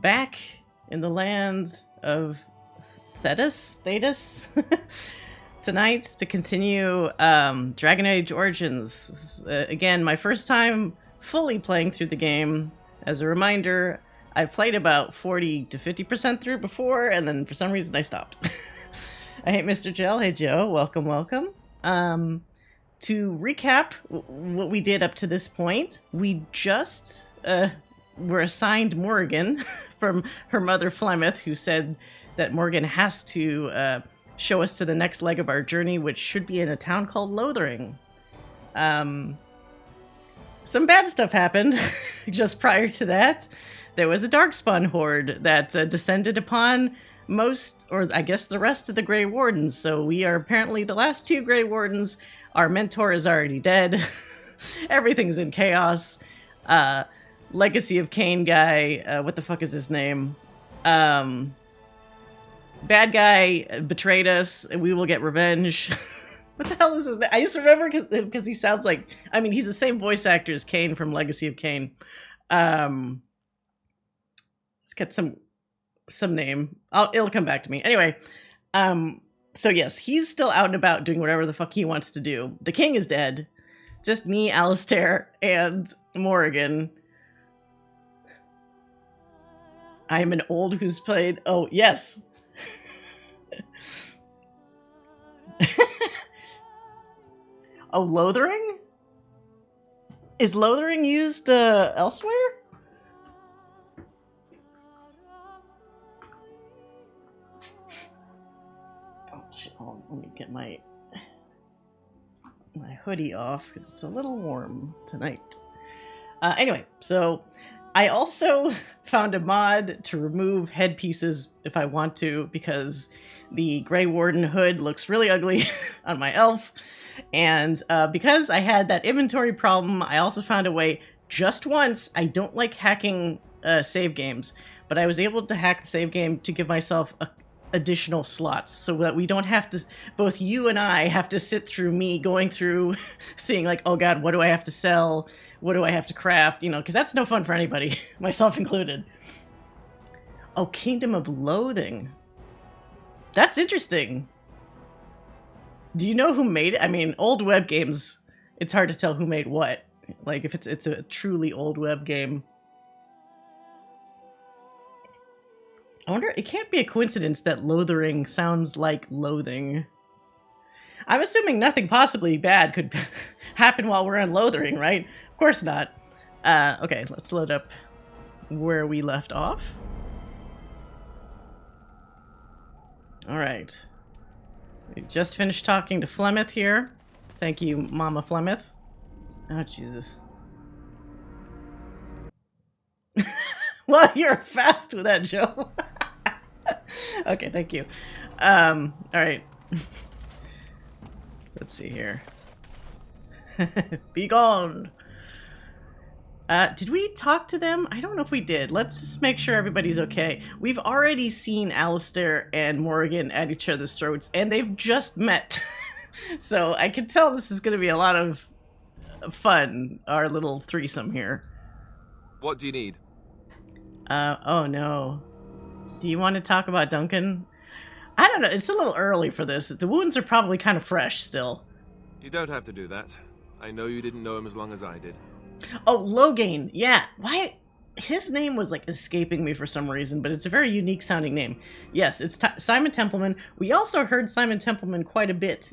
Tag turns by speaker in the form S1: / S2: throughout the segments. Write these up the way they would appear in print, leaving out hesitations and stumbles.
S1: back in the land of Thetis tonight to continue Dragon Age Origins. Again, my first time fully playing through the game. As a reminder, I've played about 40 to 50% through before, and then for some reason I stopped. I hate Mr. Gel. Hey Joe, welcome, welcome. To recap what we did up to this point, we just were assigned Morrigan from her mother Flemeth, who said that Morrigan has to show us to the next leg of our journey, which should be in a town called Lothering. Some bad stuff happened just prior to that. There was a Darkspawn horde that descended upon most, or I guess the rest of the Grey Wardens, so we are apparently the last two Grey Wardens. Our mentor is already dead. Everything's in chaos. Legacy of Kain guy, what the fuck is his name? Bad guy betrayed us, and we will get revenge. What the hell is his name? I just remember because he sounds like, I mean, he's the same voice actor as Kain from Legacy of Kain. Let's get some name. It'll come back to me. Anyway, so yes, he's still out and about doing whatever the fuck he wants to do. The king is dead. Just me, Alistair, and Morrigan. I am an old who's played... Oh, yes. Oh, Lothering? Is Lothering used elsewhere? Oh, let me get my hoodie off because it's a little warm tonight. Anyway, so I also found a mod to remove headpieces if I want to, because the Grey Warden hood looks really ugly on my elf. And because I had that inventory problem, I also found a way just once. I don't like hacking save games, but I was able to hack the save game to give myself additional slots so that we don't have to, both you and I have to sit through me going through seeing like, oh god, what do I have to sell? What do I have to craft? You know, because that's no fun for anybody, myself included. Oh, Kingdom of Loathing. That's interesting. Do you know who made it? I mean, old web games, it's hard to tell who made what. Like, if it's a truly old web game. I wonder, it can't be a coincidence that Lothering sounds like loathing. I'm assuming nothing possibly bad could happen while we're on Lothering, right? Of course not. Okay, let's load up where we left off. Alright. We just finished talking to Flemeth here. Thank you, Mama Flemeth. Oh, Jesus. Well, you're fast with that, Joe. Okay, thank you. Alright. So let's see here. Be gone! Did we talk to them? I don't know if we did. Let's just make sure everybody's okay. We've already seen Alistair and Morrigan at each other's throats, and they've just met. So I can tell this is going to be a lot of fun, our little threesome here.
S2: What do you need?
S1: Oh no. Do you want to talk about Duncan? I don't know, it's a little early for this. The wounds are probably kind of fresh still.
S2: You don't have to do that. I know you didn't know him as long as I did.
S1: Oh, Logain. Yeah. Why? His name was like escaping me for some reason, but it's a very unique sounding name. Yes, it's Simon Templeman. We also heard Simon Templeman quite a bit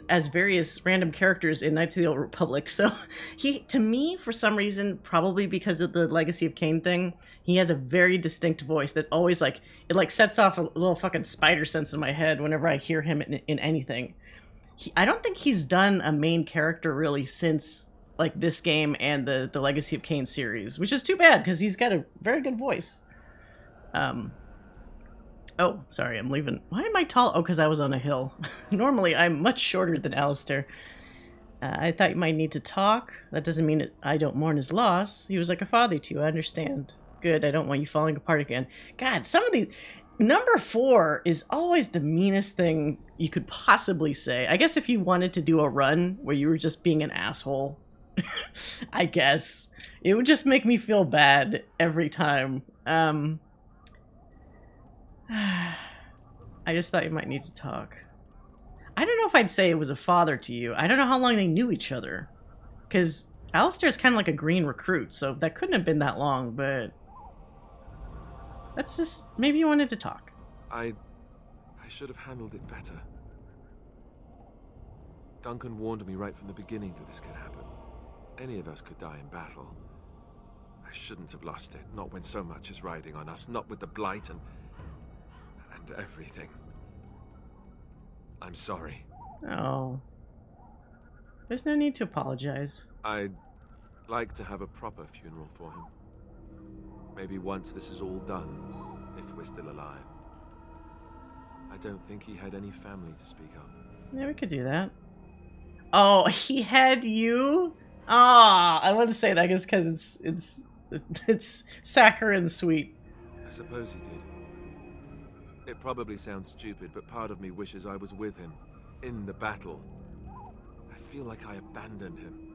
S1: as various random characters in Knights of the Old Republic. So he, to me, for some reason, probably because of the Legacy of Kain thing, he has a very distinct voice that always it sets off a little fucking spider sense in my head whenever I hear him in anything. I don't think he's done a main character really since like this game and the Legacy of Kain series, which is too bad because he's got a very good voice. Oh, sorry, I'm leaving. Why am I tall? Oh, because I was on a hill. Normally, I'm much shorter than Alistair. I thought you might need to talk. That doesn't mean I don't mourn his loss. He was like a father to you, I understand. Good, I don't want you falling apart again. God, some of these... Number 4 is always the meanest thing you could possibly say. I guess if you wanted to do a run where you were just being an asshole, I guess. It would just make me feel bad every time. I just thought you might need to talk. I don't know if I'd say it was a father to you. I don't know how long they knew each other. Because Alistair's kind of like a green recruit, so that couldn't have been that long, but... That's just... Maybe you wanted to talk.
S2: I should have handled it better. Duncan warned me right from the beginning that this could happen. Any of us could die in battle. I shouldn't have lost it, not when so much is riding on us, not with the Blight and everything. I'm sorry.
S1: Oh. There's no need to apologize.
S2: I'd like to have a proper funeral for him. Maybe once this is all done, if we're still alive. I don't think he had any family to speak of.
S1: Yeah, we could do that. Oh, he had you? Ah, I want to say that just because it's saccharine sweet.
S2: I suppose he did. It probably sounds stupid, but part of me wishes I was with him, in the battle. I feel like I abandoned him.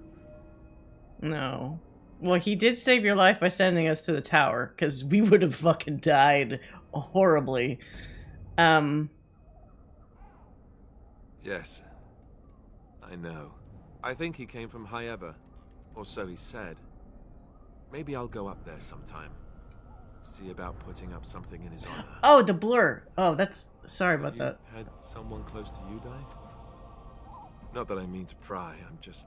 S1: No. Well, he did save your life by sending us to the tower, because we would have fucking died horribly.
S2: Yes. I know. I think he came from High Ever, or so he said. Maybe I'll go up there sometime. See about putting up something in his honor.
S1: Oh, the blur. Oh, that's... Sorry about that.
S2: Had someone close to you die? Not that I mean to pry, I'm just...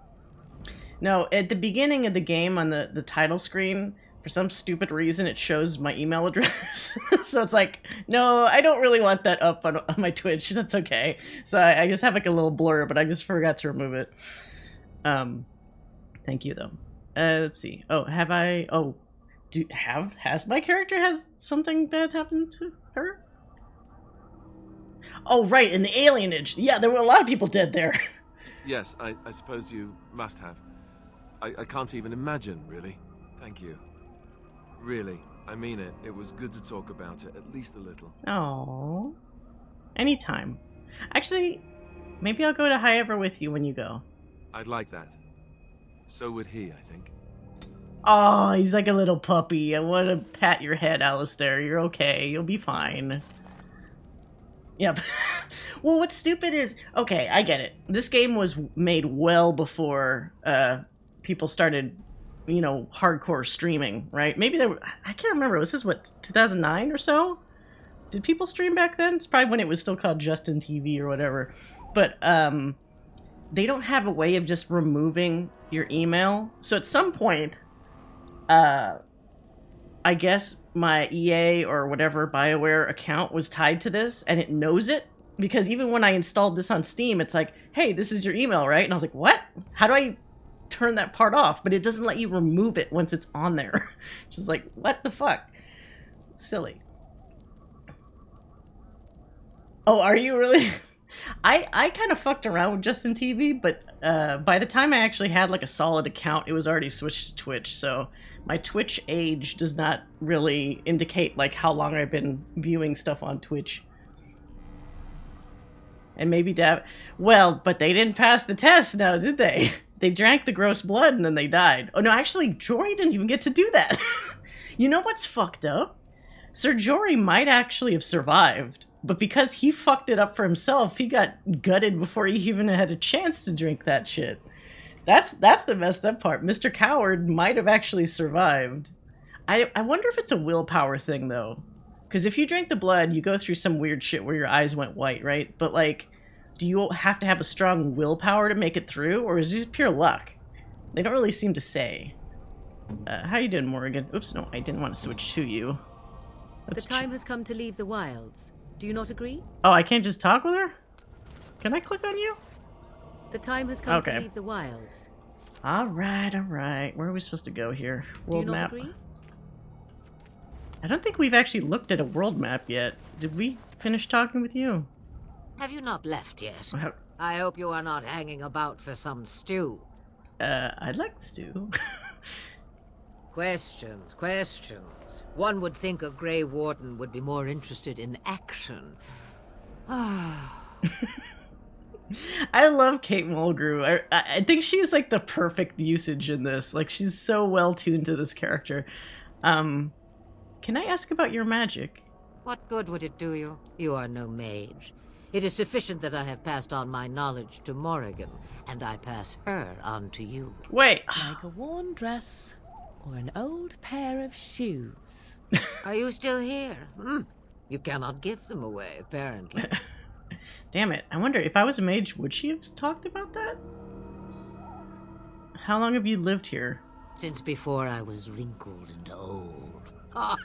S1: No, at the beginning of the game on the title screen, for some stupid reason, it shows my email address. So it's like, no, I don't really want that up on my Twitch. That's okay. So I just have like a little blur, but I just forgot to remove it. Thank you, though. Let's see. Oh, have I... Oh, has my character has something bad happened to her? Oh, right, in the alienage. Yeah, there were a lot of people dead there.
S2: Yes, I suppose you must have. I can't even imagine, really. Thank you. Really, I mean it. It was good to talk about it, at least a little.
S1: Oh, anytime. Actually, maybe I'll go to High Ever with you when you go.
S2: I'd like that. So would he, I think.
S1: Oh, he's like a little puppy. I want to pat your head, Alistair. You're okay. You'll be fine. Yep. Well, what's stupid is... Okay, I get it. This game was made well before people started, you know, hardcore streaming, right? Maybe there were... I can't remember. Was this, what, 2009 or so? Did people stream back then? It's probably when it was still called Justin TV or whatever. But they don't have a way of just removing your email. So at some point... I guess my EA or whatever BioWare account was tied to this, and it knows it, because even when I installed this on Steam, it's like, hey, this is your email, right? And I was like, what? How do I turn that part off? But it doesn't let you remove it once it's on there. Just like, what the fuck? Silly. Oh, are you really? I kind of fucked around with Justin TV, but by the time I actually had like a solid account, it was already switched to Twitch, so my Twitch age does not really indicate like how long I've been viewing stuff on Twitch. And maybe well, but they didn't pass the test now, did they? They drank the gross blood and then they died. Oh no, actually, Jory didn't even get to do that. You know what's fucked up? Sir Jory might actually have survived, but because he fucked it up for himself, he got gutted before he even had a chance to drink that shit. That's the messed up part. Mr. Coward might have actually survived. I wonder if it's a willpower thing, though. Because if you drink the blood, you go through some weird shit where your eyes went white, right? But, like, do you have to have a strong willpower to make it through? Or is it just pure luck? They don't really seem to say. How you doing, Morrigan? Oops, no, I didn't want to switch to you.
S3: The time has come to leave the wilds. Do you not agree?
S1: Oh, I can't just talk with her? Can I click on you?
S3: The time has come to leave the wilds.
S1: Alright, alright. Where are we supposed to go here? World map.
S3: Do you not agree?
S1: I don't think we've actually looked at a world map yet. Did we finish talking with you?
S4: Have you not left yet?
S1: Well,
S4: I hope you are not hanging about for some stew.
S1: I'd like stew.
S4: Questions, questions. One would think a Grey Warden would be more interested in action.
S1: I love Kate Mulgrew. I think she's like the perfect usage in this. Like, she's so well tuned to this character. Can I ask about your magic?
S4: What good would it do you? You are no mage. It is sufficient that I have passed on my knowledge to Morrigan, and I pass her on to you.
S1: Wait.
S5: Like a worn dress or an old pair of shoes.
S4: Are you still here? You cannot give them away, apparently.
S1: Damn it. I wonder, if I was a mage, would she have talked about that? How long have you lived here?
S4: Since before I was wrinkled and old. Ah,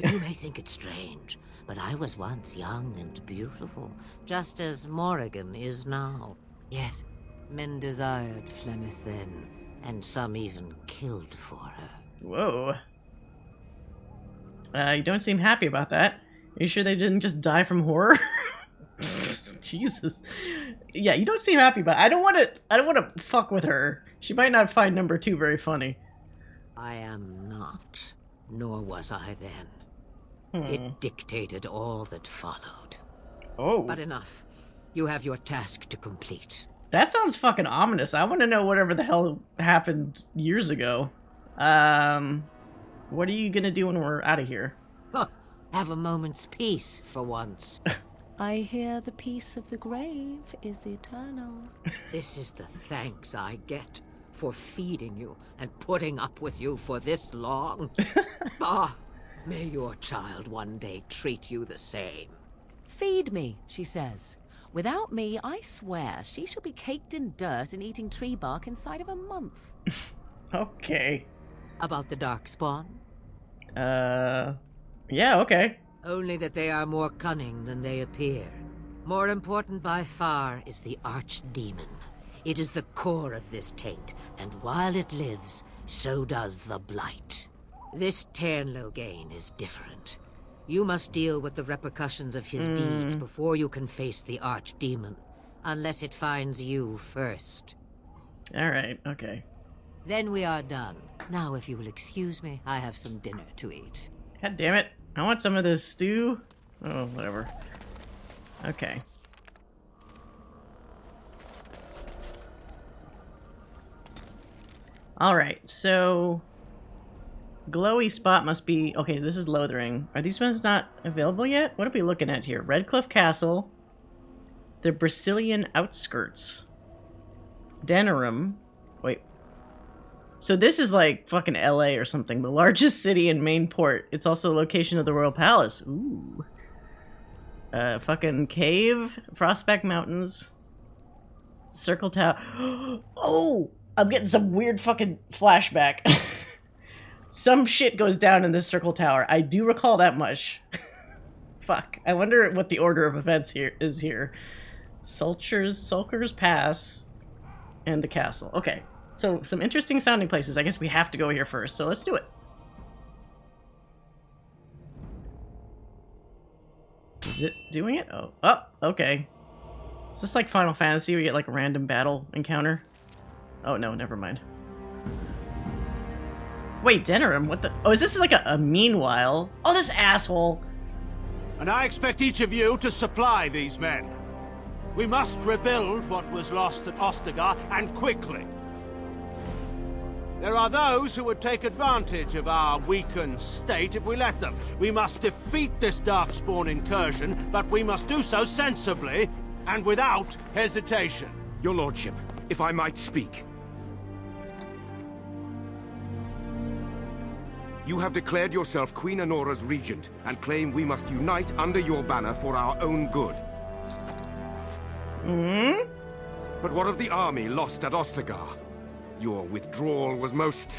S4: you may think it strange, but I was once young and beautiful, just as Morrigan is now. Yes, men desired Flemeth then, and some even killed for her.
S1: Whoa. You don't seem happy about that. Are you sure they didn't just die from horror? Jesus. Yeah, you don't seem happy about it. I don't want to fuck with her. She might not find number 2 very funny.
S4: I am not, nor was I then. It dictated all that followed.
S1: Oh.
S4: But enough. You have your task to complete.
S1: That sounds fucking ominous. I want to know whatever the hell happened years ago. What are you gonna do when we're out of here?
S4: Have a moment's peace for once.
S5: I hear the peace of the grave is eternal.
S4: This is the thanks I get for feeding you and putting up with you for this long. May your child one day treat you the same.
S5: Feed me, she says. Without me, I swear, she shall be caked in dirt and eating tree bark inside of a month.
S1: Okay.
S4: About the Darkspawn?
S1: Yeah, okay.
S4: Only that they are more cunning than they appear. More important by far is the Archdemon. It is the core of this taint, and while it lives, so does the Blight. This Ternloghain is different. You must deal with the repercussions of his deeds before you can face the Archdemon, unless it finds you first.
S1: Alright, okay.
S4: Then we are done. Now, if you will excuse me, I have some dinner to eat.
S1: God damn it. I want some of this stew. Oh, whatever. Okay. Alright, so... Glowy spot must be... Okay, this is Lothering. Are these ones not available yet? What are we looking at here? Redcliffe Castle. The Brazilian Outskirts. Denerim. Wait. So this is like fucking LA or something. The largest city and main port. It's also the location of the Royal Palace. Ooh. Fucking cave. Prospect Mountains. Circle Tower. Oh! I'm getting some weird fucking flashback. Some shit goes down in this circle tower. I do recall that much. Fuck. I wonder what the order of events here is here. Sulker's Pass and the castle. Okay. So some interesting sounding places. I guess we have to go here first. So let's do it. Is it doing it? Oh, okay. Is this like Final Fantasy where you get like a random battle encounter? Oh no, never mind. Wait, Denerim, what the? Oh, is this like a meanwhile? Oh, this asshole.
S6: And I expect each of you to supply these men. We must rebuild what was lost at Ostagar, and quickly. There are those who would take advantage of our weakened state if we let them. We must defeat this Darkspawn incursion, but we must do so sensibly and without hesitation.
S7: Your lordship, if I might speak. You have declared yourself Queen Honora's regent, and claim we must unite under your banner for our own good. But what of the army lost at Ostagar? Your withdrawal was most...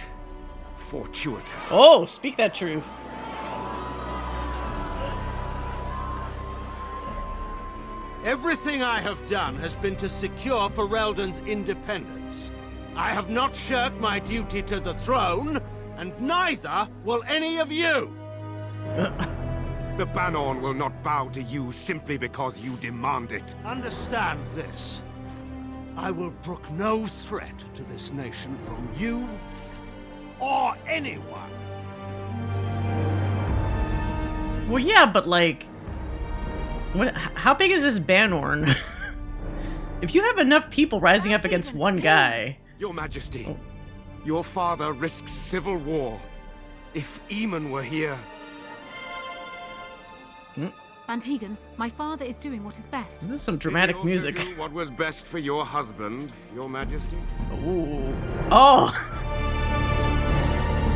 S7: fortuitous.
S1: Oh, speak that truth.
S6: Everything I have done has been to secure Ferelden's independence. I have not shirked my duty to the throne, and neither will any of you!
S7: The Banorn will not bow to you simply because you demand it.
S6: Understand this. I will brook no threat to this nation from you or anyone.
S1: Well, yeah, but like... What, how big is this Banorn? If you have enough people rising up against one guy...
S7: Your Majesty, your father risks civil war. If Eamon were here...
S8: Van Tegan, my father is doing what is best.
S1: This is some dramatic
S7: Did he also
S1: music.
S7: do what was best for your husband, Your Majesty?
S1: Ooh. Oh!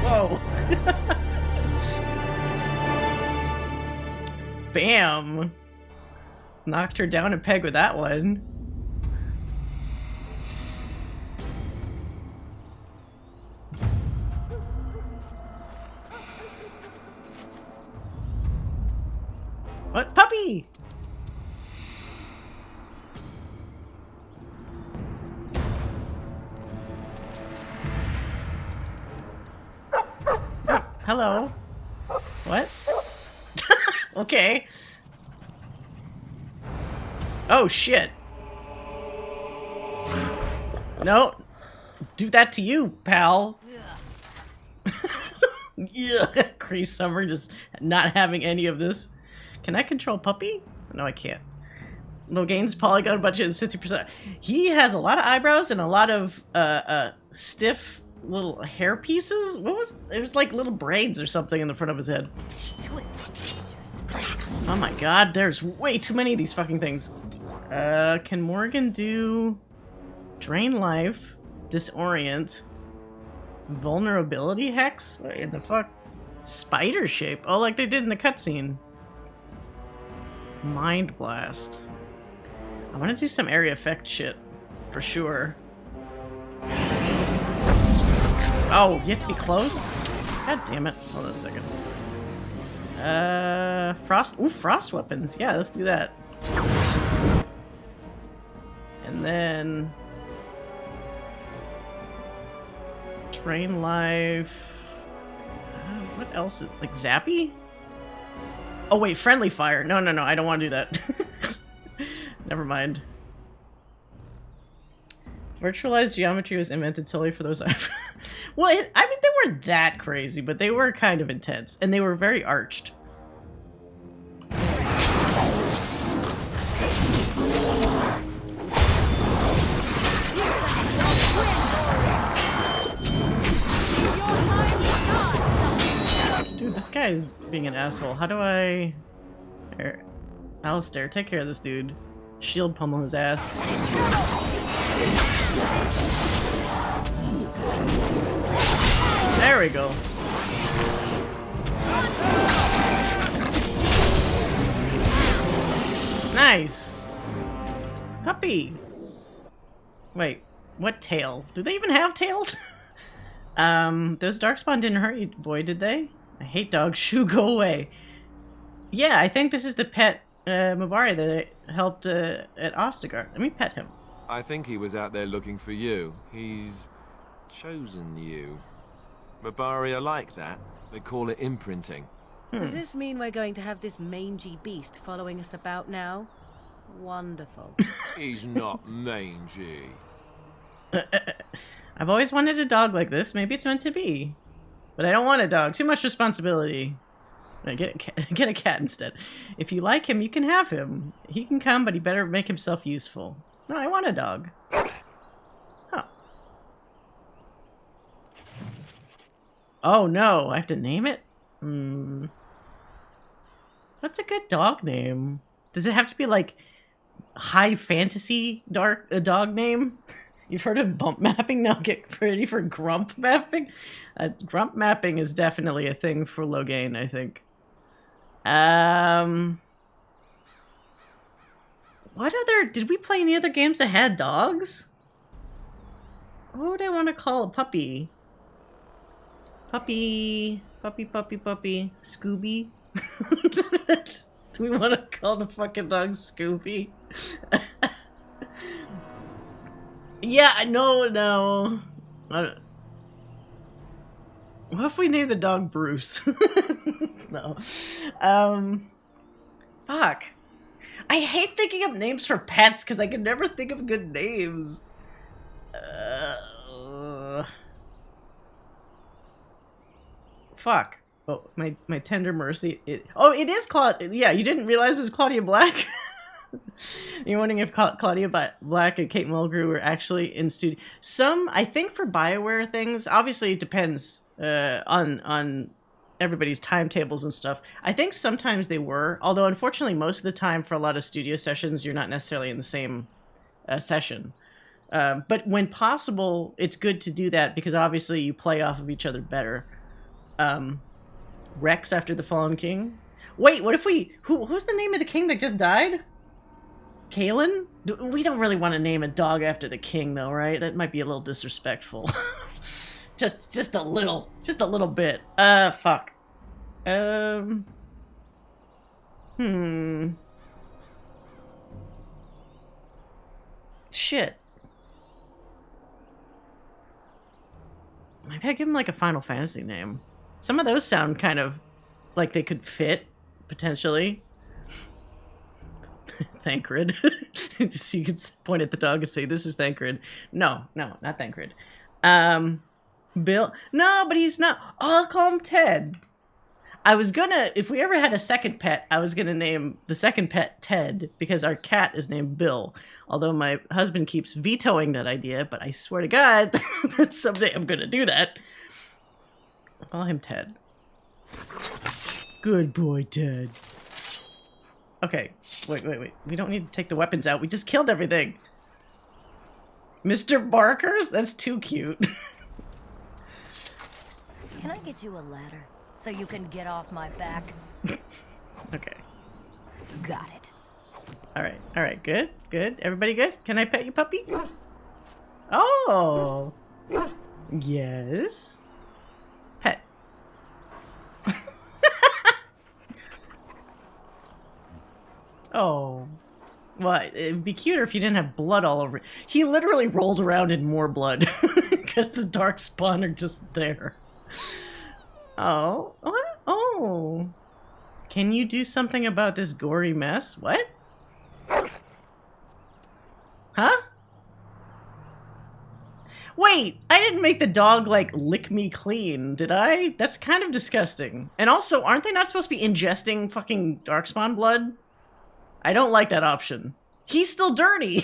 S1: Whoa. Bam! Knocked her down a peg with that one. What? Puppy! Hello. What? Okay. Oh, shit. No. Do that to you, pal. Yeah. Cree Summer just not having any of this. Can I control Puppy? No, I can't. Loghain's polygon budget is 50%. He has a lot of eyebrows and a lot of stiff little hair pieces. What was it? Was like little braids or something in the front of his head. Oh my god, there's way too many of these fucking things. Can Morgan do Drain Life, Disorient, Vulnerability Hex? What in the fuck? Spider Shape? Oh, like they did in the cutscene. Mind Blast. I want to do some area effect shit, for sure. Oh, you have to be close? God damn it. Hold on a second. Frost. Ooh, frost weapons. Yeah, let's do that. And then Drain Life. What else? Like Zappy? Oh wait, Friendly Fire. No, no, no. I don't want to do that. Never mind. Virtualized geometry was invented solely for those. Well, I mean, they weren't that crazy, but they were kind of intense, and they were very arched. Dude, this guy's being an asshole. How do I... Here. Alistair, take care of this dude. Shield pummel his ass. There we go. Nice. Puppy. Wait, what tail? Do they even have tails? Those Darkspawn didn't hurt you, boy, did they? I hate dogs. Shoo, go away. Yeah, I think this is the pet Mabari that helped at Ostagar. Let me pet him.
S2: I think he was out there looking for you. He's chosen you. Mabari are like that. They call it imprinting.
S5: Does this mean we're going to have this mangy beast following us about now? Wonderful.
S2: He's not mangy.
S1: I've always wanted a dog like this. Maybe it's meant to be. But I don't want a dog. Too much responsibility. Get a cat instead. If you like him, you can have him. He can come, but he better make himself useful. No, I want a dog. Huh. Oh no, I have to name it? What's a good dog name? Does it have to be like high fantasy dog name? You've heard of bump mapping? Now get ready for grump mapping. Grump mapping is definitely a thing for Loghain, I think. What other... Did we play any other games that had dogs? What would I want to call a puppy? Puppy... Scooby? Do we want to call the fucking dog Scooby? Yeah, no. What if we name the dog Bruce? No. Fuck. I hate thinking of names for pets because I can never think of good names. Fuck. Oh, my tender mercy. It is Claudia. Yeah, you didn't realize it was Claudia Black? You're wondering if Claudia Black and Kate Mulgrew were actually in studio. Some, I think for BioWare things, obviously it depends on everybody's timetables and stuff. I think sometimes they were, although unfortunately most of the time for a lot of studio sessions, you're not necessarily in the same session. But when possible, it's good to do that because obviously you play off of each other better. Rex after the Fallen King. Wait, what if we... Who's the name of the king that just died? Kalen? We don't really want to name a dog after the king, though, right? That might be a little disrespectful. just a little bit. Fuck. Shit. Maybe I give him like a Final Fantasy name. Some of those sound kind of like they could fit, potentially. Thancred. Just so you could point at the dog and say, this is Thancred. No, not Thancred. Bill. No, but he's not. Oh, I'll call him Ted. I was gonna, if we ever had a second pet, I was gonna name the second pet Ted because our cat is named Bill. Although my husband keeps vetoing that idea, but I swear to God that someday I'm gonna do that. I'll call him Ted. Good boy, Ted. Okay, wait. We don't need to take the weapons out. We just killed everything. Mr. Barkers? That's too cute.
S9: Can I get you a ladder so you can get off my back?
S1: Okay.
S9: Got it.
S1: All right, good. Everybody good? Can I pet you, puppy? Oh! Yes. Pet. Oh. Well, it'd be cuter if you didn't have blood all over. He literally rolled around in more blood because the darkspawn are just there. Oh. What? Oh. Can you do something about this gory mess? What? Huh? Wait, I didn't make the dog, like, lick me clean, did I? That's kind of disgusting. And also, aren't they not supposed to be ingesting fucking darkspawn blood? I don't like that option. He's still dirty.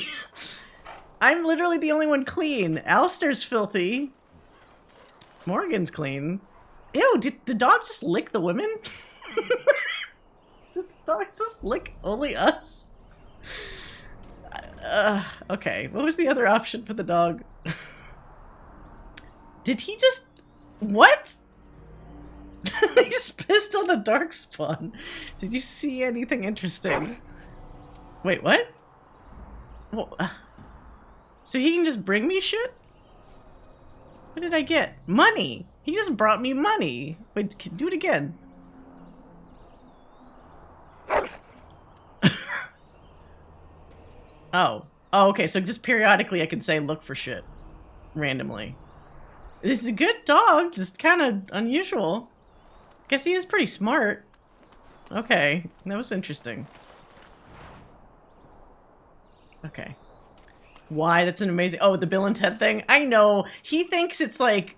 S1: I'm literally the only one clean. Alistair's filthy. Morgan's clean. Ew, did the dog just lick the women? Did the dog just lick only us? Okay, what was the other option for the dog? Did he just... What? He just pissed on the darkspawn. Did you see anything interesting? Wait, what? Well, so he can just bring me shit? What did I get? Money! He just brought me money! Wait, do it again. Oh, okay, so just periodically I can say look for shit. Randomly. This is a good dog, just kind of unusual. Guess he is pretty smart. Okay, that was interesting. Okay. Why? That's an amazing... Oh, the Bill and Ted thing? I know. He thinks it's like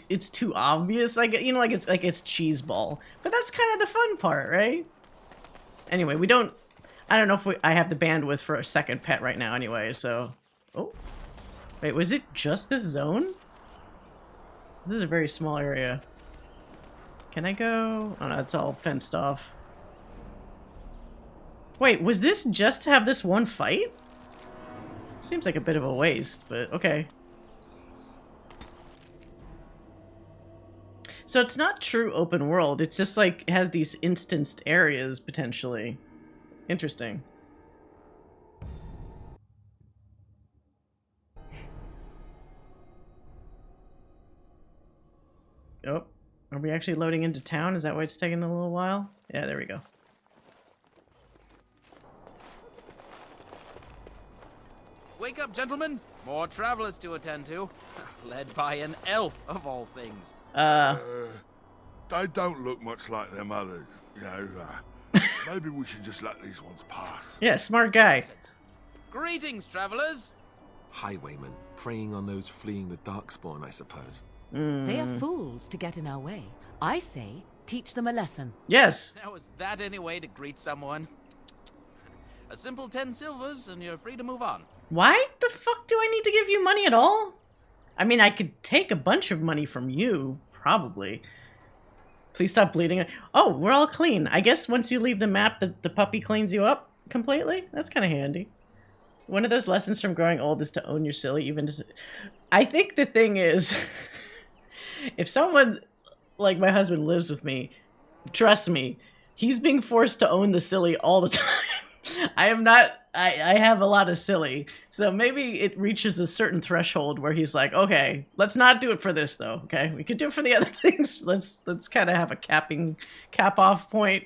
S1: it's too obvious. Like, you know, like it's cheese ball. But that's kind of the fun part, right? Anyway, we don't... I don't know if I have the bandwidth for a second pet right now anyway, so... Oh. Wait, was it just this zone? This is a very small area. Can I go? Oh no, it's all fenced off. Wait, was this just to have this one fight? Seems like a bit of a waste, but okay. So it's not true open world, it's just like, it has these instanced areas, potentially. Interesting. Oh, are we actually loading into town? Is that why it's taking a little while? Yeah, there we go.
S10: Wake up, gentlemen! More travelers to attend to. Led by an elf, of all things.
S11: They don't look much like them others, you know. Maybe we should just let these ones pass.
S1: Yeah, smart guy.
S10: Greetings, travelers!
S2: Highwaymen, preying on those fleeing the darkspawn, I suppose.
S5: They are fools to get in our way. I say, teach them a lesson.
S1: Yes.
S10: Now, is that any way to greet someone? A simple 10 silvers, and you're free to move on.
S1: Why the fuck do I need to give you money at all? I mean, I could take a bunch of money from you, probably. Please stop bleeding. Oh, we're all clean. I guess once you leave the map, the puppy cleans you up completely. That's kind of handy. One of those lessons from growing old is to own your silly, even just... I think the thing is, if someone like my husband lives with me, trust me, he's being forced to own the silly all the time. I am not... I have a lot of silly, so maybe it reaches a certain threshold where he's like, okay, let's not do it for this though. Okay, we could do it for the other things. Let's kind of have a cap off point.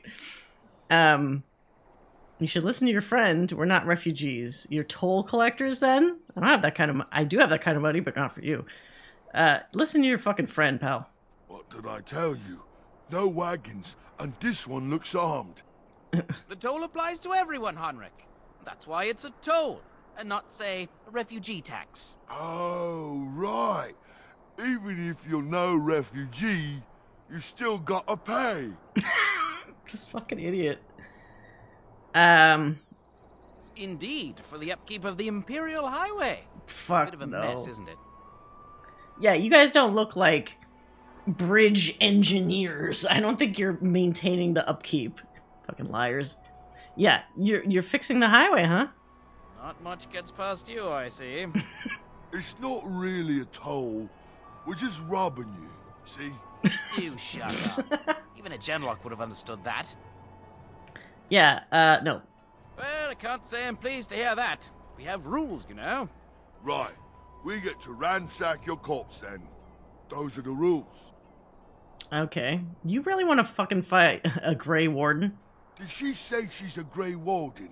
S1: You should listen to your friend. We're not refugees. You're toll collectors then? I don't have that kind of I do have that kind of money, but not for you. Listen to your fucking friend, pal.
S11: What did I tell you? No wagons, and this one looks armed.
S10: The toll applies to everyone, Heinrich. That's why it's a toll, and not, say, a refugee tax.
S11: Oh, right. Even if you're no refugee, you still gotta pay.
S1: This fucking idiot.
S10: Indeed, for the upkeep of the Imperial Highway.
S1: Fuck,
S10: it's a bit of a
S1: no.
S10: mess, isn't it?
S1: Yeah, you guys don't look like bridge engineers. I don't think you're maintaining the upkeep. Fucking liars. Yeah, you're fixing the highway, huh?
S10: Not much gets past you, I see.
S11: It's not really a toll. We're just robbing you, see?
S10: You shut up. Even a Genlock would have understood that.
S1: Yeah, no.
S10: Well, I can't say I'm pleased to hear that. We have rules, you know.
S11: Right. We get to ransack your corpse then. Those are the rules.
S1: Okay. You really want to fucking fight a Grey Warden?
S11: Did she say she's a Grey Warden?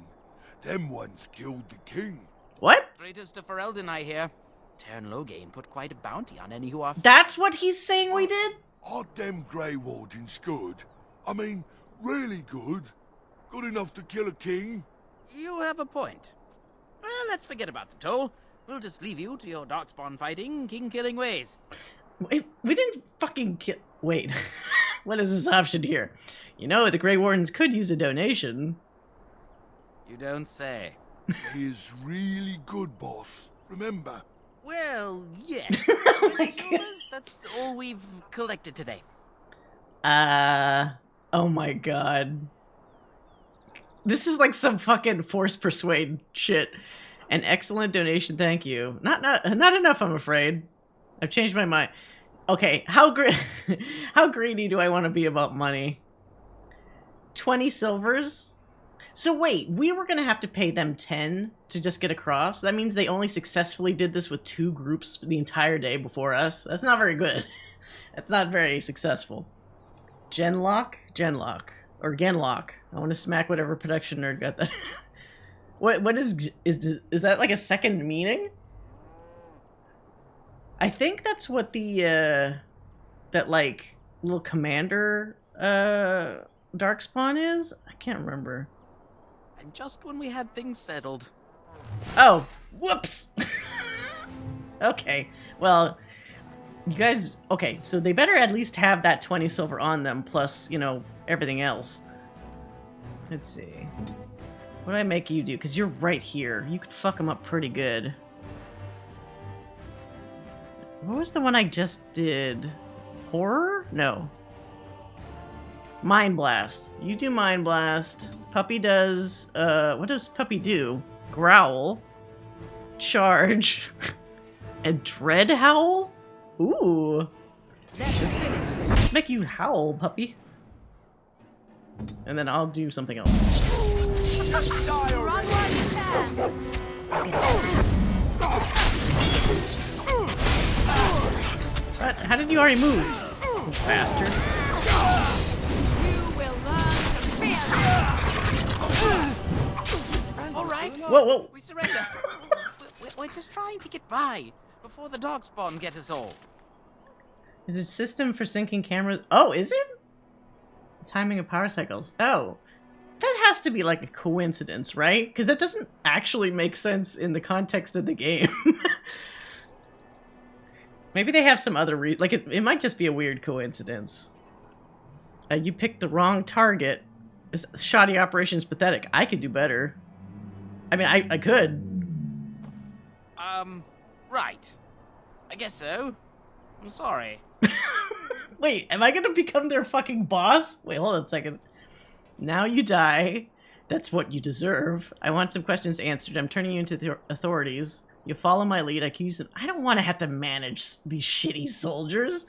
S11: Them ones killed the king.
S1: What?
S10: Traitors to Ferelden, I hear. Tern Loghain put quite a bounty on any who are...
S1: That's what he's saying we did?
S11: Aren't them Grey Wardens good? I mean, really good? Good enough to kill a king?
S10: You have a point. Well, let's forget about the toll. We'll just leave you to your darkspawn fighting, king-killing ways.
S1: Wait, we didn't fucking kill... Wait. What is this option here? You know, the Grey Wardens could use a donation.
S10: You don't say.
S11: He is really good, boss. Remember?
S10: Well, yes. That's all we've collected today.
S1: Oh my god. This is like some fucking forced persuade shit. An excellent donation, thank you. Not enough, I'm afraid. I've changed my mind. Okay, how greedy do I want to be about money? 20 silvers? So wait, we were gonna have to pay them 10 to just get across? That means they only successfully did this with 2 groups the entire day before us? That's not very good. That's not very successful. Genlock? Genlock. Or Genlock. I want to smack whatever production nerd got that. What is that like a second meaning? I think that's what the that like little commander darkspawn is. I can't remember.
S10: And just when we had things settled.
S1: Oh, whoops. Okay. Well, you guys, okay, so they better at least have that 20 silver on them plus, you know, everything else. Let's see. What do I make you do? Because you're right here. You could fuck them up pretty good. What was the one I just did? Horror? No. Mind Blast. You do Mind Blast. Puppy does, what does Puppy do? Growl. Charge. And Dread Howl? Ooh. Let's make you howl, Puppy. And then I'll do something else. What? How did you already move? You bastard.
S8: You will learn to fear.
S10: All right.
S1: Whoa, whoa.
S10: We surrender. We're just trying to get by before the darkspawn get us all.
S1: Is it system for syncing cameras? Oh, is it? Timing of power cycles. Oh. That has to be like a coincidence, right? Because that doesn't actually make sense in the context of the game. Maybe they have some other like it might just be a weird coincidence. You picked the wrong target. This shoddy operation's pathetic. I could do better. I mean, I could.
S10: Right. I guess so. I'm sorry.
S1: Wait, am I gonna become their fucking boss? Wait, hold on a second. Now you die. That's what you deserve. I want some questions answered. I'm turning you into the authorities. You follow my lead. I don't want to have to manage these shitty soldiers.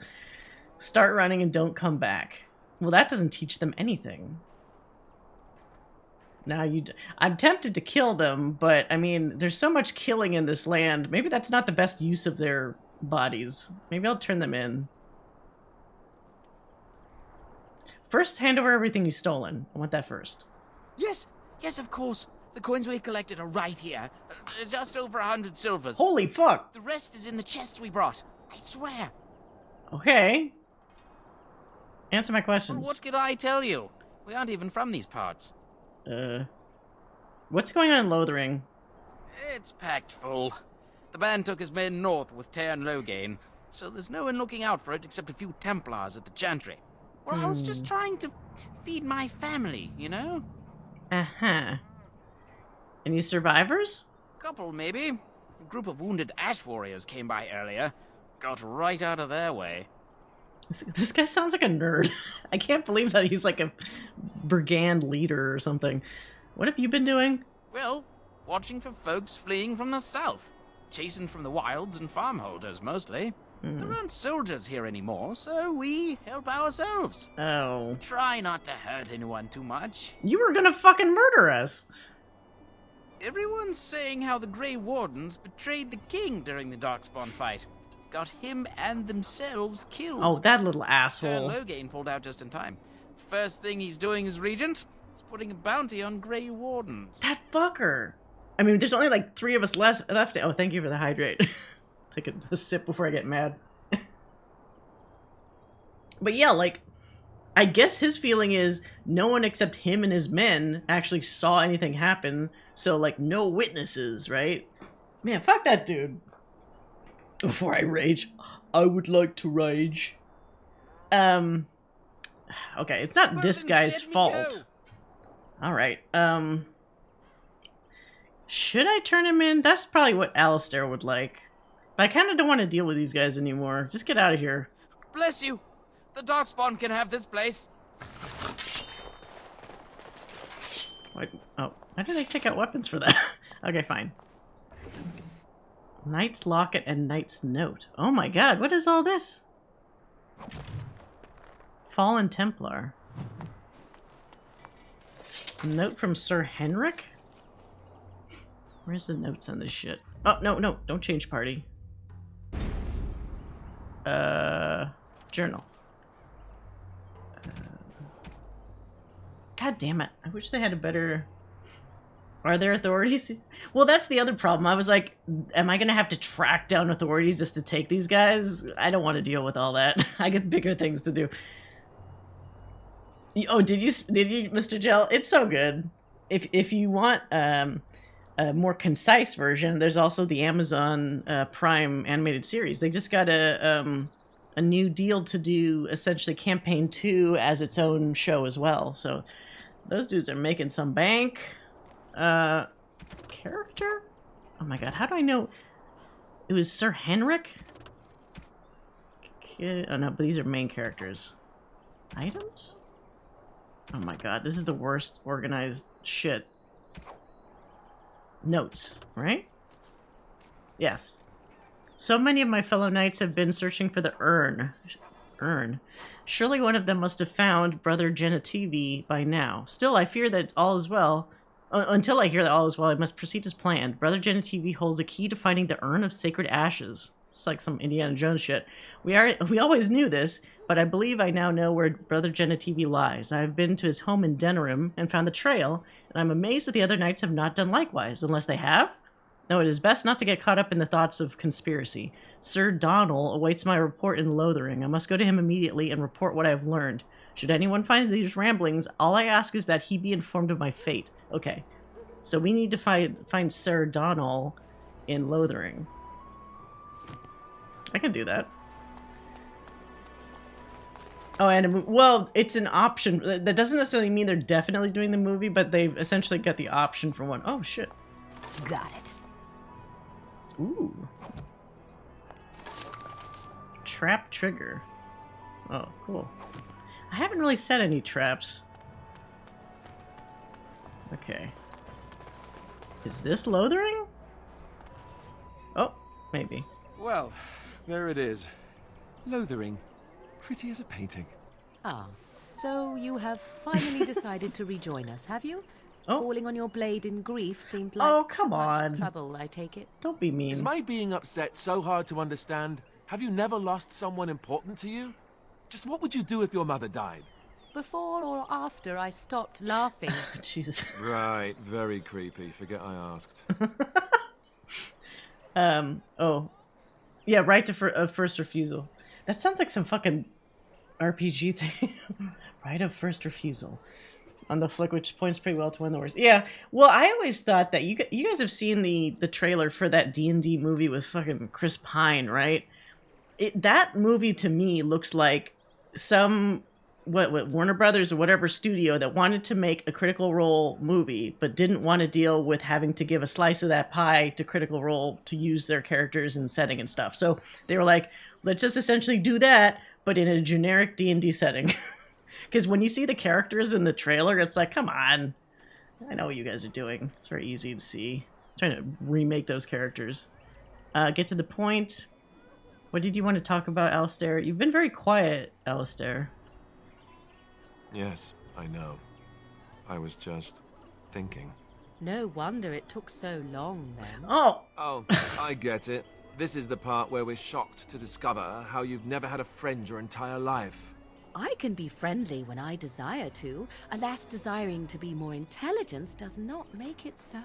S1: Start running and don't come back. Well, that doesn't teach them anything. Now I'm tempted to kill them, but I mean, there's so much killing in this land. Maybe that's not the best use of their bodies. Maybe I'll turn them in. First, hand over everything you've stolen. I want that first.
S10: Yes, yes, of course. The coins we collected are right here. Just over 100 silvers.
S1: Holy fuck!
S10: The rest is in the chests we brought. I swear.
S1: Okay. Answer my questions.
S10: Well, what could I tell you? We aren't even from these parts.
S1: What's going on in Lothering?
S10: It's packed full. The band took his men north with Tear and Logain, so there's no one looking out for it except a few Templars at the Chantry. Well, I was just trying to feed my family, you know?
S1: Uh-huh. Any survivors?
S10: Couple, maybe. A group of wounded ash warriors came by earlier. Got right out of their way.
S1: This guy sounds like a nerd. I can't believe that he's like a brigand leader or something. What have you been doing?
S10: Well, watching for folks fleeing from the south. Chasing from the wilds and farmholders, mostly. There aren't soldiers here anymore, so we help ourselves.
S1: Oh.
S10: Try not to hurt anyone too much.
S1: You were gonna fucking murder us.
S10: Everyone's saying how the Grey Wardens betrayed the king during the Darkspawn fight. Got him and themselves killed.
S1: Oh, that little asshole.
S10: Logain pulled out just in time. First thing he's doing as regent is putting a bounty on Grey Wardens.
S1: That fucker. I mean, there's only like 3 of us left. Oh, thank you for the hydrate. Take a sip before I get mad. But yeah, like, I guess his feeling is no one except him and his men actually saw anything happen. So, like, no witnesses, right? Man, fuck that dude. Before I rage, I would like to rage. Okay, it's not this guy's fault. Alright, should I turn him in? That's probably what Alistair would like. But I kind of don't want to deal with these guys anymore. Just get out of here.
S10: Bless you! The Darkspawn can have this place.
S1: Wait, oh, why did I take out weapons for that? Okay, fine. Knight's Locket and Knight's Note. Oh my god, what is all this? Fallen Templar. Note from Sir Henrik? Where's the notes on this shit? Oh, no, don't change party. Journal. God damn it. I wish they had a better... Are there authorities? Well, that's the other problem. I was like, am I going to have to track down authorities just to take these guys? I don't want to deal with all that. I got bigger things to do. Oh, did you, Mr. Gel? It's so good. If you want a more concise version, there's also the Amazon Prime animated series. They just got a new deal to do essentially Campaign 2 as its own show as well. So those dudes are making some bank. Character? Oh my god, how do I know? It was Sir Henrik? Oh no, but these are main characters. Items? Oh my god, this is the worst organized shit. Notes, right? Yes. So many of my fellow knights have been searching for the urn. Surely one of them must have found Brother Genetivi by now. Still, I fear that all is well. Until I hear that all is well, I must proceed as planned. Brother Genetivi holds a key to finding the Urn of Sacred Ashes. It's like some Indiana Jones shit. We always knew this, but I believe I now know where Brother Genetivi lies. I have been to his home in Denerim and found the trail, and I'm amazed that the other knights have not done likewise, unless they have? No, it is best not to get caught up in the thoughts of conspiracy. Sir Donal awaits my report in Lothering. I must go to him immediately and report what I have learned. Should anyone find these ramblings, all I ask is that he be informed of my fate. Okay, so we need to find Sir Donal in Lothering. I can do that. Oh, and well, it's an option. That doesn't necessarily mean they're definitely doing the movie, but they've essentially got the option for one. Oh, shit.
S9: Got it.
S1: Ooh. Trap trigger. Oh, cool. I haven't really set any traps. Okay. Is this Lothering? Oh, maybe.
S2: Well, there it is. Lothering. Pretty as a painting.
S5: Ah, so you have finally decided to rejoin us, have you?
S1: Oh.
S5: Falling on your blade in grief seemed like
S1: Oh, come
S5: too much
S1: on.
S5: trouble, I take it.
S1: Don't be mean.
S2: Is my being upset so hard to understand? Have you never lost someone important to you? Just what would you do if your mother died?
S5: Before or after I stopped laughing.
S1: Jesus.
S2: Right, very creepy. Forget I asked.
S1: Oh. Yeah, right to first refusal. That sounds like some fucking RPG thing. Right of first refusal. On the flick, which points pretty well to one of the worst. Yeah, well, I always thought that you guys have seen the trailer for that D&D movie with fucking Chris Pine, right? That movie to me looks like some what Warner Brothers or whatever studio that wanted to make a Critical Role movie but didn't want to deal with having to give a slice of that pie to Critical Role to use their characters and setting and stuff. So they were like, let's just essentially do that, but in a generic D&D setting. Because when you see the characters in the trailer, it's like, come on. I know what you guys are doing. It's very easy to see. I'm trying to remake those characters. Get to the point. What did you want to talk about, Alistair? You've been very quiet, Alistair.
S2: Yes, I know. I was just thinking.
S5: No wonder it took so long, then.
S1: Oh!
S2: Oh, I get it. This is the part where we're shocked to discover how you've never had a friend your entire life.
S5: I can be friendly when I desire to. Alas, desiring to be more intelligent does not make it so.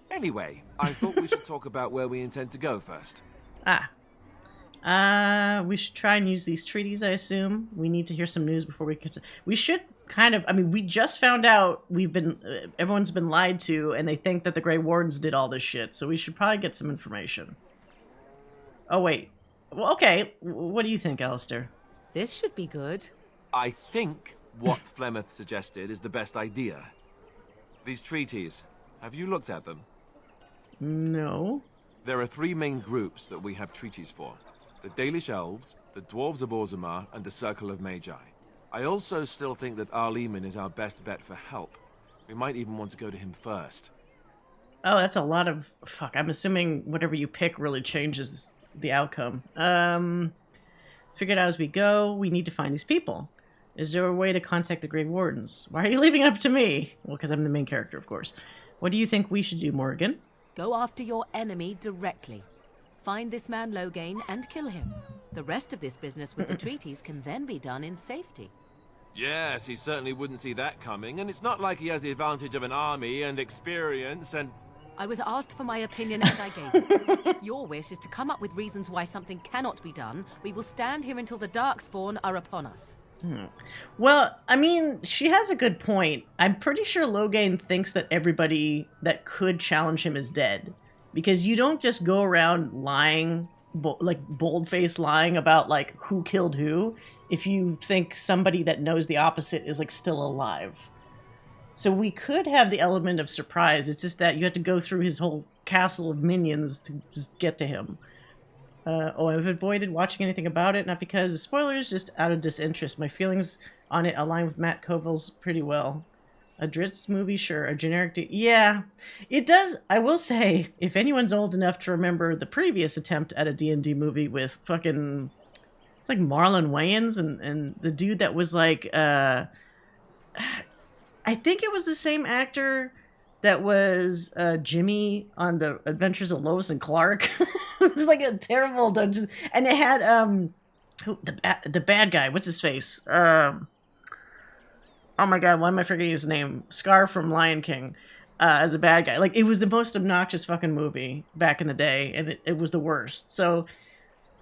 S2: Anyway, I thought we should talk about where we intend to go first.
S1: We should try and use these treaties, I assume. We need to hear some news before we can... We should kind of... I mean, we just found out everyone's been lied to, and they think that the Grey Wardens did all this shit, so we should probably get some information. Oh, wait. Well, okay. What do you think, Alistair?
S5: This should be good.
S2: I think what Flemeth suggested is the best idea. These treaties, have you looked at them?
S1: No.
S2: There are 3 main groups that we have treaties for. The Dalish Elves, the Dwarves of Orzammar, and the Circle of Magi. I also still think that Arleman is our best bet for help. We might even want to go to him first.
S1: Oh, that's a lot of... Fuck, I'm assuming whatever you pick really changes the outcome. Figure it out as we go. We need to find these people. Is there a way to contact the Grey Wardens? Why are you leaving it up to me? Well, because I'm the main character, of course. What do you think we should do, Morgan?
S5: Go after your enemy directly. Find this man Logain and kill him. The rest of this business with the treaties can then be done in safety.
S2: Yes, he certainly wouldn't see that coming, and it's not like he has the advantage of an army and experience and...
S5: I was asked for my opinion and I gave it. If your wish is to come up with reasons why something cannot be done, we will stand here until the Darkspawn are upon us.
S1: Well, I mean, she has a good point. I'm pretty sure Logain thinks that everybody that could challenge him is dead. Because you don't just go around lying, like bold-faced lying about like who killed who, if you think somebody that knows the opposite is like still alive. So we could have the element of surprise. It's just that you have to go through his whole castle of minions to just get to him. I've avoided watching anything about it, not because of spoilers, just out of disinterest. My feelings on it align with Matt Koval's pretty well. A Dritz movie, sure. A generic... yeah, it does. I will say, if anyone's old enough to remember the previous attempt at a D&D movie with fucking... It's like Marlon Wayans and the dude that was like... I think it was the same actor that was Jimmy on the Adventures of Lois and Clark. It was like a terrible dungeon, and it had the bad guy. What's his face? Oh my god, why am I forgetting his name? Scar from Lion King as a bad guy. Like, it was the most obnoxious fucking movie back in the day, and it was the worst. So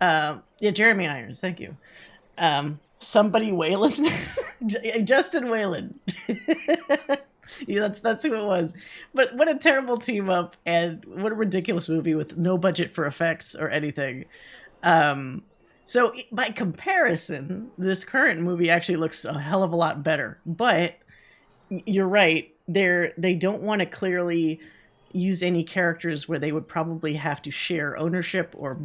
S1: yeah, Jeremy Irons, thank you. Somebody Whalen. Justin Whalen. Yeah, that's who it was. But what a terrible team up, and what a ridiculous movie with no budget for effects or anything. So by comparison, this current movie actually looks a hell of a lot better. But you're right, they don't want to clearly use any characters where they would probably have to share ownership or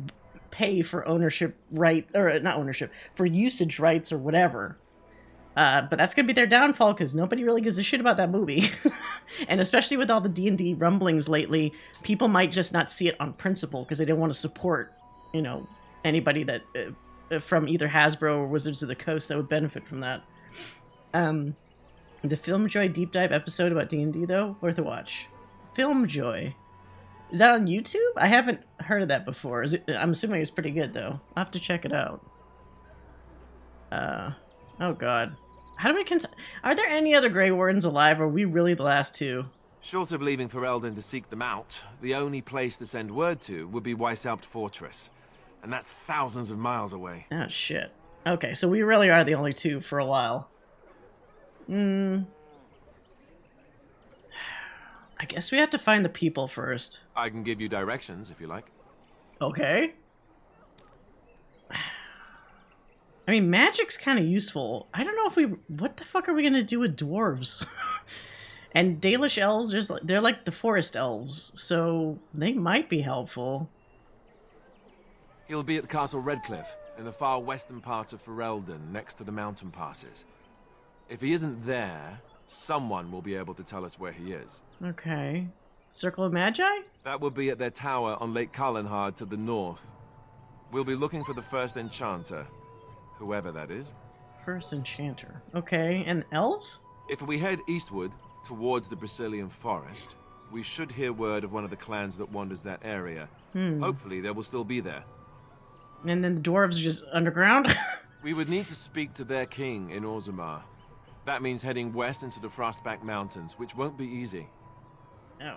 S1: pay for ownership right, or not ownership, for usage rights or whatever. But that's gonna be their downfall because nobody really gives a shit about that movie. And especially with all the D&D rumblings lately, people might just not see it on principle because they didn't want to support, anybody that from either Hasbro or Wizards of the Coast that would benefit from that. The Filmjoy deep dive episode about D&D though, worth a watch. Filmjoy. Is that on YouTube? I haven't heard of that before. I'm assuming it's pretty good though. I'll have to check it out. Oh god. How do we are there any other Grey Wardens alive, or are we really the last two?
S2: Short of leaving Ferelden to seek them out, the only place to send word to would be Weishaupt Fortress. And that's thousands of miles away.
S1: Oh shit. Okay, so we really are the only two for a while. I guess we have to find the people first.
S2: I can give you directions if you like.
S1: Okay. I mean, magic's kind of useful. I don't know if what the fuck are we gonna do with dwarves? And Dalish elves, they're like the forest elves, so they might be helpful.
S2: He'll be at Castle Redcliffe, in the far western part of Ferelden, next to the mountain passes. If he isn't there, someone will be able to tell us where he is.
S1: Okay. Circle of Magi?
S2: That will be at their tower on Lake Carlenhard to the north. We'll be looking for the first enchanter, whoever that is.
S1: First enchanter. Okay, and elves?
S2: If we head eastward, towards the Brazilian forest, we should hear word of one of the clans that wanders that area. Hopefully they will still be there.
S1: And then the dwarves are just underground?
S2: We would need to speak to their king in Orzammar. That means heading west into the Frostback Mountains, which won't be easy.
S1: Oh.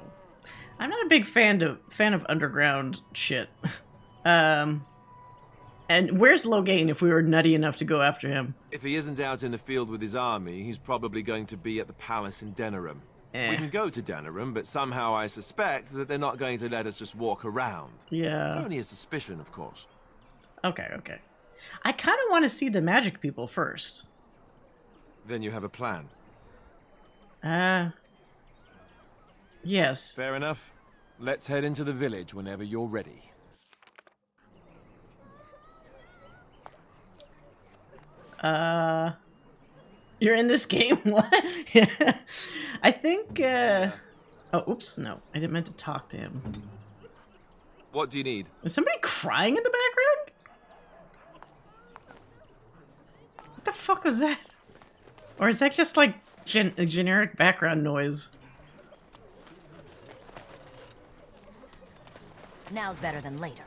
S1: I'm not a big fan of underground shit. And where's Loghain if we were nutty enough to go after him?
S2: If he isn't out in the field with his army, he's probably going to be at the palace in Denerim. We can go to Denerim, but somehow I suspect that they're not going to let us just walk around.
S1: Yeah.
S2: Only a suspicion, of course.
S1: Okay. I kind of want to see the magic people first.
S2: Then you have a plan.
S1: Yes.
S2: Fair enough. Let's head into the village whenever you're ready.
S1: You're in this game? What? Yeah. I think, Oh, oops, no. I didn't mean to talk to him.
S2: What do you need?
S1: Is somebody crying in the background? What the fuck was that? Or is that just, like, a generic background noise?
S9: Now's better than later.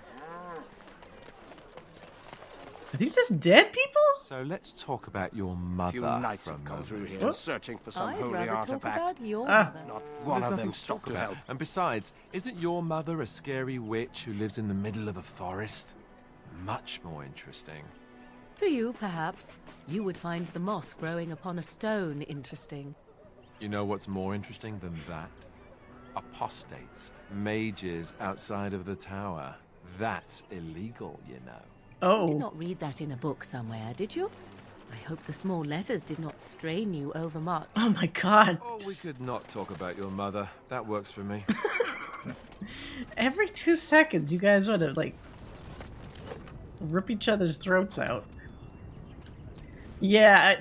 S1: Are these just dead people?
S2: So let's talk about your mother.
S6: Few knights
S2: for a
S6: have come through
S2: moment.
S6: here searching for some
S5: I'd
S6: holy
S5: rather talk
S6: artifact.
S5: about your mother.
S6: Not one
S2: There's
S6: of them
S2: nothing to
S6: stopped
S2: talk
S6: to help.
S2: And besides, isn't your mother a scary witch who lives in the middle of a forest? Much more interesting.
S5: To you, perhaps. You would find the moss growing upon a stone interesting.
S2: You know what's more interesting than that? Apostates, mages outside of the tower. That's illegal, you know.
S1: Oh.
S5: You did not read that in a book somewhere, did you? I hope the small letters did not strain you overmuch.
S1: Oh my god.
S2: Oh, we could not talk about your mother. That works for me.
S1: Every 2 seconds, you guys want to, like, rip each other's throats out. Yeah,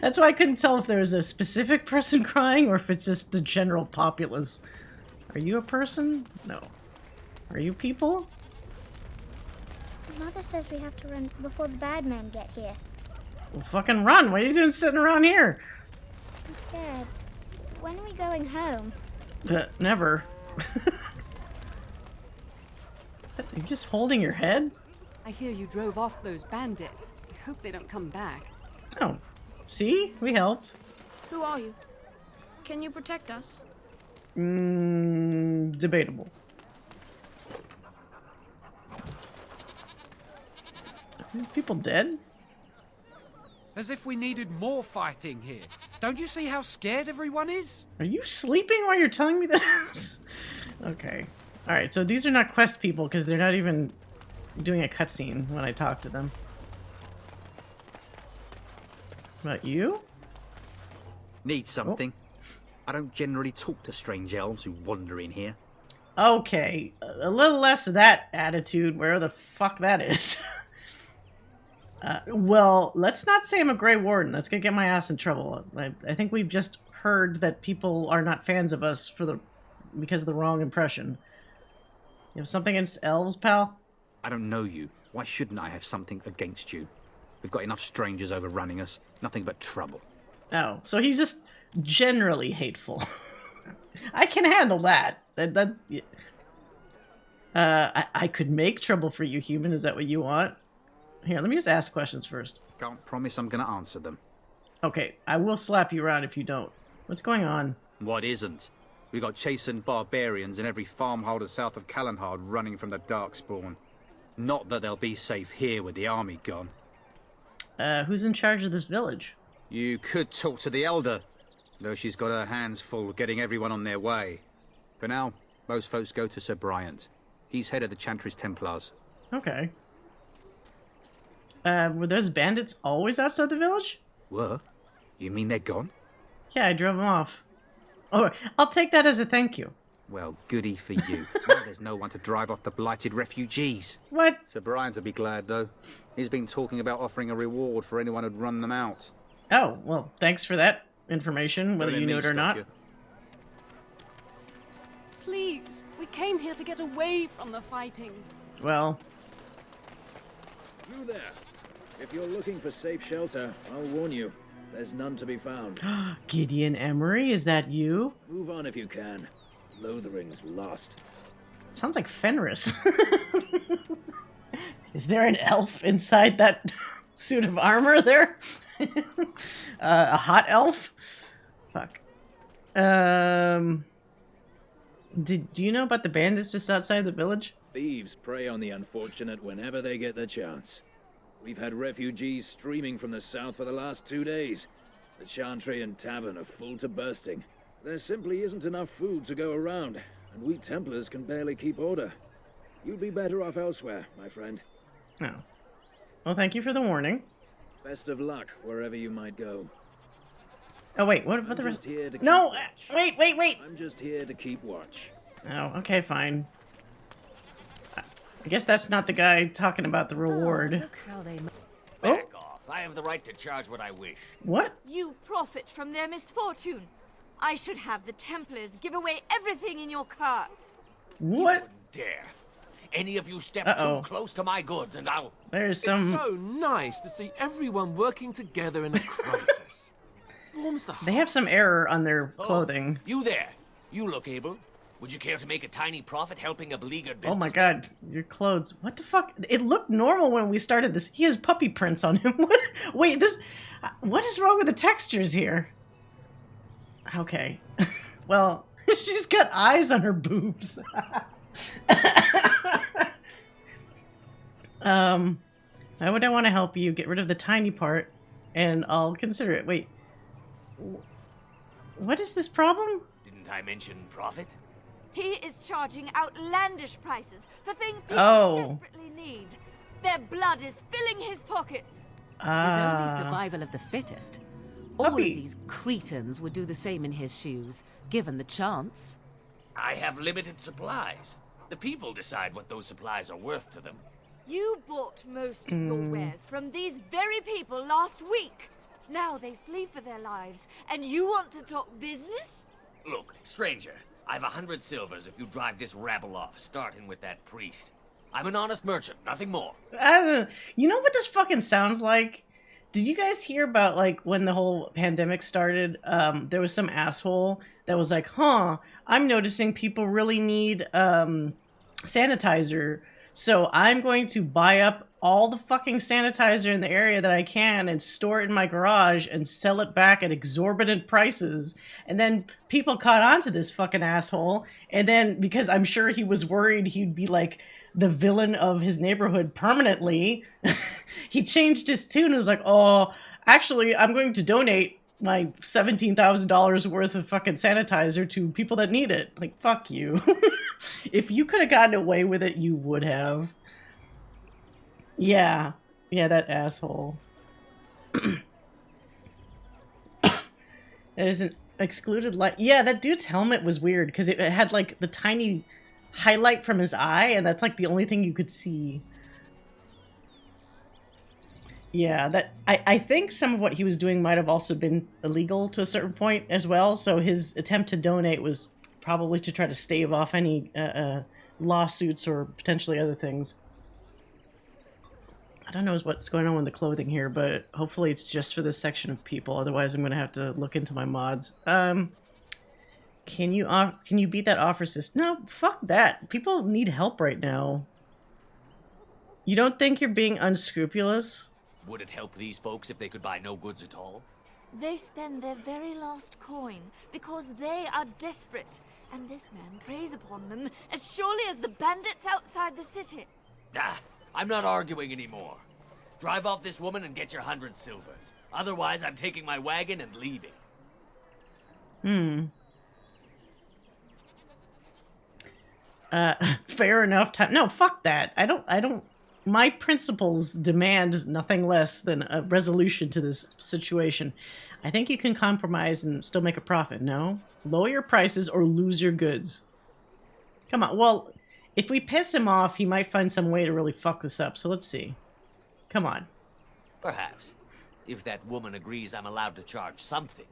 S1: that's why I couldn't tell if there was a specific person crying or if it's just the general populace. Are you a person? No. Are you people?
S12: Mother says we have to run before the bad men get here.
S1: Well, fucking run. What are you doing sitting around here?
S12: I'm scared. When are we going home?
S1: Never. Are you just holding your head?
S8: I hear you drove off those bandits. I hope they don't come back.
S1: Oh. See? We helped.
S12: Who are you? Can you protect us?
S1: Debatable. Are these people dead?
S13: As if we needed more fighting here. Don't you see how scared everyone is?
S1: Are you sleeping while you're telling me this? Okay. Alright, so these are not quest people because they're not even doing a cutscene when I talk to them. About you?
S14: Need something? I don't generally talk to strange elves who wander in here.
S1: Okay, a little less of that attitude, where the fuck that is. Well, let's not say I'm a Grey Warden. That's gonna get my ass in trouble. I think we've just heard that people are not fans of us because of the wrong impression. You have something against elves, pal?
S14: I don't know you. Why shouldn't I have something against you? We've got enough strangers overrunning us. Nothing but trouble.
S1: Oh, so he's just generally hateful. I can handle that. I could make trouble for you, human. Is that what you want? Here, let me just ask questions first.
S14: Can't promise I'm gonna answer them.
S1: Okay, I will slap you around if you don't. What's going on?
S14: What isn't? We got chastened barbarians in every farmholder south of Callanhard running from the Darkspawn. Not that they'll be safe here with the army gone.
S1: Who's in charge of this village?
S14: You could talk to the Elder, though she's got her hands full getting everyone on their way. For now, most folks go to Sir Bryant. He's head of the Chantry's Templars.
S1: Okay. Were those bandits always outside the village?
S14: Were? You mean they're gone?
S1: Yeah, I drove them off. Oh, I'll take that as a thank you.
S14: Well, goody for you. Now there's no one to drive off the blighted refugees.
S1: What?
S14: Sir Brian's will be glad, though. He's been talking about offering a reward for anyone who'd run them out.
S1: Oh, well, thanks for that information, whether you knew it or not.
S8: Please, we came here to get away from the fighting.
S1: Well...
S15: You there. If you're looking for safe shelter, I'll warn you. There's none to be found.
S1: Gideon Emery, is that you?
S15: Move on if you can. Lothering's lost.
S1: Sounds like Fenris. Is there an elf inside that suit of armor there? A hot elf? Fuck. Do you know about the bandits just outside the village?
S15: Thieves prey on the unfortunate whenever they get the chance. We've had refugees streaming from the south for the last 2 days. The Chantry and Tavern are full to bursting. There simply isn't enough food to go around, and we Templars can barely keep order. You'd be better off elsewhere, my friend.
S1: Oh. Well, thank you for the warning.
S15: Best of luck wherever you might go.
S1: Oh, wait, what about the rest?
S15: No,
S1: wait!
S15: I'm just here to keep watch.
S1: Oh, okay, fine. I guess that's not the guy talking about the reward.
S16: Look how they... Back off. I have the right to charge what I wish.
S1: What?
S17: You profit from their misfortune. I should have the Templars give away everything in your carts.
S1: What?
S16: You dare. Any of you step
S1: Uh-oh.
S16: too close to my goods and I'll...
S1: There's some...
S2: It's so nice to see everyone working together in a crisis. Warms the heart.
S1: They have some error on their clothing.
S16: You there. You look able. Would you care to make a tiny profit helping a beleaguered business?
S1: Oh my god, your clothes. What the fuck? It looked normal when we started this. He has puppy prints on him. What? Wait, this... What is wrong with the textures here? Okay. Well, she's got eyes on her boobs. Why would I want to help you? Get rid of the tiny part, and I'll consider it. Wait. What is this problem?
S16: Didn't I mention profit?
S17: He is charging outlandish prices for things people desperately need. Their blood is filling his pockets.
S5: It is only survival of the fittest. All of these cretins would do the same in his shoes, given the chance.
S16: I have limited supplies. The people decide what those supplies are worth to them.
S17: You bought most of your wares from these very people last week. Now they flee for their lives, and you want to talk business?
S16: Look, stranger, I've 100 silvers if you drive this rabble off, starting with that priest. I'm an honest merchant, nothing more.
S1: You know what this fucking sounds like? Did you guys hear about, like, when the whole pandemic started, there was some asshole that was like, I'm noticing people really need sanitizer, so I'm going to buy up all the fucking sanitizer in the area that I can and store it in my garage and sell it back at exorbitant prices. And then people caught on to this fucking asshole. And then, because I'm sure he was worried he'd be like the villain of his neighborhood permanently, he changed his tune and was like, oh, actually, I'm going to donate my $17,000 worth of fucking sanitizer to people that need it. Like, fuck you. If you could have gotten away with it, you would have. Yeah, that asshole. That is an excluded light. Yeah, that dude's helmet was weird because it had like the tiny highlight from his eye, and that's like the only thing you could see. Yeah, that I think some of what he was doing might have also been illegal to a certain point as well, so his attempt to donate was probably to try to stave off any lawsuits or potentially other things. I don't know what's going on with the clothing here, but hopefully it's just for this section of people, otherwise I'm going to have to look into my mods. Can you beat that offer system? No, fuck that. People need help right now. You don't think you're being unscrupulous?
S16: Would it help these folks if they could buy no goods at all?
S17: They spend their very last coin because they are desperate, and this man preys upon them as surely as the bandits outside the city.
S16: Ah, I'm not arguing anymore. Drive off this woman and get your 100 silvers. Otherwise, I'm taking my wagon and leaving.
S1: Fair enough time. No, fuck that. I don't. My principles demand nothing less than a resolution to this situation. I think you can compromise and still make a profit, no? Lower your prices or lose your goods. Come on. Well, if we piss him off, he might find some way to really fuck this up. So let's see. Come on.
S16: Perhaps. If that woman agrees I'm allowed to charge something.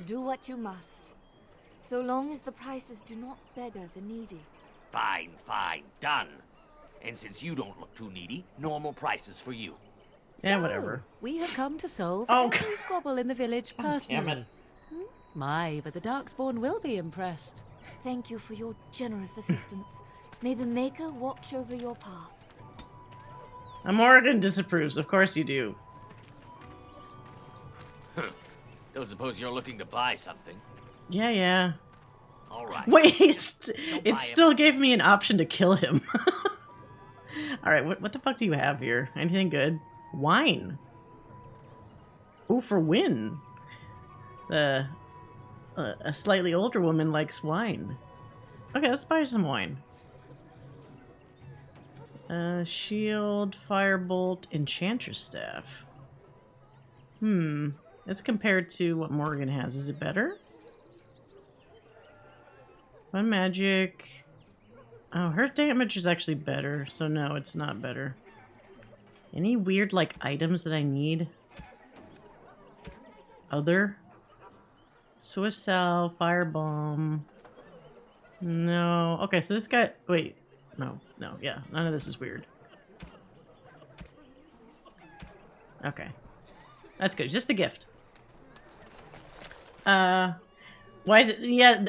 S17: Do what you must, so long as the prices do not beggar the needy.
S16: Fine, fine. Done. And since you don't look too needy, normal prices for you.
S1: Yeah, whatever.
S5: We have come to solve
S1: Oh,
S5: every squabble in the village personally.
S1: damn it.
S5: My, but the Darkspawn will be impressed.
S17: Thank you for your generous assistance. May the Maker watch over your path.
S1: Morgan disapproves. Of course you do.
S16: Don't suppose you're looking to buy something.
S1: Yeah.
S16: All right.
S1: Wait, it still gave me an option to kill him. All right, what the fuck do you have here? Anything good? Wine. Ooh, for win. A slightly older woman likes wine. Okay, let's buy some wine. Shield, firebolt, enchantress staff. Let's compare it to what Morgan has. Is it better? One magic. Oh, her damage is actually better, so no, it's not better. Any weird, like, items that I need? Other? Swift salve, firebomb. No. Okay, so this guy... Wait. No, yeah. None of this is weird. Okay. That's good. Just the gift. Why is it... Yeah,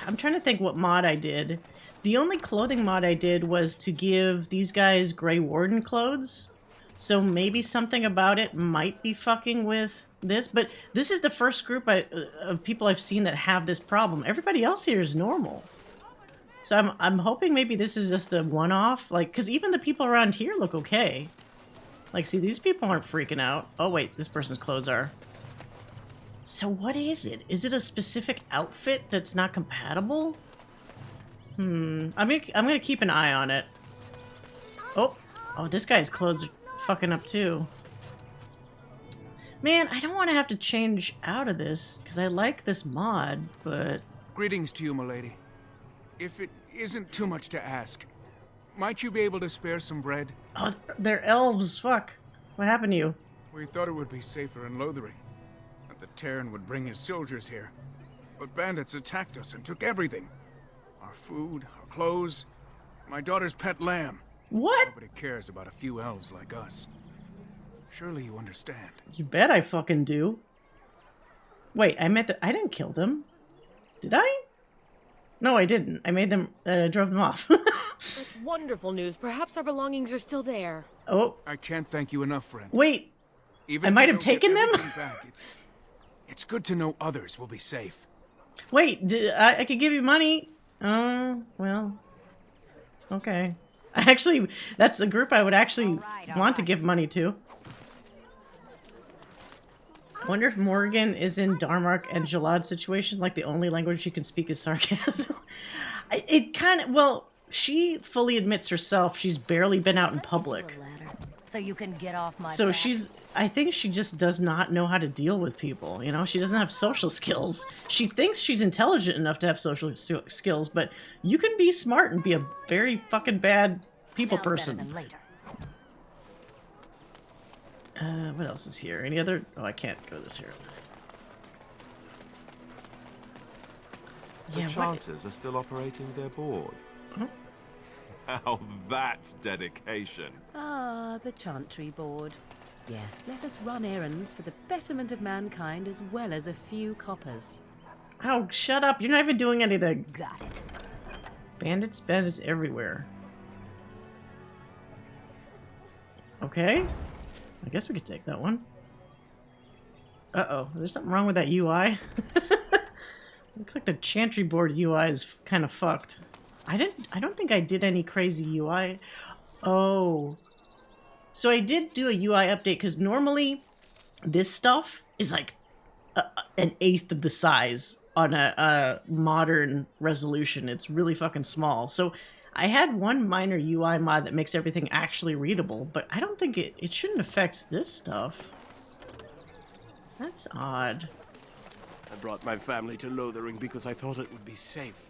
S1: I'm trying to think what mod I did. The only clothing mod I did was to give these guys Grey Warden clothes. So maybe something about it might be fucking with this. But this is the first group of people I've seen that have this problem. Everybody else here is normal. So I'm hoping maybe this is just a one-off. Like, because even the people around here look okay. Like, see, these people aren't freaking out. Oh, wait, this person's clothes are. So what is it? Is it a specific outfit that's not compatible? I'm gonna keep an eye on it. Oh, this guy's clothes are fucking up too. Man, I don't want to have to change out of this because I like this mod, but...
S18: Greetings to you, milady. If it isn't too much to ask, might you be able to spare some bread?
S1: Oh, they're elves. Fuck. What happened to you?
S18: We thought it would be safer in Lothering. The Terran would bring his soldiers here. But bandits attacked us and took everything. Our food, our clothes, my daughter's pet lamb.
S1: What?
S18: Nobody cares about a few elves like us. Surely you understand.
S1: You bet I fucking do. Wait, I didn't kill them. Did I? No, I didn't. I made them, drove them off.
S19: That's wonderful news. Perhaps our belongings are still there.
S1: Oh.
S18: I can't thank you enough, friend.
S1: Wait.
S18: Even
S1: I might have taken them?
S18: Back, it's good to know others will be safe.
S1: Wait, I could give you money. Oh, well. Okay. Actually, that's the group I would actually want to give money to. I wonder if Morgan is in Darmark and Jalad's situation, like the only language she can speak is sarcasm. It kind of, well, she fully admits herself she's barely been out in public.
S9: so you can get off my
S1: So
S9: back.
S1: I think she just does not know how to deal with people, you know? She doesn't have social skills. She thinks she's intelligent enough to have social skills, but you can be smart and be a very fucking bad people
S9: Sounds better
S1: person.
S9: than later.
S1: What else is here? Any other? Oh, I can't go this here.
S2: The Chanters are still operating their board.
S1: Huh?
S2: Now that's dedication.
S5: Ah, the Chantry Board. Yes, let us run errands for the betterment of mankind as well as a few coppers.
S1: Oh, shut up. You're not even doing anything.
S9: Got it.
S1: Bandits everywhere. Okay. I guess we could take that one. Uh-oh. There's something wrong with that UI. Looks like the Chantry Board UI is kind of fucked. I don't think I did any crazy UI. Oh. So I did do a UI update because normally this stuff is like an eighth of the size on a modern resolution. It's really fucking small. So I had one minor UI mod that makes everything actually readable, but I don't think it shouldn't affect this stuff. That's odd.
S6: I brought my family to Lothering because I thought it would be safe.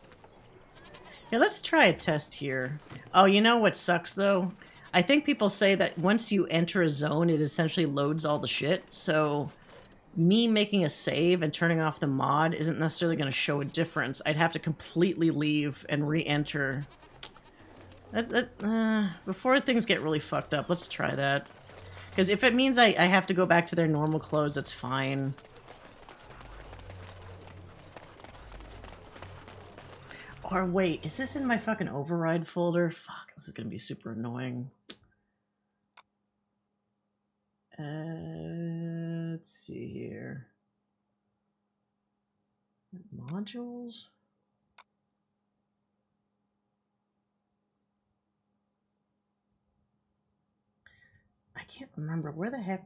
S1: Yeah, let's try a test here. Oh, you know what sucks, though? I think people say that once you enter a zone, it essentially loads all the shit, so me making a save and turning off the mod isn't necessarily going to show a difference. I'd have to completely leave and re-enter. Before things get really fucked up, let's try that. Because if it means I have to go back to their normal clothes, that's fine. Or wait, is this in my fucking override folder? Fuck, this is gonna be super annoying. Let's see here. Modules? I can't remember. Where the heck?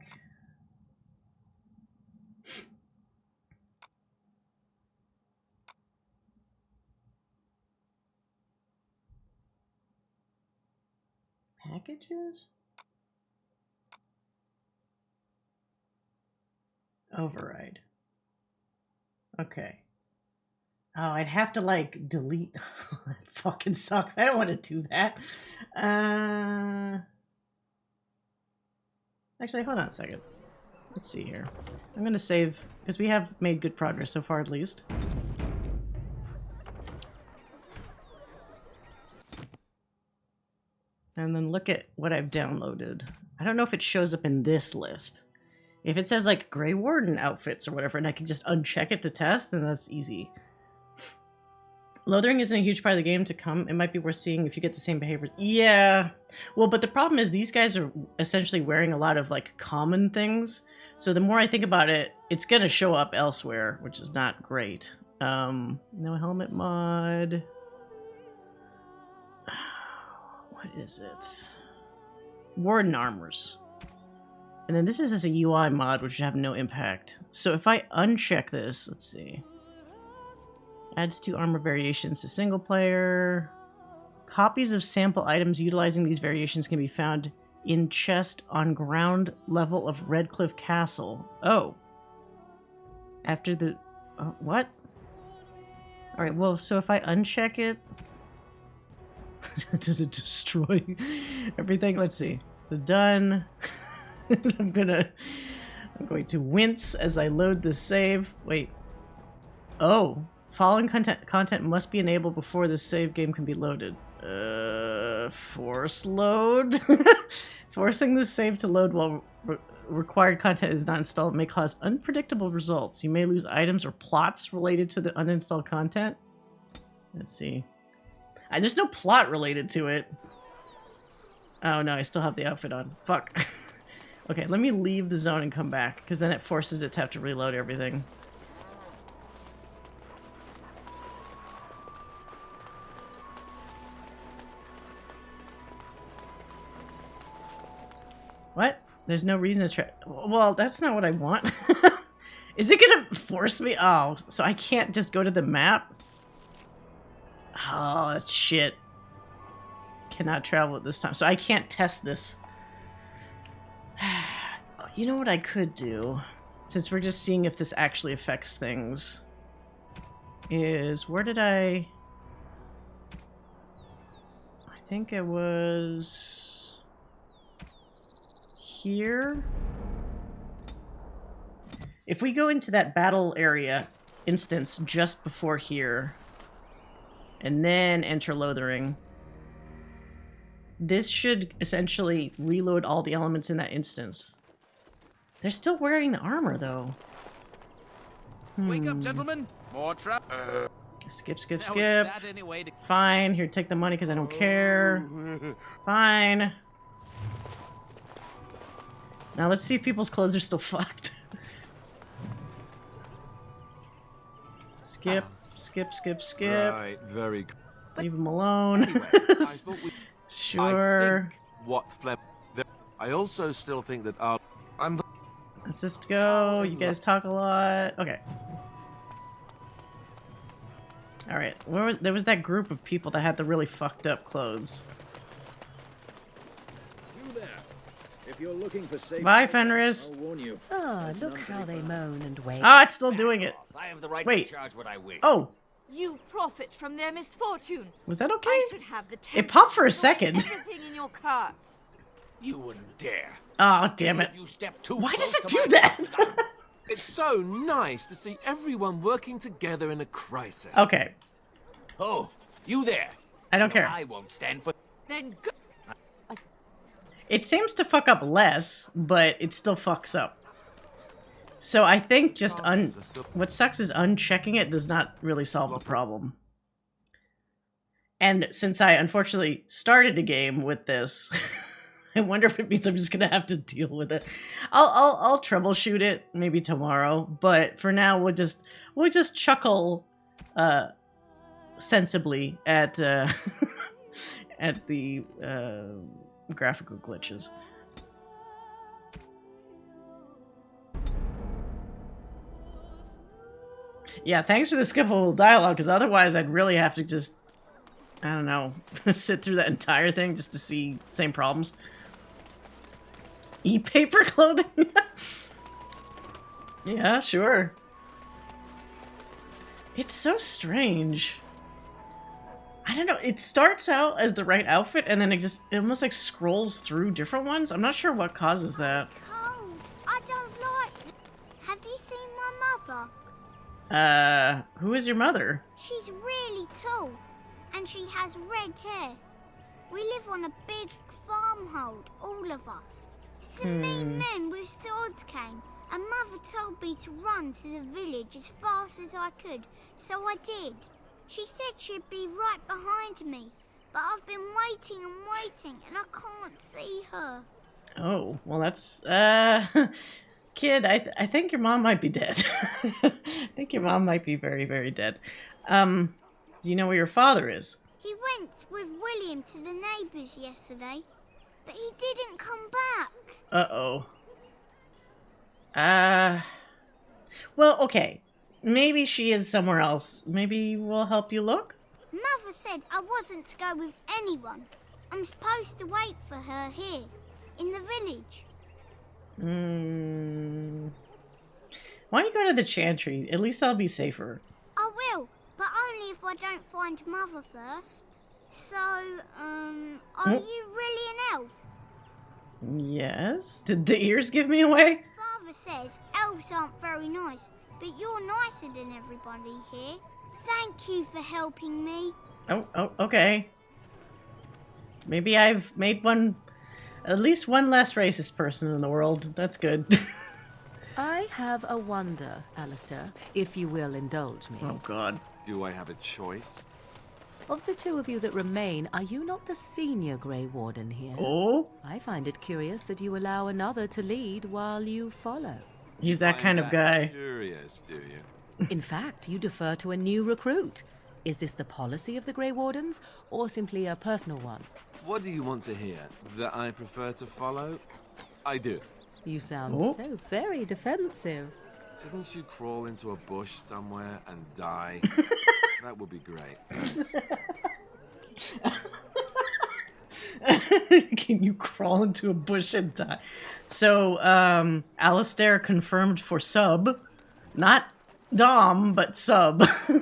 S1: Packages? Override. Okay. Oh, I'd have to, like, delete... That fucking sucks. I don't want to do that. Actually, hold on a second. Let's see here. I'm going to save, because we have made good progress so far, at least. And then look at what I've downloaded. I don't know if it shows up in this list. If it says, like, Grey Warden outfits or whatever, and I can just uncheck it to test, then that's easy. Lothering isn't a huge part of the game to come. It might be worth seeing if you get the same behavior. Yeah. Well, but the problem is these guys are essentially wearing a lot of, like, common things. So the more I think about it, it's going to show up elsewhere, which is not great. No helmet mod. What is it? Warden armors. And then this is just a UI mod, which should have no impact. So if I uncheck this, let's see. Adds 2 armor variations to single player. Copies of sample items utilizing these variations can be found in chest on ground level of Redcliffe Castle. Oh. After the... what? Alright, well, so if I uncheck it... does it destroy everything? Let's see. So done. I'm going to wince as I load this save. Wait. Oh. Following content must be enabled before the save game can be loaded. Force load? Forcing the save to load while required content is not installed may cause unpredictable results. You may lose items or plots related to the uninstalled content. Let's see. There's no plot related to it. Oh no, I still have the outfit on. Fuck. Okay, let me leave the zone and come back, because then it forces it to have to reload everything. What? There's no reason to try. Well, that's not what I want. Is it gonna force me? Oh, so I can't just go to the map? Oh, that's shit. Cannot travel at this time. So I can't test this. You know what I could do, since we're just seeing if this actually affects things, is where did I think it was here. If we go into that battle area instance just before here, and then enter Lothering, this should essentially reload all the elements in that instance. They're still wearing the armor, though.
S10: Wake up, gentlemen! More trap.
S1: Skip.
S10: Anyway
S1: Fine. Here, take the money because I don't care. Fine. Now let's see if people's clothes are still fucked. Skip.
S2: Right, very good.
S1: Leave them alone.
S2: Anyway, I thought we...
S1: Sure.
S2: I also still think that I'm the...
S1: Let's just go. You guys talk a lot. Okay. Alright. There was that group of people that had the really fucked up clothes.
S15: You there. If you're looking for safe,
S1: Bye, Fenris.
S15: I'll warn you.
S3: Ah, look how they moan and wait.
S1: Ah, it's still doing it.
S16: I have the right
S1: Wait.
S16: to charge what I wish.
S1: Oh.
S17: You profit from their misfortune.
S1: Was that okay?
S17: I should have the
S1: It popped for a second.
S17: everything in your carts.
S16: You wouldn't dare.
S1: Oh, damn it.
S16: You step too
S1: Why does
S16: close
S1: it
S16: to
S1: do
S16: my-
S1: that?
S2: It's so nice to see everyone working together in a crisis.
S1: Okay.
S16: Oh, you there.
S1: I don't care.
S16: I won't stand for...
S17: Then go.
S1: It seems to fuck up less, but it still fucks up. So I think just what sucks is unchecking it does not really solve the problem. And since I unfortunately started a game with this, I wonder if it means I'm just gonna have to deal with it. I'll troubleshoot it maybe tomorrow, but for now we'll just chuckle sensibly at at the graphical glitches. Yeah, thanks for the skippable dialogue, because otherwise I'd really have to just, I don't know, sit through that entire thing just to see same problems. E-paper clothing? Yeah, sure. It's so strange. I don't know, it starts out as the right outfit and then it almost like scrolls through different ones. I'm not sure what causes that.
S12: Cold. I don't like it. Have you seen my mother?
S1: Who is your mother?
S12: She's really tall, and she has red hair. We live on a big farmhold, all of us. Some mean men with swords came, and Mother told me to run to the village as fast as I could, so I did. She said she'd be right behind me, but I've been waiting and waiting, and I can't see her.
S1: Oh, well that's, kid, I think your mom might be dead. I think your mom might be very, very dead. Do you know where your father is?
S12: He went with William to the neighbours yesterday, but he didn't come back.
S1: Uh-oh. Well, okay. Maybe she is somewhere else. Maybe we'll help you look?
S12: Mother said I wasn't to go with anyone. I'm supposed to wait for her here, in the village.
S1: Why don't you go to the chantry? At least that'll be safer.
S12: I will, but only if I don't find Mother first. So, are you really an elf?
S1: Yes? Did the ears give me away?
S12: Father says elves aren't very nice, but you're nicer than everybody here. Thank you for helping me.
S1: Oh, okay. Maybe I've made at least one less racist person in the world. That's good.
S3: I have a wonder, Alistair, if you will indulge me.
S1: Oh, God.
S2: Do I have a choice?
S3: Of the two of you that remain, are you not the senior Grey Warden here?
S1: Oh?
S3: I find it curious that you allow another to lead while you follow.
S1: He's that kind of guy.
S2: Curious, do you?
S3: In fact, you defer to a new recruit. Is this the policy of the Grey Wardens, or simply a personal one?
S2: What do you want to hear? That I prefer to follow? I do.
S3: You sound
S1: Oh.
S3: so very defensive.
S2: Couldn't you crawl into a bush somewhere and die? That would be great.
S1: Can you crawl into a bush and die? So, Alistair confirmed for sub. Not Dom, but sub.
S20: How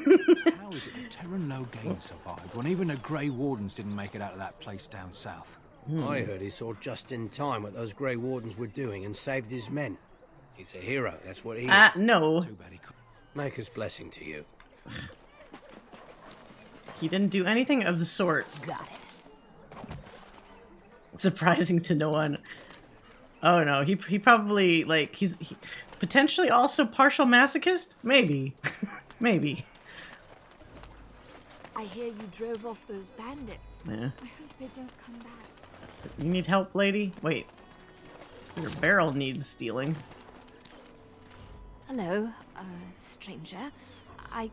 S20: is it that Terran Logain survived when even the Grey Wardens didn't make it out of that place down south?
S21: I heard he saw just in time what those Grey Wardens were doing and saved his men. He's a hero, that's what he is.
S1: No.
S21: Maker's blessing to you.
S1: He didn't do anything of the sort.
S9: Got it.
S1: Surprising to no one. Oh no, he probably, like, he's potentially also partial masochist? Maybe. Maybe.
S17: I hear you drove off those bandits.
S1: Yeah.
S17: I hope they don't come back.
S1: You need help, lady? Wait. Your barrel needs stealing.
S17: Hello, stranger. I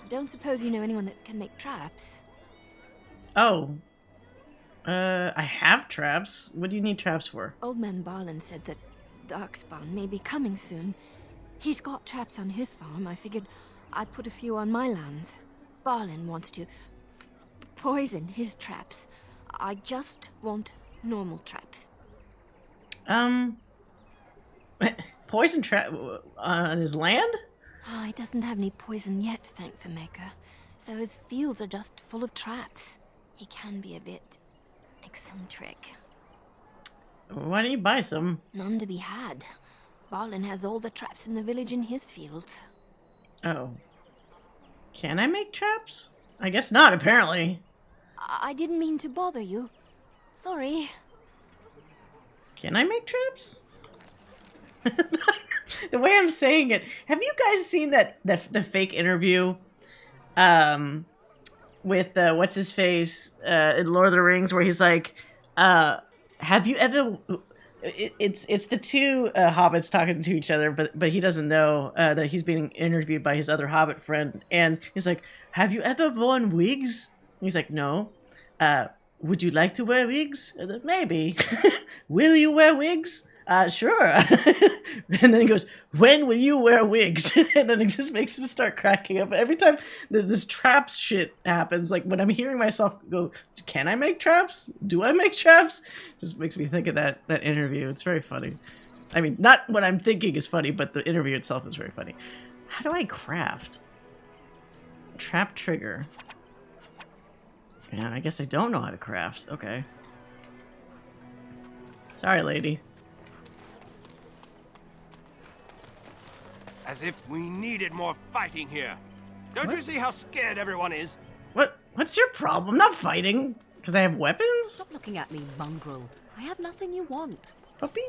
S17: don't suppose you know anyone that can make traps?
S1: Oh. I have traps. What do you need traps for?
S17: Old man Barlin said that Darkspawn may be coming soon. He's got traps on his farm. I figured I'd put a few on my lands. Barlin wants to poison his traps. I just want normal traps.
S1: Poison trap on his land?
S17: Oh, he doesn't have any poison yet, thank the Maker. So his fields are just full of traps. He can be a bit eccentric.
S1: Why don't you buy some?
S17: None to be had. Barlin has all the traps in the village in his fields.
S1: Oh. Can I make traps? I guess not, apparently.
S17: I didn't mean to bother you. Sorry.
S1: Can I make traps? The way I'm saying it, have you guys seen the fake interview with what's his face in Lord of the Rings, where he's like, have you ever? It's the two hobbits talking to each other, but he doesn't know that he's being interviewed by his other hobbit friend, and he's like, have you ever worn wigs? And he's like, no. Would you like to wear wigs? Maybe. Will you wear wigs? Sure. And then he goes, when will you wear wigs? And then it just makes him start cracking up. Every time this traps shit happens, like when I'm hearing myself go, can I make traps? Do I make traps? Just makes me think of that interview. It's very funny. I mean, not what I'm thinking is funny, but the interview itself is very funny. How do I craft? Trap trigger. Yeah, I guess I don't know how to craft. Okay. Sorry, lady.
S7: As if we needed more fighting here. Don't you see how scared everyone is?
S1: What's your problem? Not fighting. Because I have weapons?
S5: Stop looking at me, mongrel. I have nothing you want.
S1: Puppy?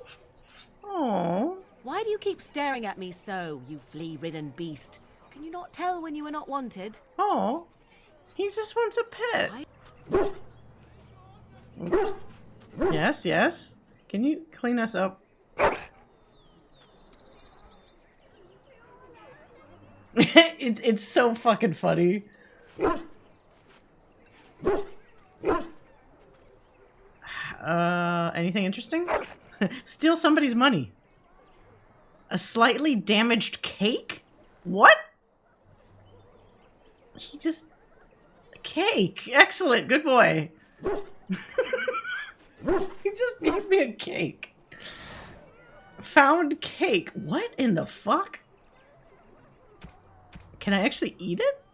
S1: Oh.
S5: Why do you keep staring at me so, you flea-ridden beast? Can you not tell when you are not wanted?
S1: Oh. He just wants a pet. Yes, yes. Can you clean us up? It's so fucking funny. Anything interesting? Steal somebody's money. A slightly damaged cake? What? He just... Cake. Excellent. Good boy. He just gave me a cake. Found cake. What in the fuck? Can I actually eat it?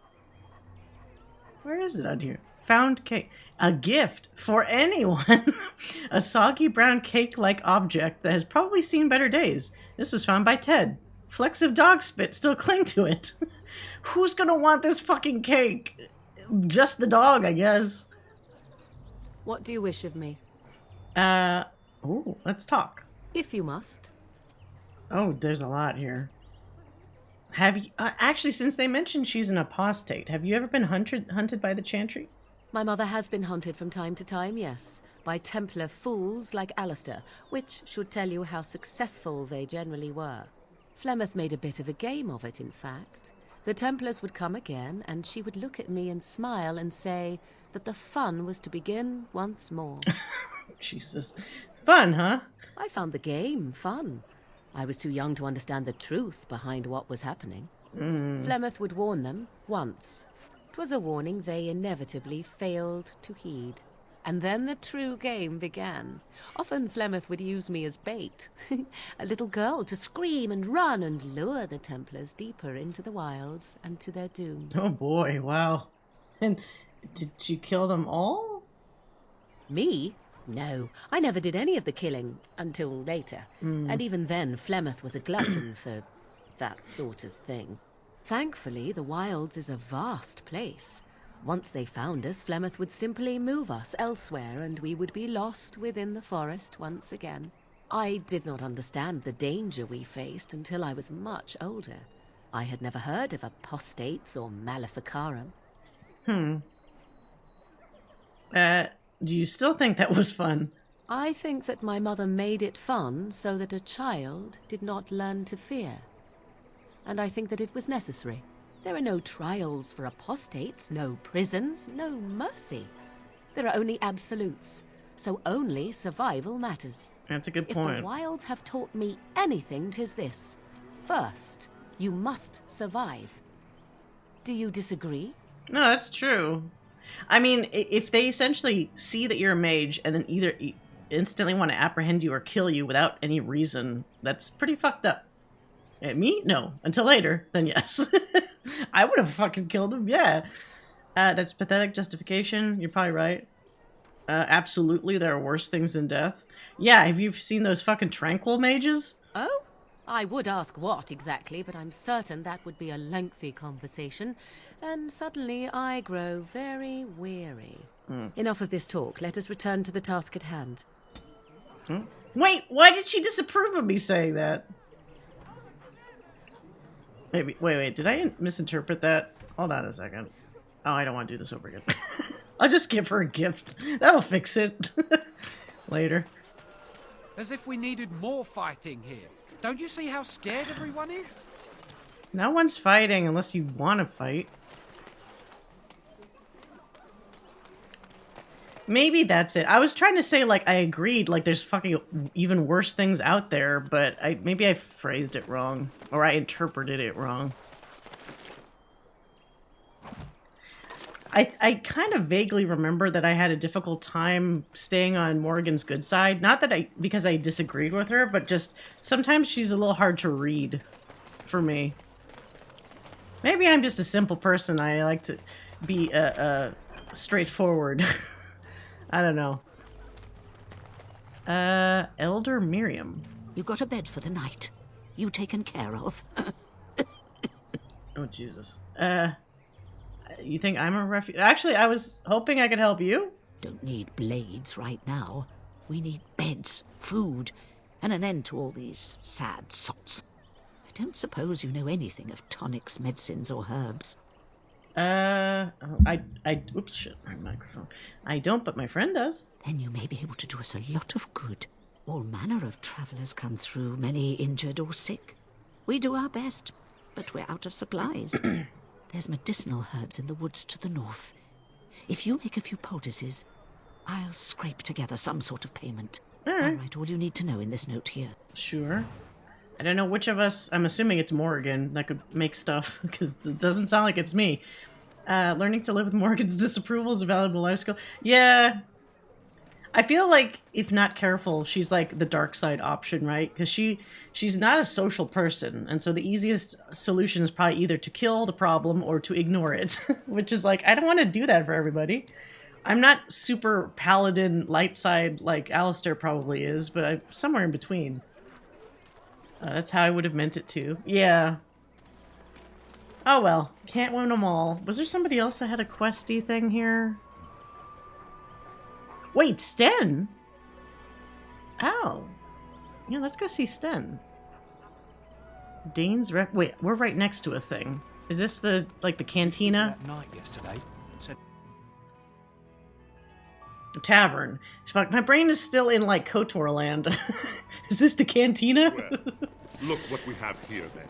S1: Where is it on here? Found cake. A gift for anyone. A soggy brown cake-like object that has probably seen better days. This was found by Ted. Flecks of dog spit still cling to it. Who's gonna want this fucking cake? Just the dog, I guess.
S5: What do you wish of me?
S1: Ooh, let's talk.
S5: If you must.
S1: Oh, there's a lot here. Have you... actually, since they mentioned she's an apostate, have you ever been hunted by the Chantry?
S5: My mother has been hunted from time to time, yes. By Templar fools like Alistair, which should tell you how successful they generally were. Flemeth made a bit of a game of it, in fact. The Templars would come again, and she would look at me and smile and say that the fun was to begin once more.
S1: Jesus. Fun, huh?
S5: I found the game fun. I was too young to understand the truth behind what was happening. Flemeth would warn them once. 'Twas a warning they inevitably failed to heed.
S3: And then the true game began. Often Flemeth would use me as bait. A little girl to scream and run and lure the Templars deeper into the wilds and to their doom.
S1: Oh boy, wow. And did you kill them all?
S3: Me? No, I never did any of the killing until later. And even then, Flemeth was a glutton for that sort of thing. Thankfully, the wilds is a vast place. Once they found us, Flemeth would simply move us elsewhere and we would be lost within the forest once again. I did not understand the danger we faced until I was much older. I had never heard of apostates or maleficarum.
S1: Do you still think that was fun?
S3: I think that my mother made it fun so that a child did not learn to fear. And I think that it was necessary. There are no trials for apostates, no prisons, no mercy. There are only absolutes, so only survival matters.
S1: That's a good
S3: If
S1: point.
S3: the wilds have taught me anything, 'tis this. First, you must survive. Do you disagree?
S1: No, that's true. I mean, if they essentially see that you're a mage and then either instantly want to apprehend you or kill you without any reason, that's pretty fucked up. Me? No. Until later, then yes. I would have fucking killed him, yeah. That's pathetic justification. You're probably right. Absolutely, there are worse things than death. Yeah, have you seen those fucking tranquil mages?
S3: Oh? I would ask what exactly, but I'm certain that would be a lengthy conversation, and suddenly I grow very weary. Enough of this talk. Let us return to the task at hand.
S1: Wait, why did she disapprove of me saying that? Wait, did I misinterpret that? Hold on a second. Oh, I don't want to do this over again. I'll just give her a gift. That'll fix it. Later.
S13: As if we needed more fighting here. Don't you see how scared everyone is?
S1: No one's fighting unless you want to fight. Maybe that's it. I was trying to say, like, I agreed, like, there's fucking even worse things out there, but maybe I phrased it wrong. Or I interpreted it wrong. I kind of vaguely remember that I had a difficult time staying on Morrigan's good side. Not that because I disagreed with her, but just sometimes she's a little hard to read for me. Maybe I'm just a simple person. I like to be straightforward. I don't know. Elder Miriam.
S4: You got a bed for the night. You taken care of.
S1: Oh, Jesus. You think I'm a refuge? Actually, I was hoping I could help you.
S4: Don't need blades right now. We need beds, food, and an end to all these sad sots. I don't suppose you know anything of tonics, medicines, or herbs.
S1: Oops, shit, my microphone. I don't, but my friend does.
S4: Then you may be able to do us a lot of good. All manner of travellers come through, many injured or sick. We do our best, but we're out of supplies. There's medicinal herbs in the woods to the north. If you make a few poultices, I'll scrape together some sort of payment. I'll write all you need to know in this note here.
S1: Sure. I don't know which of us, I'm assuming it's Morrigan that could make stuff, because it doesn't sound like it's me. Learning to live with Morrigan's disapproval is a valuable life skill. Yeah. I feel like, if not careful, she's like the dark side option, right? Because she's not a social person, and so the easiest solution is probably either to kill the problem or to ignore it, which is like, I don't want to do that for everybody. I'm not super paladin light side like Alistair probably is, but I'm somewhere in between. That's how I would have meant it to. Yeah. Oh well, can't win them all. Was there somebody else that had a questy thing here? Wait, Sten? Oh. Yeah, let's go see Sten. Dane's rep. Wait, we're right next to a thing. Is this the cantina?
S20: That night yesterday. Said
S1: The tavern. Fuck, my brain is still in like KOTOR land. Is this the cantina?
S11: Well, look what we have here, then.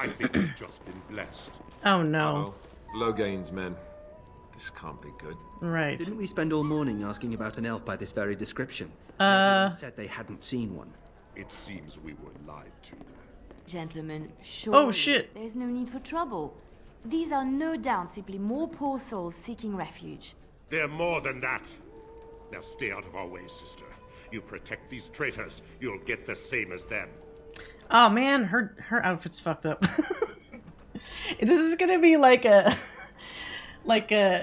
S11: I think we've just been blessed.
S1: Oh no.
S2: Logain's men. This can't be good.
S1: Right.
S22: Didn't we spend all morning asking about an elf by this very description? Everyone said they hadn't seen one.
S11: It seems we were lied to.
S23: Gentlemen, surely
S1: Oh shit.
S23: there's no need for trouble. These are no doubt simply more poor souls seeking refuge.
S11: They're more than that.
S8: Now stay out of our way, sister. You protect these traitors, you'll get the same as them.
S1: Oh man, her outfit's fucked up. This is gonna be like a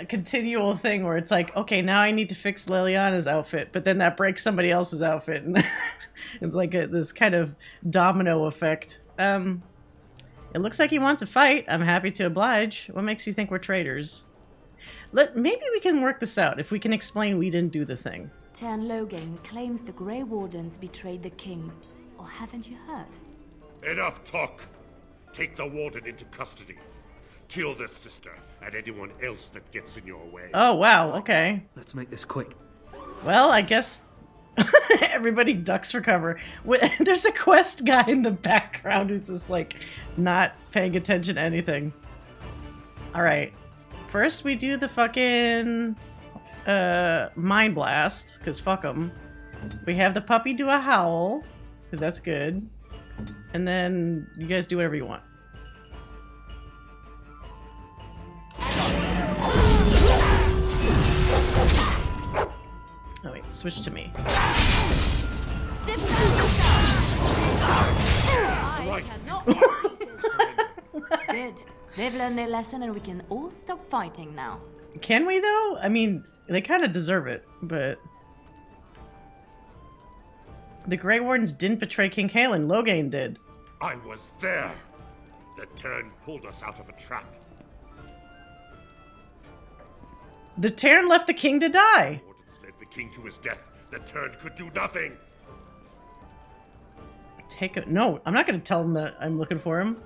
S1: continual thing where it's like, okay, now I need to fix Liliana's outfit, but then that breaks somebody else's outfit, and it's like this kind of domino effect. It looks like he wants a fight. I'm happy to oblige. What makes you think we're traitors? Maybe we can work this out if we can explain we didn't do the thing.
S23: Tern Logain claims the Grey Wardens betrayed the king. Or haven't you heard?
S8: Enough talk! Take the warden into custody. Kill this sister and anyone else that gets in your way.
S1: Oh, wow, okay.
S22: Let's make this quick.
S1: Well, I guess everybody ducks for cover. There's a quest guy in the background who's just like not paying attention to anything. Alright. First we do the fucking mind blast, because fuck them. We have the puppy do a howl, because that's good. And then you guys do whatever you want. Oh wait, switch to me.
S23: Good. They've learned their lesson and we can all stop fighting now.
S1: Can we though? I mean, they kind of deserve it, but... The Grey Wardens didn't betray King Halen, Logain did.
S8: I was there. The Tern pulled us out of a trap.
S1: The Tern left the king to die.
S8: Wardens led the king to his death. The Tern could do nothing.
S1: No, I'm not gonna tell him that I'm looking for him.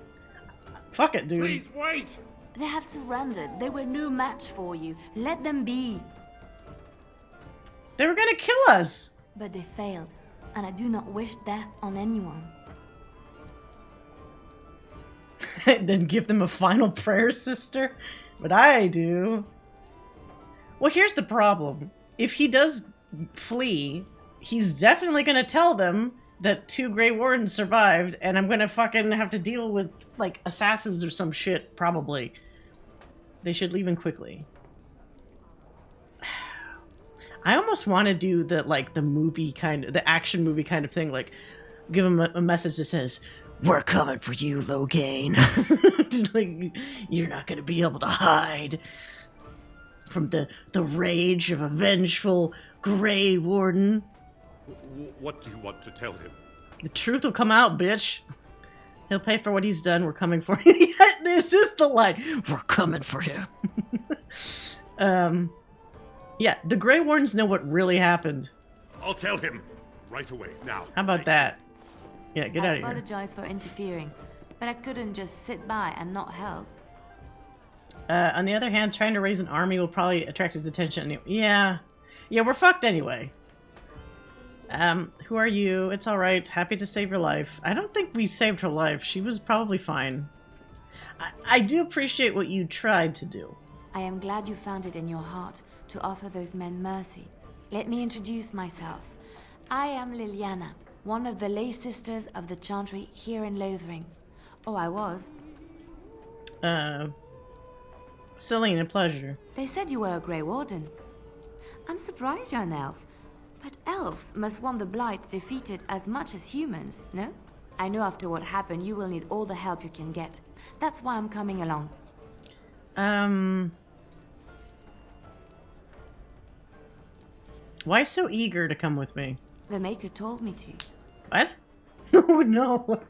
S1: Fuck it, dude.
S8: Please wait!
S23: They have surrendered. They were no match for you. Let them be.
S1: They were gonna kill us.
S23: But they failed, and I do not wish death on anyone.
S1: Then give them a final prayer, sister? But I do. Well, here's the problem. If he does flee, he's definitely gonna tell them that 2 Grey Wardens survived, and I'm gonna fucking have to deal with, like, assassins or some shit, probably. They should leave him quickly. I almost want to do the, like, the action movie kind of thing, like, give him a message that says, "We're coming for you, Logain." Like, you're not gonna be able to hide from the rage of a vengeful Grey Warden.
S8: What do you want to tell him?
S1: The truth will come out, bitch. He'll pay for what he's done. We're coming for him. Yes, this is the line. We're coming for him. Yeah, the Grey Wardens know what really happened.
S8: I'll tell him right away, now.
S1: How about that? Yeah, get out of here.
S23: I apologize for interfering, but I couldn't just sit by and not help.
S1: On the other hand, trying to raise an army will probably attract his attention anyway. Yeah, we're fucked anyway. Who are you? It's alright. Happy to save your life. I don't think we saved her life. She was probably fine. I do appreciate what you tried to do.
S23: I am glad you found it in your heart to offer those men mercy. Let me introduce myself. I am Liliana, one of the lay sisters of the Chantry here in Lothering. Oh, I was.
S1: Celine, a pleasure.
S23: They said you were a Grey Warden. I'm surprised you're an elf. But elves must want the Blight defeated as much as humans, no? I know after what happened you will need all the help you can get. That's why I'm coming along.
S1: Why so eager to come with me?
S23: The Maker told me to.
S1: What? Oh no.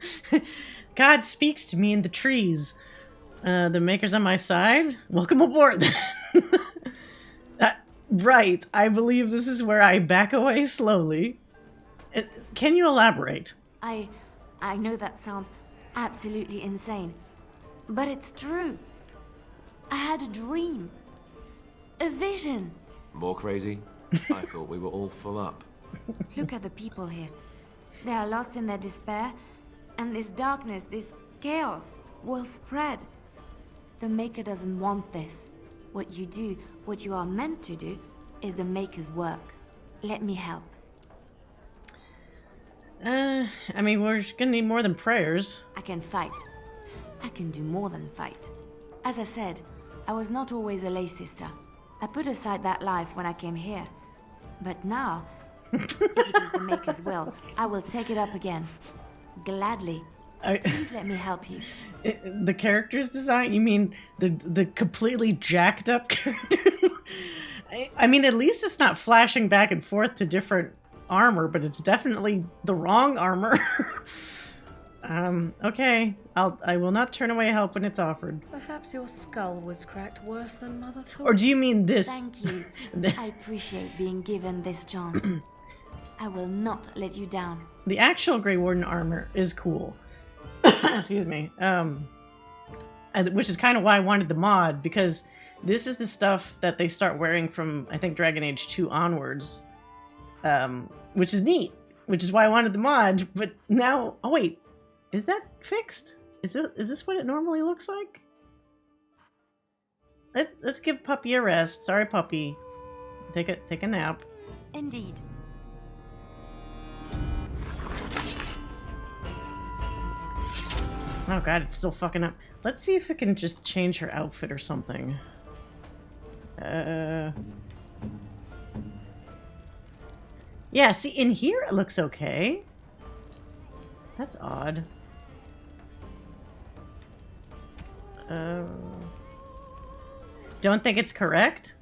S1: God speaks to me in the trees. The Maker's on my side? Welcome aboard. Right, I believe this is where I back away slowly. Can you elaborate?
S23: I know that sounds absolutely insane, but it's true. I had a dream. A vision.
S2: More crazy? I thought we were all full up.
S23: Look at the people here. They are lost in their despair, and this darkness, this chaos, will spread. The Maker doesn't want this. What you do, what you are meant to do, is the Maker's work. Let me help.
S1: I mean, we're gonna need more than prayers.
S23: I can fight. I can do more than fight. As I said, I was not always a lay sister. I put aside that life when I came here. But now, if it is the Maker's will, I will take it up again. Gladly. Please let me help you.
S1: The character's design? You mean the completely jacked up characters? I mean, at least it's not flashing back and forth to different armor, but it's definitely the wrong armor. Okay. I will not turn away help when it's offered.
S5: Perhaps your skull was cracked worse than Mother thought.
S1: Or do you mean this?
S23: Thank you. I appreciate being given this chance. I will not let you down.
S1: The actual Grey Warden armor is cool. Excuse me. Which is kind of why I wanted the mod, because this is the stuff that they start wearing from, I think, Dragon Age 2 onwards. Which is neat. Which is why I wanted the mod, but now... Oh, wait. Is that fixed? Is this what it normally looks like? Let's give Puppy a rest. Sorry, Puppy. Take a nap.
S23: Indeed.
S1: Oh god, it's still fucking up. Let's see if it can just change her outfit or something. Yeah, see, in here it looks okay. That's odd. Don't think it's correct?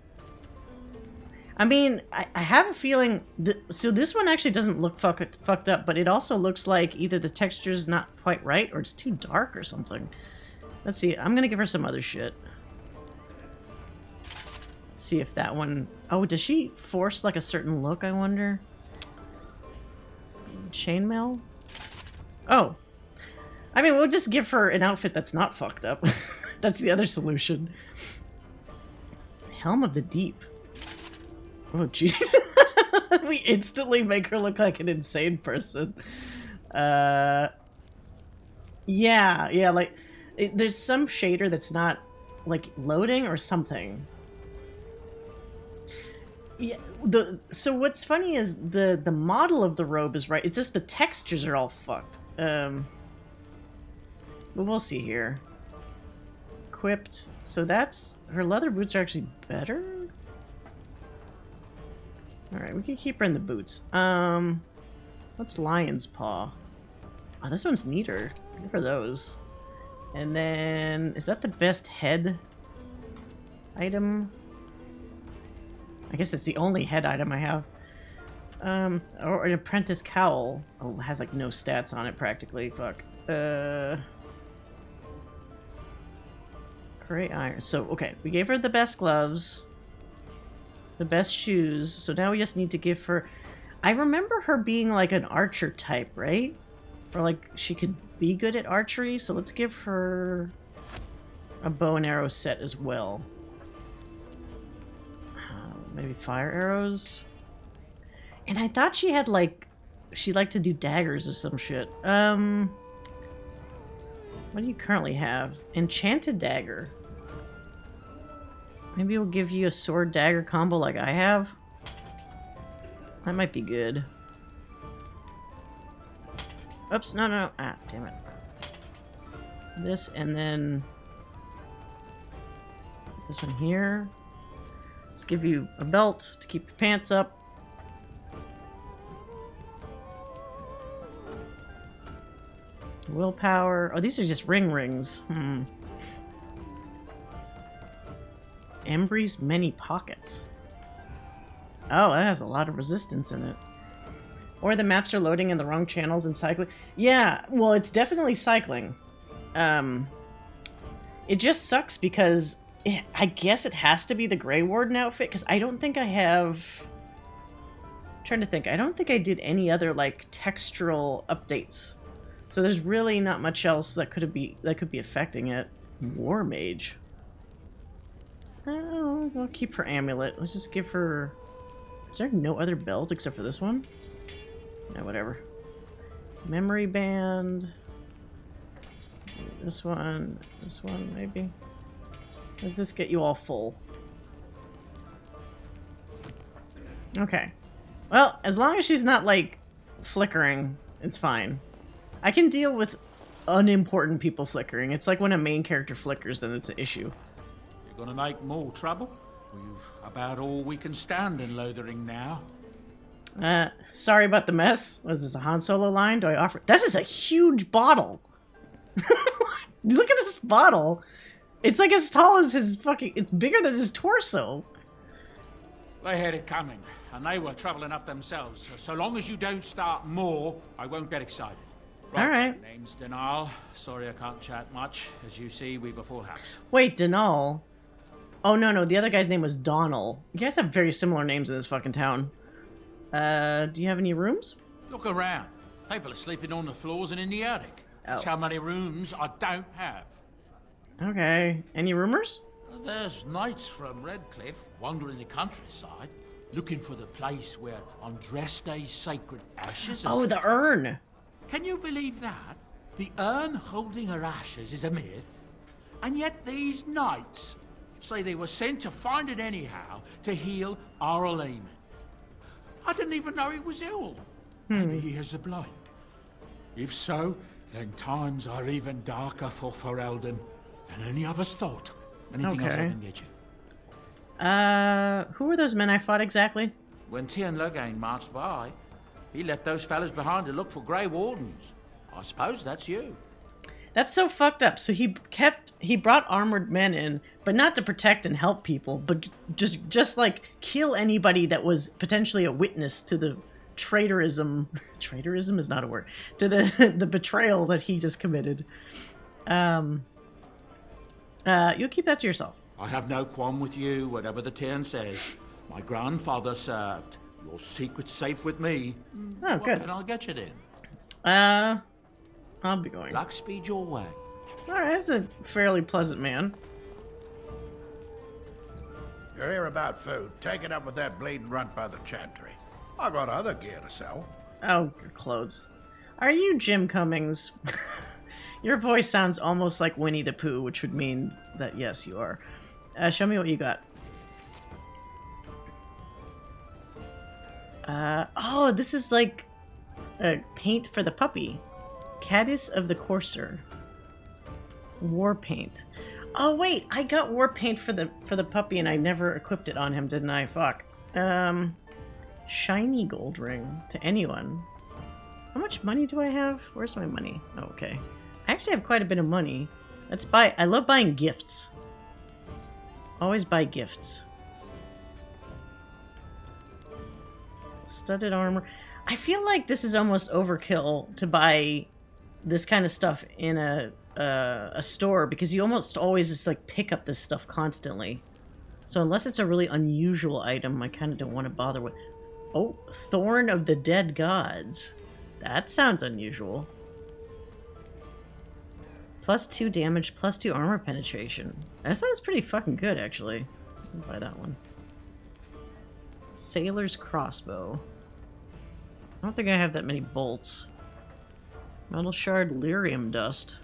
S1: I mean, I have a feeling... So this one actually doesn't look fucked up, but it also looks like either the texture's not quite right or it's too dark or something. Let's see. I'm gonna give her some other shit. Let's see if that one... Oh, does she force like a certain look, I wonder? Chainmail? Oh. I mean, we'll just give her an outfit that's not fucked up. That's the other solution. Helm of the Deep. Oh, jeez. We instantly make her look like an insane person. Yeah, like, there's some shader that's not, like, loading or something. Yeah, so what's funny is the model of the robe is right. It's just the textures are all fucked. But we'll see here. Equipped. So that's... Her leather boots are actually better? Alright, we can keep her in the boots. What's Lion's Paw? Oh, this one's neater. Good for those. And then... Is that the best head item? I guess it's the only head item I have. Or an Apprentice Cowl. Oh, it has like no stats on it practically. Fuck. Gray iron. So, okay. We gave her the best gloves. The best shoes. So now we just need to give her... I remember her being like an archer type, right? Or like she could be good at archery. So let's give her a bow and arrow set as well. Maybe fire arrows? And I thought she had like... She liked to do daggers or some shit. What do you currently have? Enchanted dagger. Maybe we'll give you a sword dagger combo like I have. That might be good. Oops, no. Ah, damn it. This and then... This one here. Let's give you a belt to keep your pants up. Willpower. Oh, these are just rings. Embry's Many Pockets. Oh, that has a lot of resistance in it. Or the maps are loading in the wrong channels and cycling. Yeah, well, it's definitely cycling. It just sucks because I guess it has to be the Grey Warden outfit, because I don't think I have... I'm trying to think. I don't think I did any other, like, textural updates. So there's really not much else that could be affecting it. War Mage. Oh, I'll keep her amulet. Let's just give her... Is there no other belt except for this one? No, whatever. Memory Band. This one, maybe. Does this get you all full? Okay. Well, as long as she's not, like, flickering, it's fine. I can deal with unimportant people flickering. It's like when a main character flickers, then it's an issue.
S14: You're gonna make more trouble? We've about all we can stand in Lothering now.
S1: Sorry about the mess. Was this a Han Solo line? Do I offer? That is a huge bottle. Look at this bottle. It's like as tall as his fucking... It's bigger than his torso.
S14: They had it coming, and they were trouble enough themselves. So long as you don't start more, I won't get excited.
S1: All right.
S14: Name's Denal. Sorry I can't chat much. As you see, we've a full house.
S1: Wait, Denal? Oh, no. The other guy's name was Donal. You guys have very similar names in this fucking town. Do you have any rooms?
S14: Look around. People are sleeping on the floors and in the attic. That's how many rooms I don't have.
S1: Okay. Any rumors?
S14: There's knights from Redcliffe wandering the countryside, looking for the place where on Dresde's sacred ashes...
S1: Oh, the urn!
S14: Can you believe that? The urn holding her ashes is a myth, and yet these knights say they were sent to find it anyhow to heal Arl Eamon. I didn't even know he was ill. Maybe he has the blight. If so, then times are even darker for Ferelden than any of us thought. Anything else I can get you?
S1: Who were those men I fought exactly?
S14: When Tiernan Logain marched by, he left those fellas behind to look for Grey Wardens. I suppose that's you.
S1: That's so fucked up. So he brought armored men in, but not to protect and help people, but just like kill anybody that was potentially a witness to the traitorism. Traitorism is not a word. To the betrayal that he just committed. You'll keep that to yourself.
S14: I have no qualm with you, whatever the Tiernan says. My grandfather served. Your secret's safe with me.
S1: Oh, good.
S14: And I'll get you then.
S1: I'll be going.
S14: Luck speed your way.
S1: Alright, that's a fairly pleasant man.
S18: You're here about food. Take it up with that bleeding runt by the chantry. I got other gear to sell.
S1: Oh, your clothes. Are you Jim Cummings? Your voice sounds almost like Winnie the Pooh, which would mean that yes, you are. Show me what you got. Oh, this is like a paint for the puppy. Caddis of the Courser. War paint. Oh wait, I got war paint for the puppy and I never equipped it on him, didn't I? Fuck. Shiny gold ring to anyone. How much money do I have? Where's my money? Oh, okay. I actually have quite a bit of money. Let's buy... I love buying gifts. Always buy gifts. Studded armor. I feel like this is almost overkill to buy this kind of stuff in a store, because you almost always just like pick up this stuff constantly. So unless it's a really unusual item, I kind of don't want to bother with... Oh, Thorn of the Dead Gods. That sounds unusual. +2 damage, +2 armor penetration. That sounds pretty fucking good, actually. I'll buy that one. Sailor's Crossbow. I don't think I have that many bolts. Metal Shard, Lyrium Dust.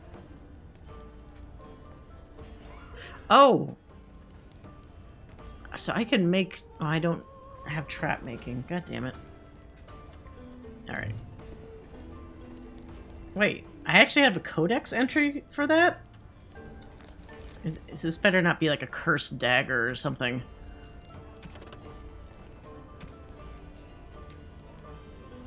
S1: Oh! So I can make... Oh, I don't have trap making. God damn it. Alright. Wait, I actually have a codex entry for that? Is this better not be like a cursed dagger or something?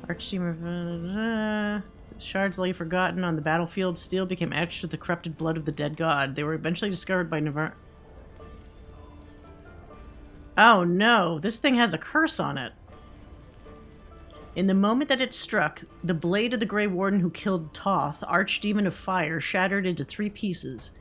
S1: Archdemon... Shards lay forgotten on the battlefield. Steel became etched with the corrupted blood of the dead god. They were eventually discovered by Navarre. Oh no, this thing has a curse on it. In the moment that it struck, the blade of the Grey Warden who killed Toth, Archdemon of Fire, shattered into 3 pieces.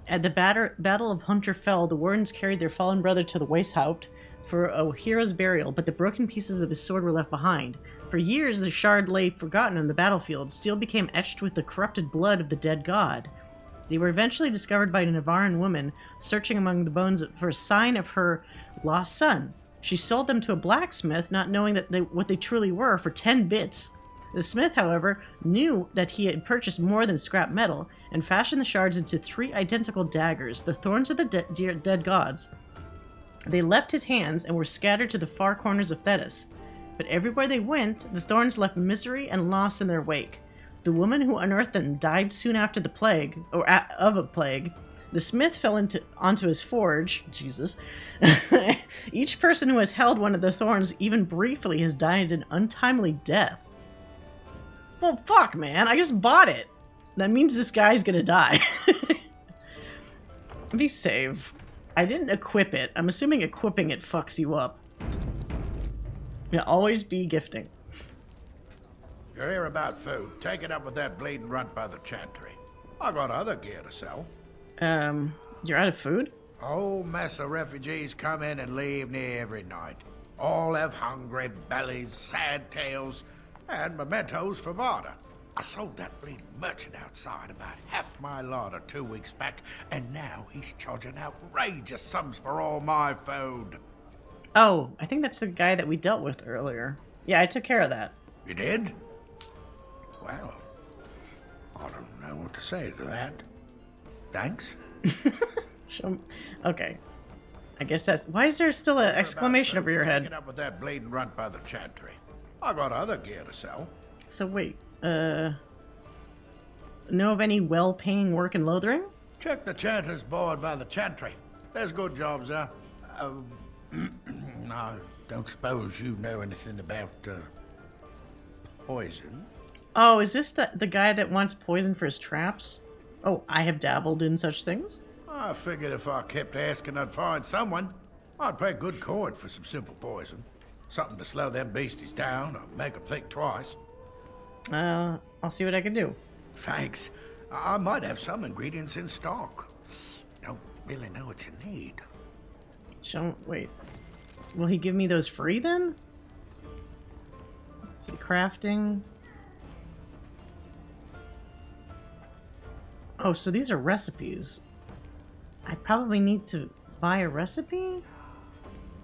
S1: At the Battle of Hunter Fell, the Wardens carried their fallen brother to the Weishaupt for a hero's burial, but the broken pieces of his sword were left behind. For years, the shard lay forgotten on the battlefield. Steel became etched with the corrupted blood of the dead god. They were eventually discovered by a Navarran woman searching among the bones for a sign of her lost son. She sold them to a blacksmith, not knowing that what they truly were, for 10 bits. The smith, however, knew that he had purchased more than scrap metal and fashioned the shards into 3 identical daggers, the thorns of the dead gods. They left his hands and were scattered to the far corners of Thetis. But everywhere they went, the thorns left misery and loss in their wake. The woman who unearthed them died soon after the plague, of a plague. The smith fell onto his forge. Jesus. Each person who has held one of the thorns, even briefly, has died an untimely death. Well, fuck, man. I just bought it. That means this guy's gonna die. Let me save. I didn't equip it. I'm assuming equipping it fucks you up. Yeah, always be gifting.
S18: You're here about food. Take it up with that bleeding runt by the chantry. I got other gear to sell.
S1: You're out of food?
S18: Whole mess of refugees come in and leave near every night. All have hungry bellies, sad tales, and mementos for barter. I sold that bleeding merchant outside about half my larder 2 weeks back, and now he's charging outrageous sums for all my food.
S1: Oh, I think that's the guy that we dealt with earlier. Yeah, I took care of that.
S18: You did? Well, I don't know what to say to that. Thanks.
S1: Okay. I guess that's... Why is there still an exclamation over your head?
S18: Take it up with that bleeding runt by the chantry. I got other gear to sell.
S1: So wait, know of any well-paying work in Lothering?
S18: Check the chanter's board by the chantry. There's good jobs there. I don't suppose you know anything about poison.
S1: Oh, is this the guy that wants poison for his traps? Oh, I have dabbled in such things.
S18: I figured if I kept asking, I'd find someone. I'd pay good coin for some simple poison. Something to slow them beasties down or make them think twice.
S1: I'll see what I can do.
S18: Thanks. I might have some ingredients in stock. Don't really know what you need.
S1: Wait. Will he give me those free then? Let's see, crafting. Oh, so these are recipes. I probably need to buy a recipe?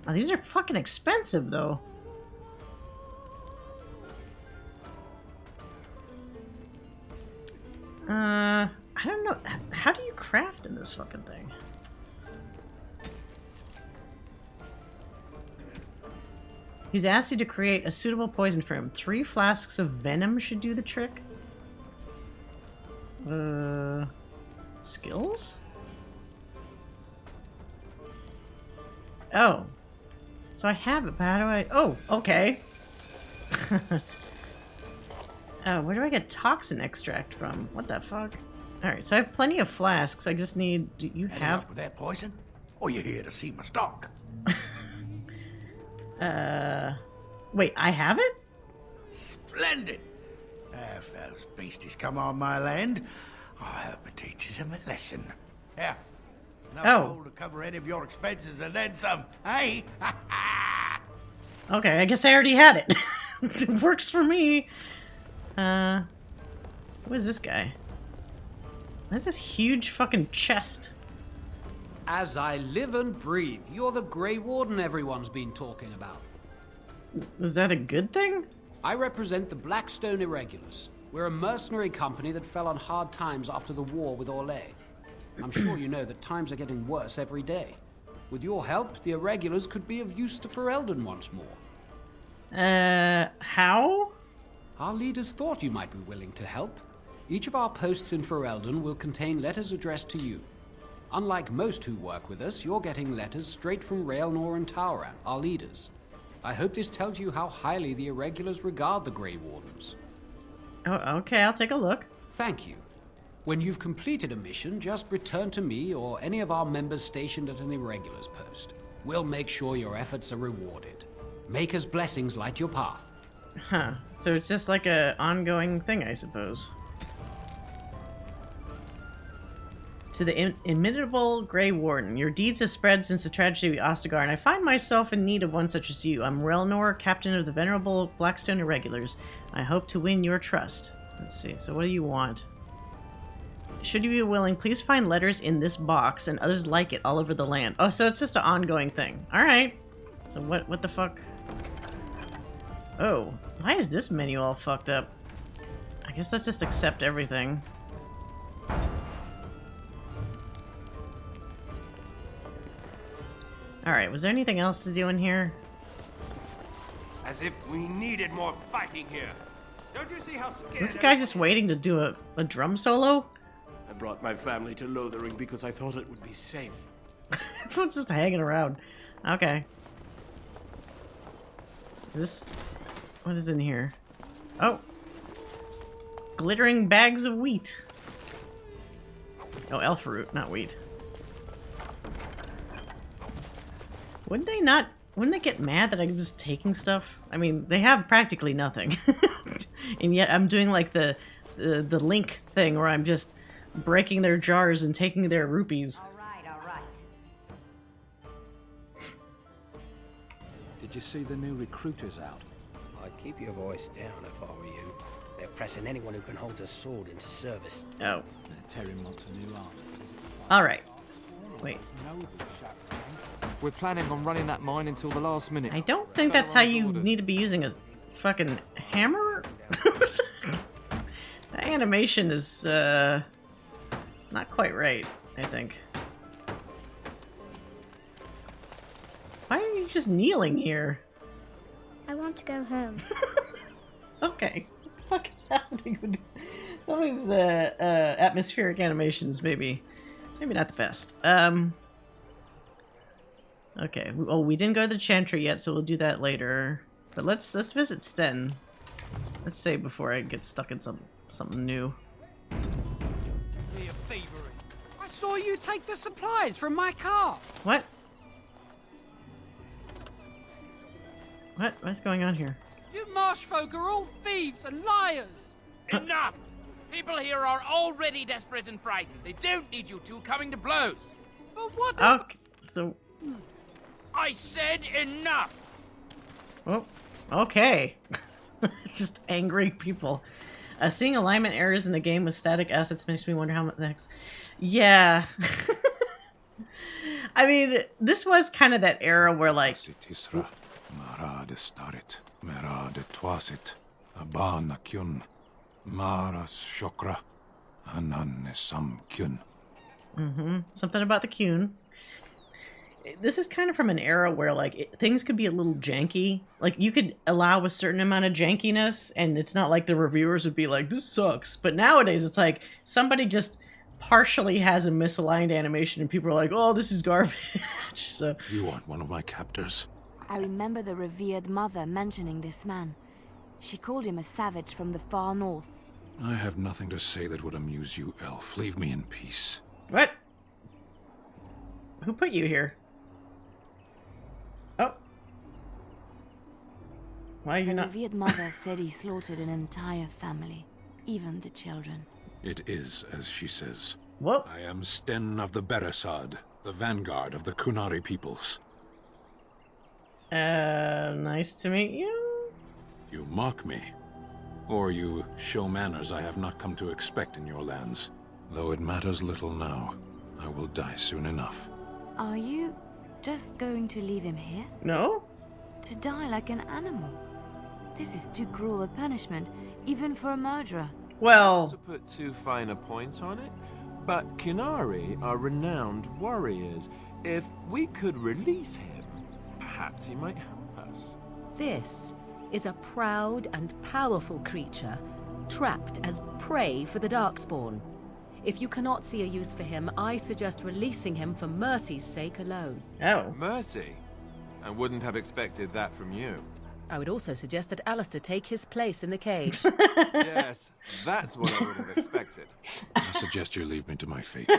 S1: Oh, these are fucking expensive, though. I don't know. How do you craft in this fucking thing? He's asked you to create a suitable poison for him. 3 flasks of venom should do the trick. Skills? Oh. So I have it, but how do I... Oh, okay. Where do I get toxin extract from? What the fuck? Alright, so I have plenty of flasks. I just need... Do you have...
S18: Up with that poison? Or you here to see my stock?
S1: Wait, I have it?
S18: Splendid! If those beasties come on my land, I hope it teaches them a lesson. Yeah. Enough gold to cover any of your expenses and then some, hey?
S1: Okay, I guess I already had it. It works for me. Who is this guy? What is this huge fucking chest?
S13: As I live and breathe, you're the Grey Warden everyone's been talking about.
S1: Is that a good thing?
S13: I represent the Blackstone Irregulars. We're a mercenary company that fell on hard times after the war with Orlais. I'm sure you know that times are getting worse every day. With your help, the Irregulars could be of use to Ferelden once more.
S1: How?
S13: Our leaders thought you might be willing to help. Each of our posts in Ferelden will contain letters addressed to you. Unlike most who work with us, you're getting letters straight from Raelnor and Tauran, our leaders. I hope this tells you how highly the Irregulars regard the Grey Wardens.
S1: Oh, okay, I'll take a look.
S13: Thank you. When you've completed a mission, just return to me or any of our members stationed at an Irregulars post. We'll make sure your efforts are rewarded. Maker's blessings light your path.
S1: Huh. So it's just like a ongoing thing, I suppose. To the inimitable Grey Warden, your deeds have spread since the tragedy of Ostagar, and I find myself in need of one such as you. I'm Raelnor, captain of the venerable Blackstone Irregulars. I hope to win your trust. Let's see, so what do you want? Should you be willing, please find letters in this box and others like it all over the land. Oh, so it's just an ongoing thing. Alright. So what the fuck? Oh, why is this menu all fucked up? I guess let's just accept everything. Alright, was there anything else to do in here?
S7: As if we needed more fighting here. Don't you see how scared...
S1: Is this guy just waiting to do a drum solo?
S6: brought my family to Lothering because I thought it would be safe.
S1: Everyone's just hanging around. Okay. Is this... What is in here? Oh. Glittering bags of wheat. Oh, elf root, not wheat. Wouldn't they get mad that I'm just taking stuff? I mean, they have practically nothing. And yet I'm doing like the Link thing where I'm just breaking their jars and taking their rupees.
S9: All right.
S20: Did you see the new recruiters out?
S21: I'd keep your voice down if I were you. They're pressing anyone who can hold a sword into service.
S1: Oh.
S20: Terry wants a new army.
S1: Alright. Wait.
S10: We're planning on running that mine until the last minute.
S1: I don't think that's how you need to be using a fucking hammer. That animation is not quite right, I think. Why are you just kneeling here?
S12: I want to go home.
S1: Okay. What the fuck is happening with these? Some of these atmospheric animations, maybe not the best. Okay. Oh, we didn't go to the Chantry yet, so we'll do that later. But let's visit Sten. Let's save before I get stuck in something new.
S13: I saw you take the supplies from my car.
S1: What? What's going on here?
S13: You marsh folk are all thieves and liars.
S19: Enough! People here are already desperate and frightened. They don't need you two coming to blows.
S13: But what?
S1: Okay, so.
S19: I said enough!
S1: Well, okay. Just angry people. Seeing alignment errors in the game with static assets makes me wonder how much next. Yeah. I mean, this was kind of that era where, like. Something about the Kyun. This is kind of from an era where, like, things could be a little janky. Like, you could allow a certain amount of jankiness, and it's not like the reviewers would be like, this sucks. But nowadays, it's like, somebody just partially has a misaligned animation, and people are like, oh, this is garbage. So
S24: you aren't one of my captors.
S23: I remember the revered mother mentioning this man. She called him a savage from the far north.
S24: I have nothing to say that would amuse you, elf. Leave me in peace.
S1: What? Who put you here? Oh. Why are you not?
S23: The revered mother said he slaughtered an entire family, even the children.
S24: It is as she says.
S1: What?
S24: I am Sten of the Beresad, the vanguard of the Kunari peoples.
S1: Nice to meet you.
S24: You mock me. Or you show manners I have not come to expect in your lands. Though it matters little now, I will die soon enough.
S23: Are you just going to leave him here?
S1: No.
S23: To die like an animal? This is too cruel a punishment, even for a murderer.
S1: Well...
S2: Not to put too fine a point on it, but Kunari are renowned warriors. If we could release him, perhaps he might help us.
S5: This is a proud and powerful creature, trapped as prey for the Darkspawn. If you cannot see a use for him, I suggest releasing him for mercy's sake alone.
S1: Oh.
S2: Mercy? I wouldn't have expected that from you.
S5: I would also suggest that Alistair take his place in the cage.
S2: Yes, that's what I would have expected.
S24: I suggest you leave me to my fate.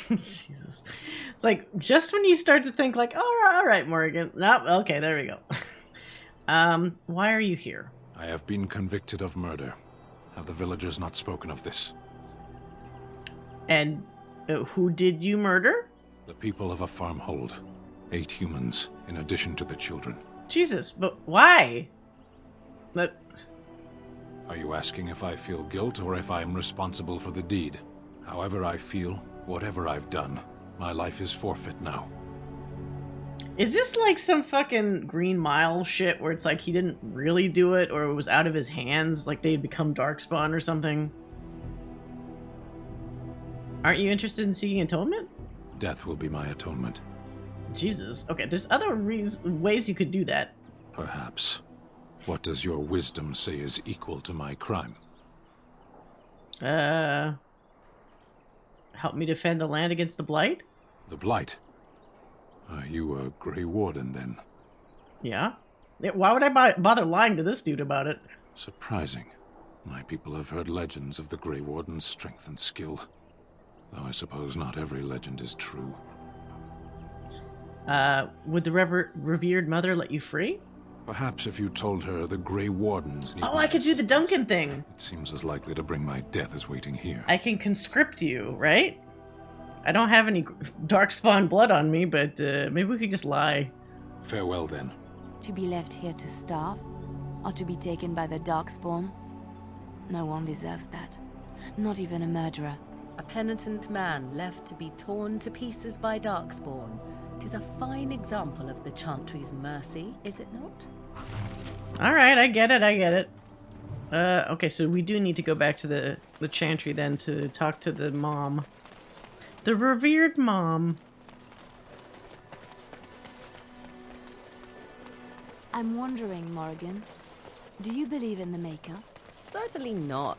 S1: Jesus. It's like, just when you start to think like, all right, Morgan. Nope, okay, there we go. Why are you here?
S24: I have been convicted of murder. Have the villagers not spoken of this?
S1: And who did you murder?
S24: The people of a farmhold. 8 humans, in addition to the children.
S1: Jesus, but why? But...
S24: Are you asking if I feel guilt or if I am responsible for the deed? However I feel, whatever I've done, my life is forfeit now.
S1: Is this like some fucking Green Mile shit where it's like he didn't really do it or it was out of his hands, like they'd become Darkspawn or something? Aren't you interested in seeking atonement?
S24: Death will be my atonement.
S1: Jesus. Okay, there's other ways you could do that.
S24: Perhaps. What does your wisdom say is equal to my crime?
S1: Help me defend the land against the Blight?
S24: The Blight? Are you a Grey Warden, then?
S1: Yeah. Why would I bother lying to this dude about it?
S24: Surprising. My people have heard legends of the Grey Warden's strength and skill. Though I suppose not every legend is true.
S1: Would the revered mother let you free?
S24: Perhaps if you told her the Grey Wardens need...
S1: Oh, I could do the Duncan thing!
S24: It seems as likely to bring my death as waiting here.
S1: I can conscript you, right? I don't have any darkspawn blood on me, but maybe we could just lie.
S24: Farewell, then.
S23: To be left here to starve? Or to be taken by the Darkspawn? No one deserves that. Not even a murderer.
S5: A penitent man left to be torn to pieces by Darkspawn. 'Tis a fine example of the Chantry's mercy, is it not?
S1: Alright, I get it. Okay, so we do need to go back to the Chantry then to talk to the mom. The revered mom.
S23: I'm wondering, Morrigan, do you believe in the Maker?
S5: Certainly not.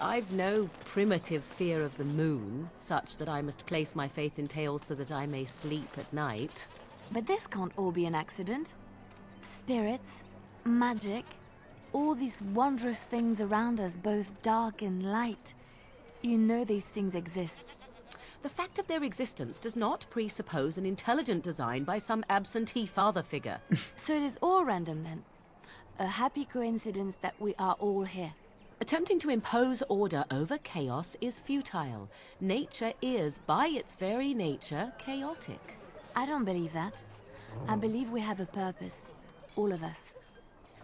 S5: I've no primitive fear of the moon, such that I must place my faith in tales so that I may sleep at night.
S23: But this can't all be an accident. Spirits, magic, all these wondrous things around us, both dark and light. You know these things exist.
S5: The fact of their existence does not presuppose an intelligent design by some absentee father figure.
S23: So it is all random then. A happy coincidence that we are all here.
S5: Attempting to impose order over chaos is futile. Nature is, by its very nature, chaotic.
S23: I don't believe that. I believe we have a purpose. All of us.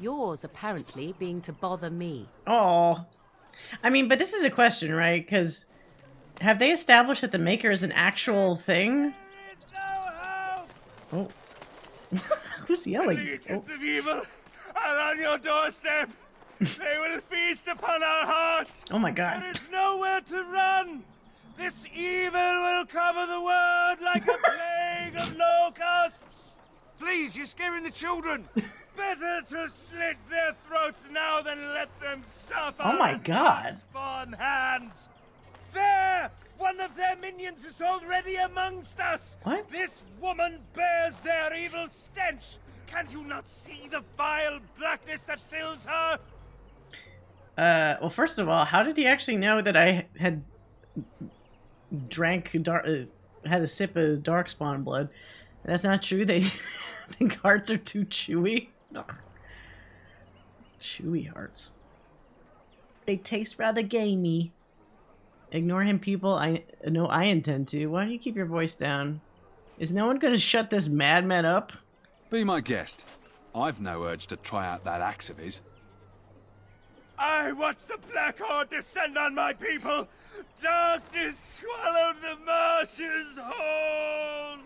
S5: Yours, apparently, being to bother me.
S1: Oh. I mean, but this is a question, right? Because have they established that the Maker is an actual thing? Oh. Who's yelling?
S8: Legions of evil are on your doorstep. They will feast upon our hearts.
S1: Oh my god.
S8: There is nowhere to run. This evil will cover the world like a plague of locusts.
S7: Please, you're scaring the children.
S8: Better to slit their throats now than let them suffer.
S1: Oh my god.
S8: Spawn hands. There! One of their minions is already amongst us.
S1: What?
S8: This woman bears their evil stench. Can't you not see the vile blackness that fills her?
S1: Well, first of all, how did he actually know that I had had a sip of darkspawn blood? That's not true. They think hearts are too chewy. Ugh. Chewy hearts. They taste rather gamey. Ignore him, people. I know I intend to. Why don't you keep your voice down? Is no one going to shut this madman up?
S3: Be my guest. I've no urge to try out that axe of his.
S8: I watched the Black Horde descend on my people. Darkness swallowed the marshes whole.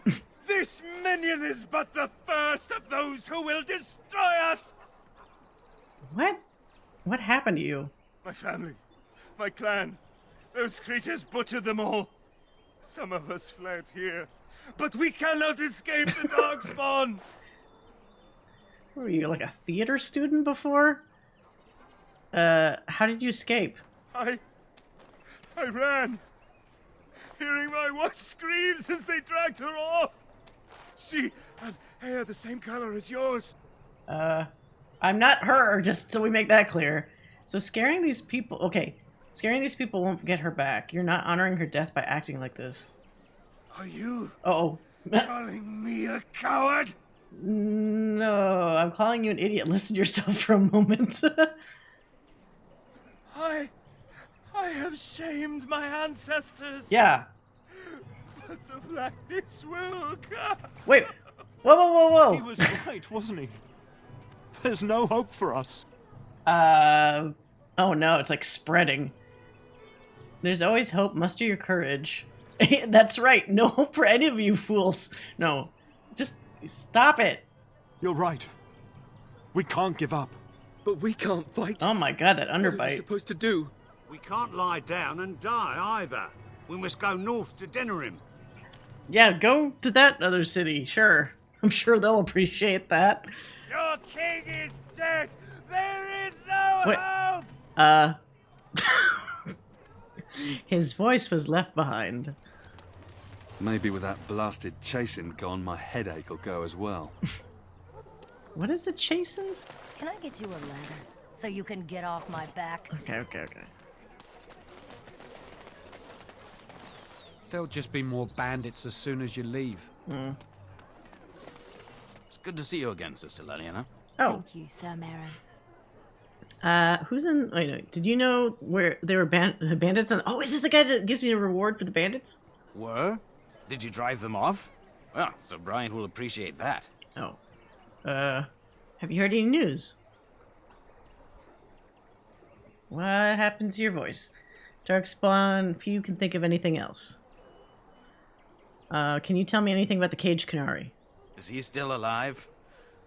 S8: This minion is but the first of those who will destroy us.
S1: What? What happened to you?
S8: My family, my clan, those creatures butchered them all. Some of us fled here, but we cannot escape the Darkspawn.
S1: Were you like a theater student before? How did you escape?
S8: I ran, hearing my wife's screams as they dragged her off. She had hair the same color as yours.
S1: I'm not her, just so we make that clear. So scaring these people... Okay, scaring these people won't get her back. You're not honoring her death by acting like this.
S8: Are you...
S1: Uh-oh.
S8: calling me a coward?
S1: No, I'm calling you an idiot. Listen to yourself for a moment.
S8: I have shamed my ancestors.
S1: Yeah.
S8: But the blackness will come.
S1: Wait. Whoa.
S15: He was right, wasn't he? There's no hope for us.
S1: Oh no, it's like spreading. There's always hope. Muster your courage. That's right. No hope for any of you fools. No. Just stop it.
S15: You're right. We can't give up.
S22: But we can't fight.
S1: Oh my god, that underbite.
S22: What are we supposed to do?
S16: We can't lie down and die either. We must go north to Denerim.
S1: Yeah, go to that other city, sure. I'm sure they'll appreciate that.
S8: Your king is dead. There is no hope.
S1: His voice was left behind.
S3: Maybe with that blasted chasing gone, my headache will go as well.
S1: What is it, chastened?
S9: Can I get you a ladder so you can get off my back?
S1: Okay.
S13: There'll just be more bandits as soon as you leave.
S4: It's good to see you again, Sister Leliana.
S1: Oh.
S23: Thank you, Sir Marin.
S1: Who's in... Wait, no. Did you know where there were bandits on... Oh, is this the guy that gives me a reward for the bandits?
S4: Were? Did you drive them off? Well, Sir Bryant will appreciate that.
S1: Oh. Have you heard any news? What happened to your voice? Darkspawn, if you can think of anything else. Can you tell me anything about the Cage Canary?
S4: Is he still alive?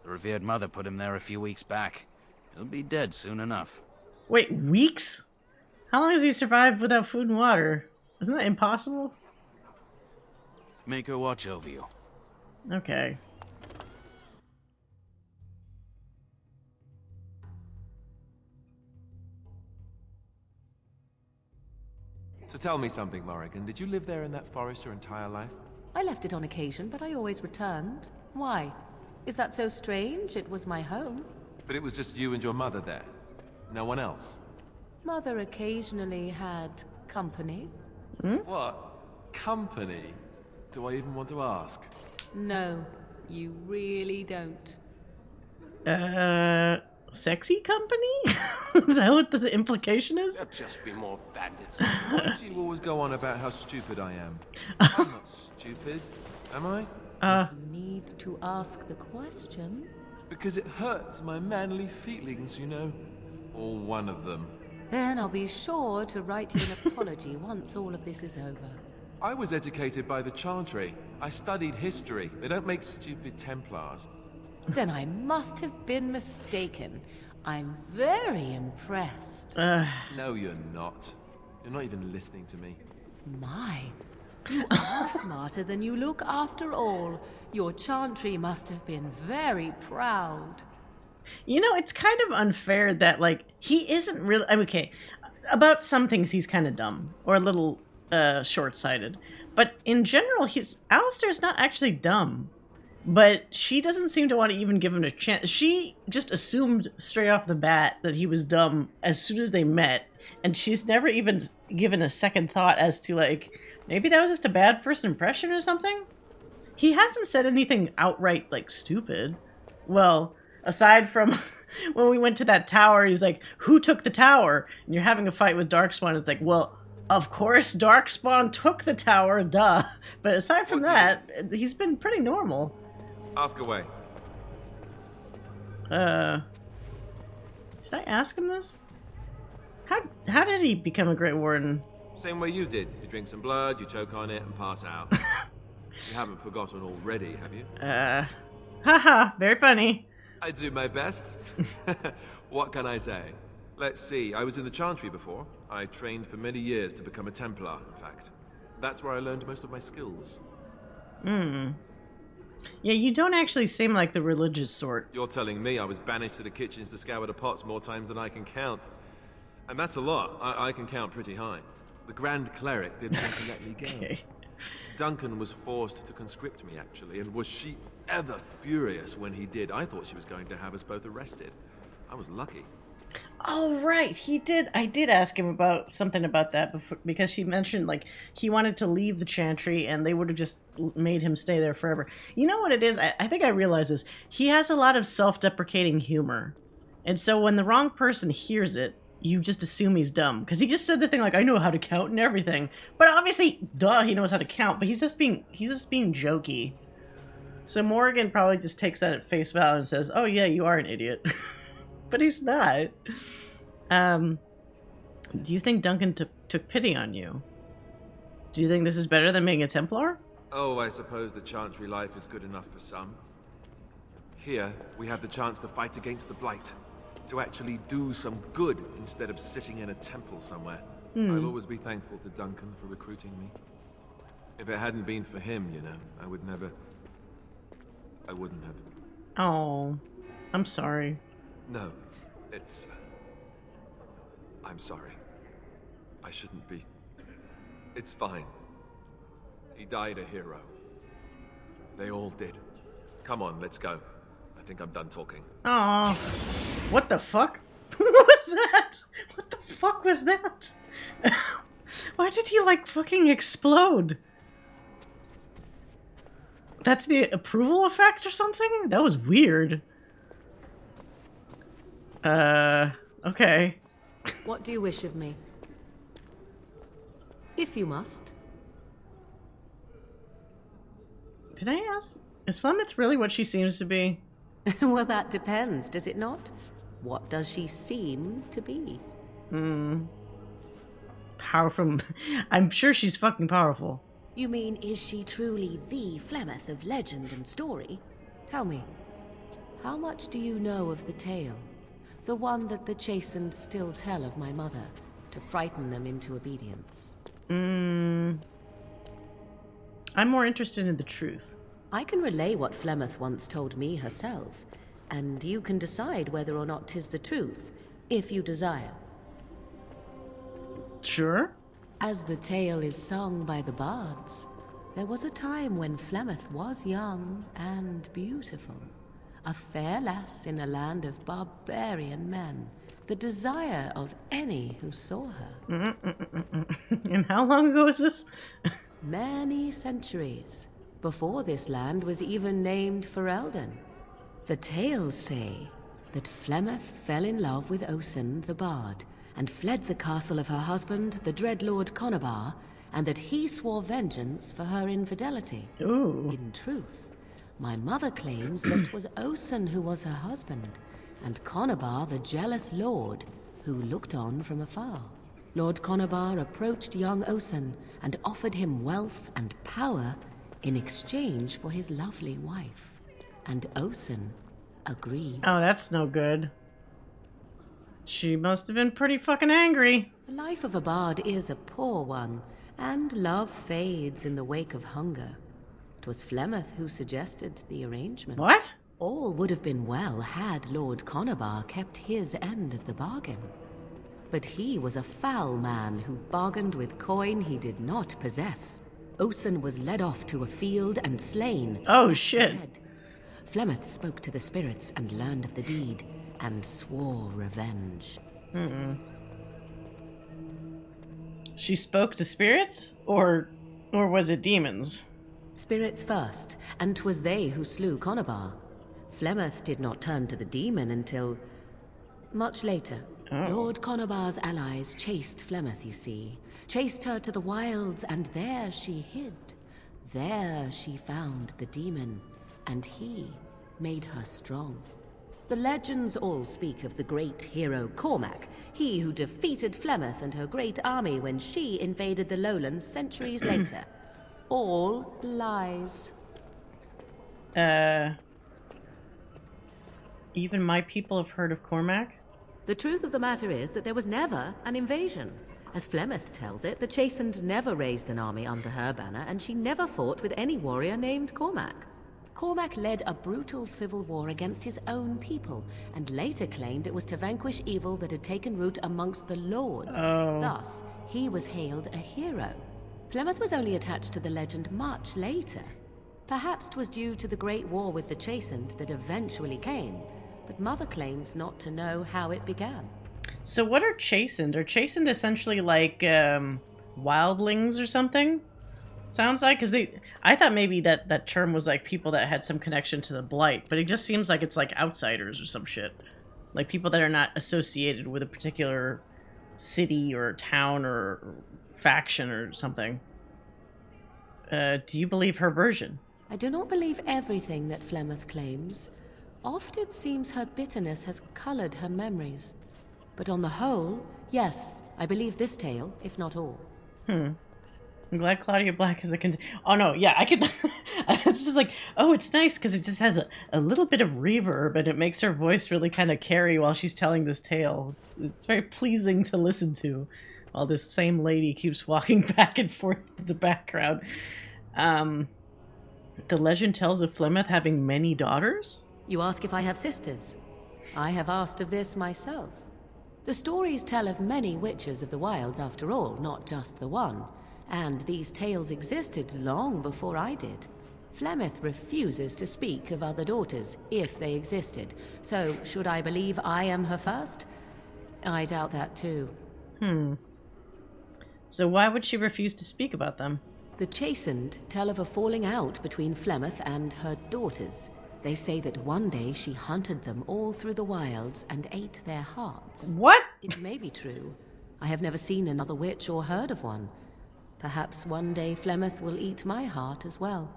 S4: The revered mother put him there a few weeks back. He'll be dead soon enough.
S1: Wait, weeks? How long has he survived without food and water? Isn't that impossible?
S4: Make her watch over you.
S1: Okay.
S2: So tell me something, Morrigan. Did you live there in that forest your entire life?
S5: I left it on occasion, but I always returned. Why? Is that so strange? It was my home.
S2: But it was just you and your mother there. No one else.
S5: Mother occasionally had company.
S2: What? Company? Do I even want to ask?
S5: No, you really don't.
S1: Sexy company? Is that what the implication is?
S6: There'll just be more bandits.
S2: Why do you always go on about how stupid I am? I'm not stupid, am I?
S5: You need to ask the question.
S2: Because it hurts my manly feelings, you know. Or one of them.
S5: Then I'll be sure to write you an apology once all of this is over.
S2: I was educated by the Chantry. I studied history. They don't make stupid Templars.
S5: Then I must have been mistaken. I'm very impressed.
S2: No, you're not. You're not even listening to me.
S5: My, you are smarter than you look after all. Your Chantry must have been very proud.
S1: You know, it's kind of unfair that, like, he isn't really... Okay, about some things he's kind of dumb. Or a little short-sighted. But in general, Alistair's not actually dumb. But she doesn't seem to want to even give him a chance. She just assumed straight off the bat that he was dumb as soon as they met. And she's never even given a second thought as to, like, maybe that was just a bad first impression or something? He hasn't said anything outright, like, stupid. Well, aside from when we went to that tower, he's like, who took the tower? And you're having a fight with Darkspawn. It's like, well, of course Darkspawn took the tower, duh. But aside from that, he's been pretty normal.
S2: Ask away.
S1: Did I ask him this? How did he become a Great Warden?
S2: Same way you did. You drink some blood, you choke on it, and pass out. You haven't forgotten already, have you?
S1: Haha, very funny.
S2: I do my best. What can I say? Let's see, I was in the Chantry before. I trained for many years to become a Templar, in fact. That's where I learned most of my skills.
S1: Yeah, you don't actually seem like the religious sort.
S2: You're telling me I was banished to the kitchens to scour the pots more times than I can count. And that's a lot. I can count pretty high. The Grand Cleric didn't want to let me go.
S1: Okay.
S2: Duncan was forced to conscript me, actually, and was she ever furious when he did. I thought she was going to have us both arrested. I was lucky.
S1: Oh, right, he did. I did ask him about something about that before, because she mentioned, like, he wanted to leave the Chantry and they would have just made him stay there forever. You know what it is? I think I realize this. He has a lot of self-deprecating humor. And so when the wrong person hears it, you just assume he's dumb. Because he just said the thing like, I know how to count and everything. But obviously, duh, he knows how to count, but he's just being jokey. So Morrigan probably just takes that at face value and says, oh yeah, you are an idiot. But he's not. Do you think Duncan took pity on you? Do you think this is better than being a Templar?
S2: Oh, I suppose the Chantry life is good enough for some. Here, we have the chance to fight against the Blight. To actually do some good instead of sitting in a temple somewhere. I'll always be thankful to Duncan for recruiting me. If it hadn't been for him, you know, I wouldn't have.
S1: Oh, I'm sorry.
S2: No, it's... I'm sorry. I shouldn't be It's fine. He died a hero. They all did. Come on, let's go. I think I'm done talking.
S1: Aw. What the fuck? What was that? What the fuck was that? Why did he, like, fucking explode? That's the approval effect or something? That was weird. Okay.
S5: What do you wish of me? If you must.
S1: Did I ask? Is Flemeth really what she seems to be?
S5: Well, that depends, does it not? What does she seem to be?
S1: Powerful. I'm sure she's fucking powerful.
S5: You mean, is she truly the Flemeth of legend and story? Tell me, how much do you know of the tale? The one that the chastened still tell of my mother, to frighten them into obedience.
S1: I'm more interested in the truth.
S5: I can relay what Flemeth once told me herself, and you can decide whether or not 'tis the truth, if you desire.
S1: Sure.
S5: As the tale is sung by the bards, there was a time when Flemeth was young and beautiful. A fair lass in a land of barbarian men, the desire of any who saw her.
S1: And how long ago was this?
S5: Many centuries, before this land was even named Ferelden. The tales say that Flemeth fell in love with Osen the Bard, and fled the castle of her husband, the dread Lord Conabar, and that he swore vengeance for her infidelity.
S1: Ooh.
S5: In truth, my mother claims that it was Osen who was her husband, and Conabar the jealous lord, who looked on from afar. Lord Conabar approached young Osen and offered him wealth and power in exchange for his lovely wife. And Osen agreed.
S1: Oh, that's no good. She must have been pretty fucking angry.
S5: The life of a bard is a poor one, and love fades in the wake of hunger. 'Twas Flemeth who suggested the arrangement.
S1: What?
S5: All would have been well had Lord Conabar kept his end of the bargain. But he was a foul man who bargained with coin he did not possess. Osen was led off to a field and slain.
S1: Oh, shit.
S5: Flemeth spoke to the spirits and learned of the deed, and swore revenge.
S1: She spoke to spirits? Or was it demons?
S5: Spirits first, and 'twas they who slew Conabar. Flemeth did not turn to the demon until much later.
S1: Oh.
S5: Lord Conabar's allies chased Flemeth, you see. Chased her to the wilds, and there she hid. There she found the demon, and he made her strong. The legends all speak of the great hero Cormac, he who defeated Flemeth and her great army when she invaded the lowlands centuries later. All lies.
S1: Even my people have heard of Cormac?
S5: The truth of the matter is that there was never an invasion. As Flemeth tells it, the Chastened never raised an army under her banner, and she never fought with any warrior named Cormac. Cormac led a brutal civil war against his own people, and later claimed it was to vanquish evil that had taken root amongst the lords.
S1: Oh.
S5: Thus, he was hailed a hero. Flemeth was only attached to the legend much later. Perhaps 'twas due to the great war with the Chastened that eventually came, but Mother claims not to know how it began.
S1: So what are chastened? Are chastened essentially like wildlings or something? Sounds like, because I thought maybe that term was like people that had some connection to the Blight, but it just seems like it's like outsiders or some shit. Like people that are not associated with a particular city or town or faction or something. Do you believe her version?
S5: I do not believe everything that Flemeth claims. Oft it seems her bitterness has colored her memories. But on the whole, yes, I believe this tale, if not all.
S1: I'm glad Claudia Black is a oh no, yeah, I could it's just like, oh, it's nice because it just has a little bit of reverb and it makes her voice really kind of carry while she's telling this tale. It's very pleasing to listen to while this same lady keeps walking back and forth in the background. The legend tells of Flemeth having many daughters?
S5: You ask if I have sisters. I have asked of this myself. The stories tell of many witches of the wilds after all, not just the one. And these tales existed long before I did. Flemeth refuses to speak of other daughters, if they existed. So, should I believe I am her first? I doubt that too.
S1: So why would she refuse to speak about them?
S5: The Chastened tell of a falling out between Flemeth and her daughters. They say that one day she hunted them all through the wilds and ate their hearts.
S1: What?
S5: It may be true. I have never seen another witch or heard of one. Perhaps one day Flemeth will eat my heart as well.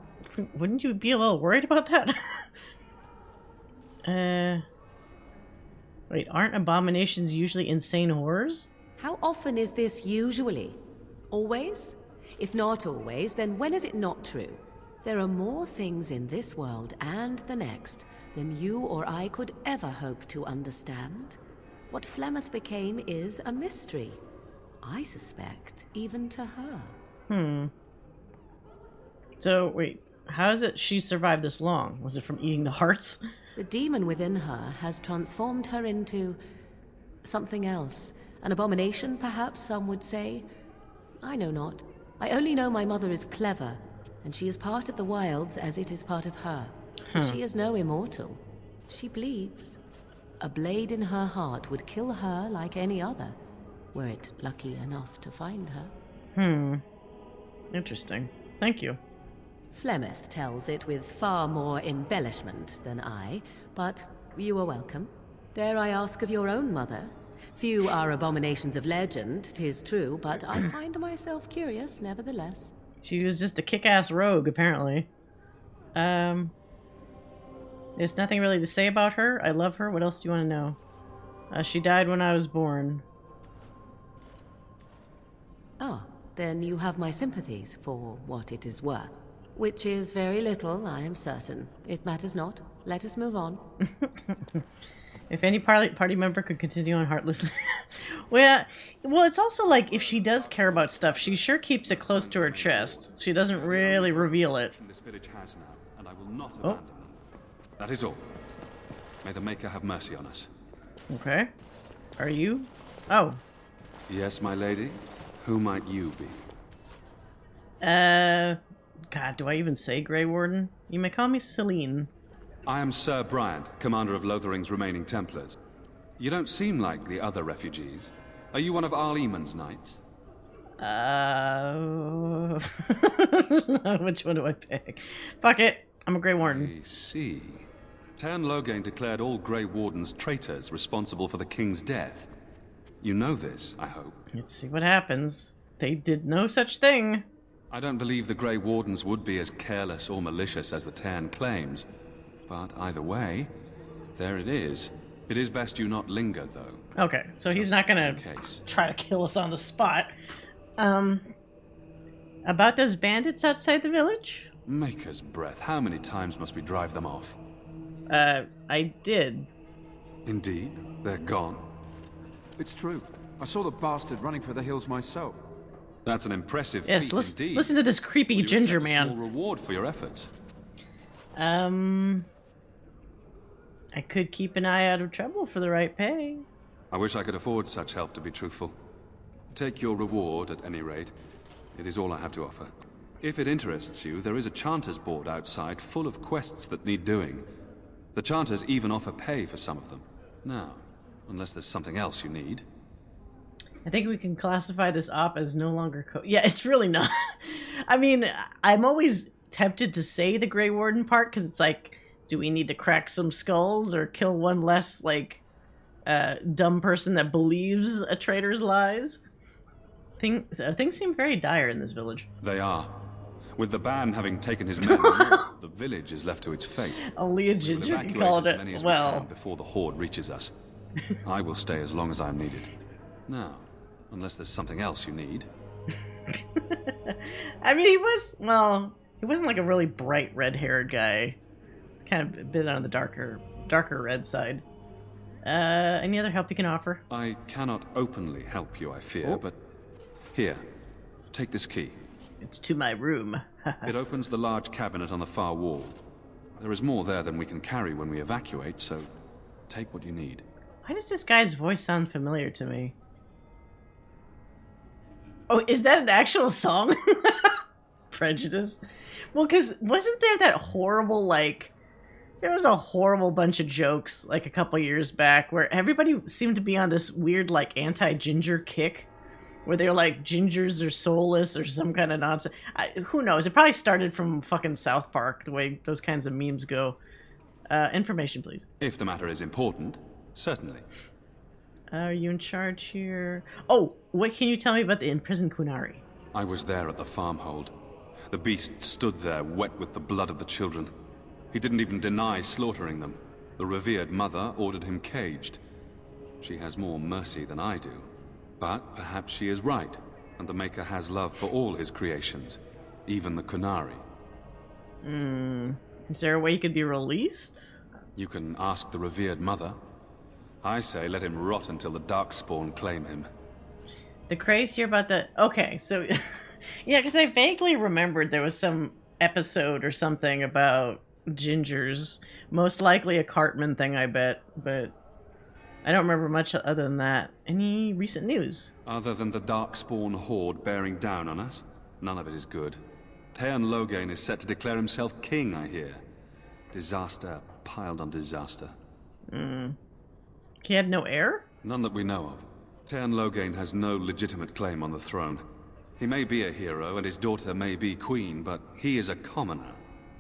S1: Wouldn't you be a little worried about that? Wait, aren't abominations usually insane horrors?
S5: How often is this usually? Always? If not always, then when is it not true? There are more things in this world and the next than you or I could ever hope to understand. What Flemeth became is a mystery. I suspect, even to her.
S1: So, wait, how is it she survived this long? Was it from eating the hearts?
S5: The demon within her has transformed her into something else. An abomination, perhaps some would say. I know not. I only know my mother is clever, and she is part of the wilds as it is part of her. But she is no immortal. She bleeds. A blade in her heart would kill her like any other, were it lucky enough to find her.
S1: Interesting. Thank you.
S5: Flemeth tells it with far more embellishment than I, but you are welcome. Dare I ask of your own mother? Few are abominations of legend, 'tis true, but I find myself curious nevertheless.
S1: She was just a kick-ass rogue, apparently. There's nothing really to say about her. I love her. What else do you want to know? She died when I was born.
S5: Ah, then you have my sympathies for what it is worth. Which is very little, I am certain. It matters not. Let us move on.
S1: If any party member could continue on heartlessly. well, it's also like if she does care about stuff, she sure keeps it close to her chest. She doesn't really reveal it.
S3: This village has now, and I will not abandon them. That is all. May the Maker have mercy on us.
S1: Okay. Are you? Oh.
S3: Yes, my lady. Who might you be?
S1: God, do I even say Grey Warden? You may call me Celine.
S3: I am Sir Bryant, commander of Lothering's remaining Templars. You don't seem like the other refugees. Are you one of Arl Eamon's knights?
S1: Which one do I pick? Fuck it. I'm a Grey Warden.
S3: I see. Tern Loghain declared all Grey Wardens traitors responsible for the king's death. You know this, I hope.
S1: Let's see what happens. They did no such thing.
S3: I don't believe the Grey Wardens would be as careless or malicious as the Tern claims. But either way, there it is. It is best you not linger, though.
S1: Okay, so he's not gonna try to kill us on the spot. About those bandits outside the village?
S3: Maker's breath, how many times must we drive them off?
S1: I did.
S3: Indeed? They're gone?
S15: It's true. I saw the bastard running for the hills myself.
S3: That's an impressive
S1: feat
S3: indeed.
S1: Listen to this creepy ginger man.
S3: A small reward for your efforts.
S1: I could keep an eye out of trouble for the right pay.
S3: I wish I could afford such help, to be truthful. Take your reward, at any rate. It is all I have to offer. If it interests you, there is a Chanters board outside full of quests that need doing. The Chanters even offer pay for some of them. Now, unless there's something else you need.
S1: I think we can classify this op as no longer yeah, it's really not. I mean, I'm always tempted to say the Grey Warden part, because it's like, do we need to crack some skulls or kill one less, like, dumb person that believes a traitor's lies? Things seem very dire in this village.
S3: They are. With the ban having taken his men north, the village is left to its fate.
S1: Only a ginger can call it.
S3: As many as we can before the horde reaches us. I will stay as long as I'm needed. Now, unless there's something else you need.
S1: I mean, he wasn't like a really bright red-haired guy. He's kind of a bit on the darker red side. Any other help you can offer?
S3: I cannot openly help you, I fear, but here, take this key.
S1: It's to my room.
S3: It opens the large cabinet on the far wall. There is more there than we can carry when we evacuate, so take what you need.
S1: Why does this guy's voice sound familiar to me? Oh, is that an actual song? Prejudice? Well, because wasn't there that horrible, like... There was a horrible bunch of jokes, like, a couple years back, where everybody seemed to be on this weird, like, anti-ginger kick, where they're like, gingers are soulless or some kind of nonsense. Who knows? It probably started from fucking South Park, the way those kinds of memes go. Information, please.
S3: If the matter is important, certainly.
S1: Are you in charge here? Oh, what can you tell me about the imprisoned Kunari?
S3: I was there at the farmhold. The beast stood there, wet with the blood of the children. He didn't even deny slaughtering them. The revered mother ordered him caged. She has more mercy than I do. But perhaps she is right, and the Maker has love for all his creations, even the Kunari.
S1: Is there a way he could be released?
S3: You can ask the revered mother. I say let him rot until the Darkspawn claim him.
S1: The craze here about the... Okay, so... yeah, because I vaguely remembered there was some episode or something about gingers. Most likely a Cartman thing, I bet, but... I don't remember much other than that. Any recent news?
S3: Other than the Darkspawn horde bearing down on us, none of it is good. Teyrn Loghain is set to declare himself king, I hear. Disaster piled on disaster.
S1: He had no heir?
S3: None that we know of. Teyrn Loghain has no legitimate claim on the throne. He may be a hero and his daughter may be queen, but he is a commoner,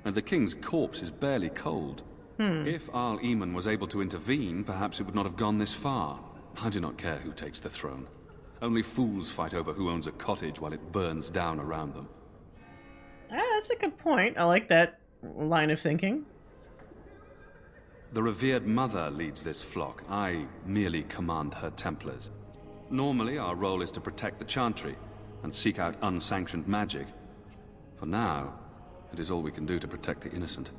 S3: and the king's corpse is barely cold. If Arl Eamon was able to intervene, perhaps it would not have gone this far. I do not care who takes the throne. Only fools fight over who owns a cottage while it burns down around them.
S1: That's a good point. I like that line of thinking.
S3: The revered mother leads this flock. I merely command her Templars. Normally, our role is to protect the Chantry and seek out unsanctioned magic. For now, it is all we can do to protect the innocent.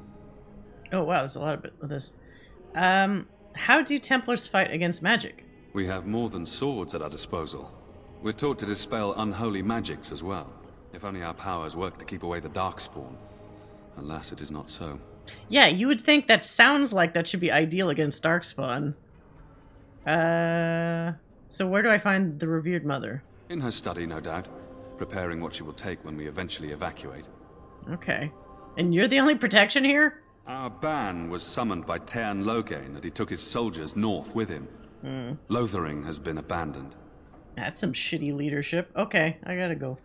S1: Oh wow, there's a lot of this. How do Templars fight against magic?
S3: We have more than swords at our disposal. We're taught to dispel unholy magics as well. If only our powers work to keep away the Darkspawn. Alas, it is not so.
S1: Yeah, you would think that sounds like that should be ideal against Darkspawn. So where do I find the revered mother?
S3: In her study, no doubt. Preparing what she will take when we eventually evacuate.
S1: Okay. And you're the only protection here?
S3: Our ban was summoned by Teyrn Loghain, and he took his soldiers north with him. Lothering has been abandoned.
S1: That's some shitty leadership. Okay, I gotta go.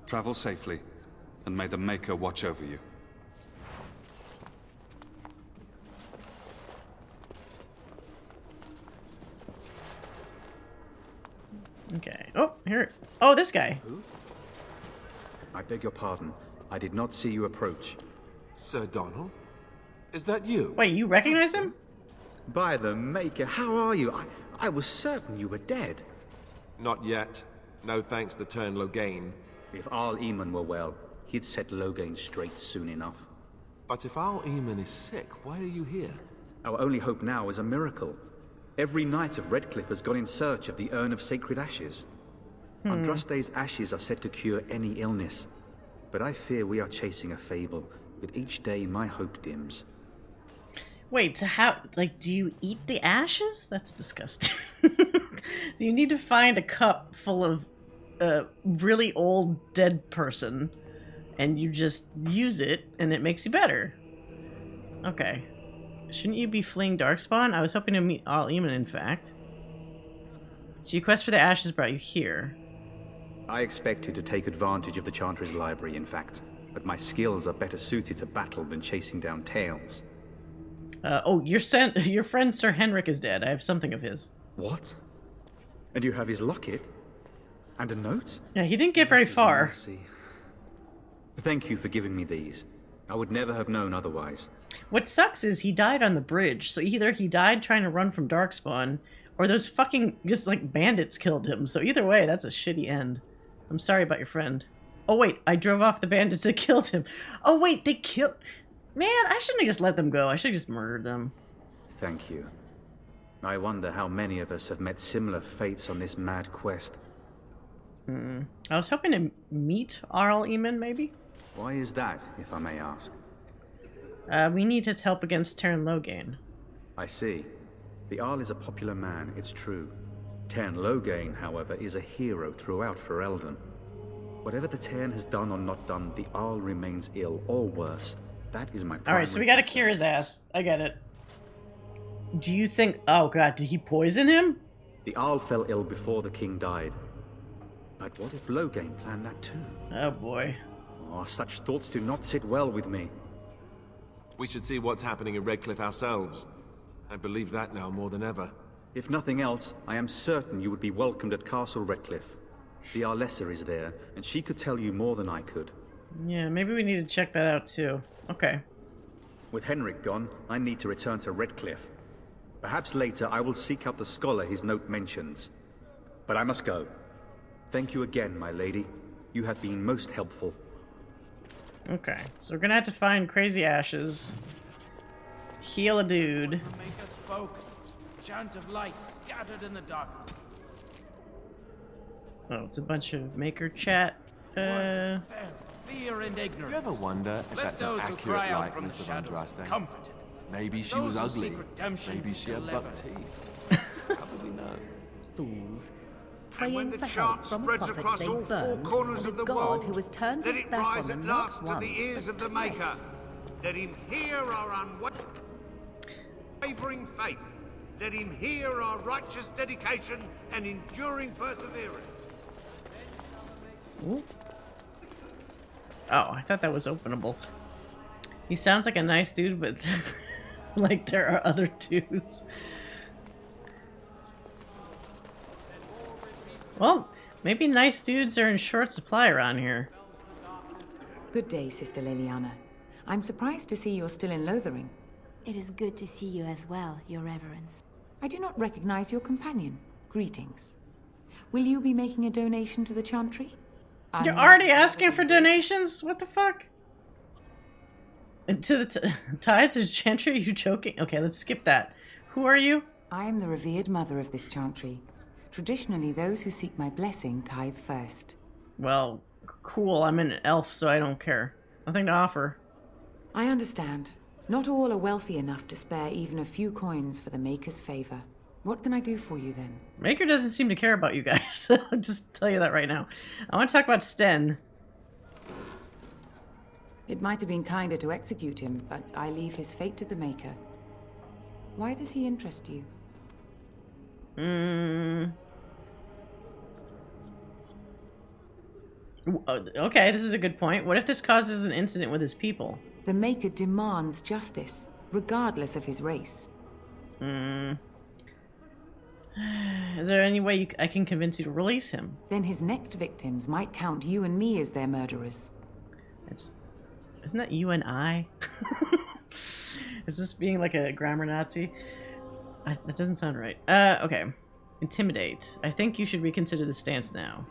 S3: Travel safely, and may the Maker watch over you.
S1: Okay. Oh, here. Oh, this guy.
S22: Who? I beg your pardon. I did not see you approach.
S2: Sir Donald? Is that you?
S1: Wait, you recognize him?
S22: By the Maker, how are you? I was certain you were dead.
S2: Not yet. No thanks to Teyrn Loghain.
S22: If Arl Eamon were well, he'd set Loghain straight soon enough.
S2: But if Arl Eamon is sick, why are you here?
S22: Our only hope now is a miracle. Every knight of Redcliffe has gone in search of the Urn of Sacred Ashes. Andraste's ashes are said to cure any illness. But I fear we are chasing a fable. With each day, my hope dims.
S1: Wait, so how, like, do you eat the ashes? That's disgusting. So you need to find a cup full of a really old dead person, and you just use it, and it makes you better. Okay. Shouldn't you be fleeing Darkspawn? I was hoping to meet Arl Eamon, in fact. So your quest for the ashes brought you here.
S22: I expected to take advantage of the Chantry's library, in fact. But my skills are better suited to battle than chasing down tales.
S1: Oh, your friend Sir Henrik is dead. I have something of his.
S22: What? And you have his locket? And a note?
S1: Yeah, he didn't get very far.
S22: Mercy. Thank you for giving me these. I would never have known otherwise.
S1: What sucks is he died on the bridge, so either he died trying to run from Darkspawn, or those fucking, just like, bandits killed him. So either way, that's a shitty end. I'm sorry about your friend. Oh wait, I drove off the bandits that killed him. Oh wait, they killed... Man, I shouldn't have just let them go. I should have just murdered them.
S22: Thank you. I wonder how many of us have met similar fates on this mad quest.
S1: I was hoping to meet Arl Eamon, maybe?
S22: Why is that, if I may ask?
S1: We need his help against Teyrn Loghain.
S22: I see. The Arl is a popular man, it's true. Tairn Loghain, however, is a hero throughout Ferelden. Whatever the Tairn has done or not done, the Arl remains ill, or worse. That is my primary
S1: Alright, so we gotta
S22: concern.
S1: cure his ass. I get it. Do you think... Oh god, did he poison him?
S22: The Arl fell ill before the king died. But what if Loghain planned that too?
S1: Oh boy.
S22: Oh, such thoughts do not sit well with me.
S2: We should see what's happening in Redcliffe ourselves. I believe that now more than ever.
S22: If nothing else, I am certain you would be welcomed at Castle Redcliffe. The Arlessa is there, and she could tell you more than I could.
S1: Yeah, maybe we need to check that out too. Okay.
S22: With Henrik gone, I need to return to Redcliffe. Perhaps later I will seek out the scholar his note mentions. But I must go. Thank you again, my lady. You have been most helpful.
S1: Okay, so we're gonna have to find crazy ashes. Heal a dude.
S19: The Maker spoke. Chant of light scattered in the darkness.
S1: Oh, it's a bunch of maker chat.
S19: Fear and ignorance.
S2: You ever wonder if
S19: Let
S2: that's an
S19: those who
S2: accurate
S19: cry out from the
S2: likeness of
S19: shadows
S2: Andraste?
S19: be comforted.
S2: Maybe she
S19: Those
S2: was
S19: who
S2: ugly.
S19: seek redemption
S2: Maybe she had
S19: deliver.
S2: buck teeth. How do we know?
S5: Fools.
S16: And when
S5: Praying
S16: the
S5: for
S16: chant
S5: help from a
S16: spreads
S5: prophet
S16: across
S5: they
S16: all four
S5: burned,
S16: corners
S5: and
S16: of
S5: a
S16: the
S5: god
S16: world,
S5: who has turned
S16: let
S5: his
S16: it
S5: back
S16: rise
S5: on
S16: at
S5: them
S16: last
S5: not
S16: to the
S5: once,
S16: ears of
S5: but
S16: the Maker.
S5: twice.
S16: Let him hear our unwavering faith. Let him hear our righteous dedication and enduring perseverance.
S1: Ooh. Oh, I thought that was openable. He sounds like a nice dude, but like there are other dudes. Well, maybe nice dudes are in short supply around here.
S11: Good day, Sister Liliana. I'm surprised to see you're still in Lothering.
S23: It is good to see you as well, Your Reverence.
S11: I do not recognize your companion. Greetings. Will you be making a donation to the Chantry?
S1: You're already asking for donations? What the fuck? To the tithe to the Chantry? Are you joking? Okay, let's skip that. Who are you?
S11: I am the revered mother of this Chantry. Traditionally, those who seek my blessing tithe first.
S1: Well, cool. I'm an elf, so I don't care. Nothing to offer.
S11: I understand. Not all are wealthy enough to spare even a few coins for the Maker's favor. What can I do for you then?
S1: Maker doesn't seem to care about you guys. I'll just tell you that right now. I want to talk about Sten.
S11: It might have been kinder to execute him, but I leave his fate to the Maker. Why does he interest you?
S1: Okay, this is a good point. What if this causes an incident with his people?
S11: The Maker demands justice, regardless of his race.
S1: Is there any way I can convince you to release him?
S11: Then his next victims might count you and me as their murderers.
S1: Isn't that you and I? Is this being like a grammar Nazi? That doesn't sound right. Okay. Intimidate. I think you should reconsider the stance now.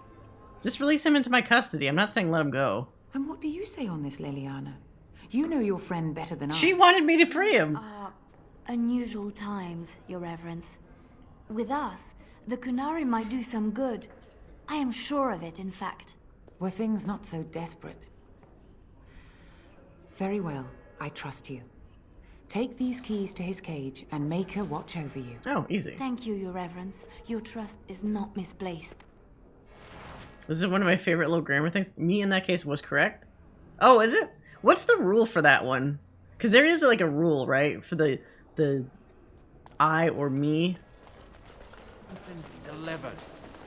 S1: Just release him into my custody. I'm not saying let him go.
S11: And what do you say on this, Liliana? You know your friend better than I.
S1: She wanted me to free him.
S23: Unusual times, Your Reverence. With us, the Kunari might do some good. I am sure of it, in fact.
S11: Were things not so desperate? Very well, I trust you. Take these keys to his cage and make her watch over you.
S1: Oh, easy.
S23: Thank you, Your Reverence. Your trust is not misplaced.
S1: This is one of my favorite little grammar things. Me in that case was correct. Oh, is it? What's the rule for that one? Because there is like a rule, right? For the I or me.
S19: Delivered.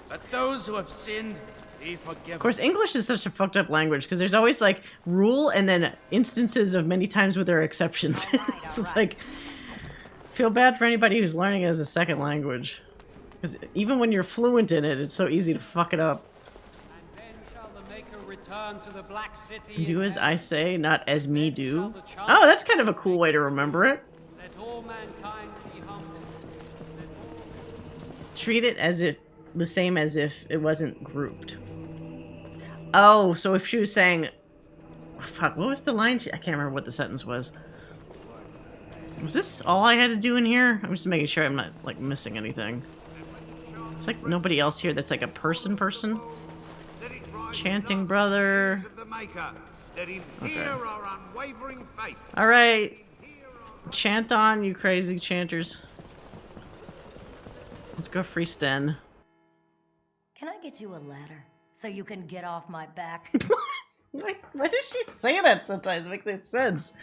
S19: Let those who have sinned be forgiven.
S1: Of course, English is such a fucked up language because there's always like rule and then instances of many times where there are exceptions. It's just like, feel bad for anybody who's learning it as a second language. Because even when you're fluent in it, it's so easy to fuck it up.
S13: Return to the Black City.
S1: Do as I say, not as me do. Oh, that's kind of a cool way to remember it.
S13: Let all mankind be humble.
S1: Treat it as if the same as if it wasn't grouped. Oh, so if she was saying, fuck, what was the line? I can't remember what the sentence was. Was this all I had to do in here? I'm just making sure I'm not like missing anything. It's like nobody else here that's like a person. Chanting brother. Okay. Alright. Chant on, you crazy chanters. Let's go free Sten.
S9: get you a ladder so you can get off my back?
S1: Why does she say that sometimes? It makes no sense.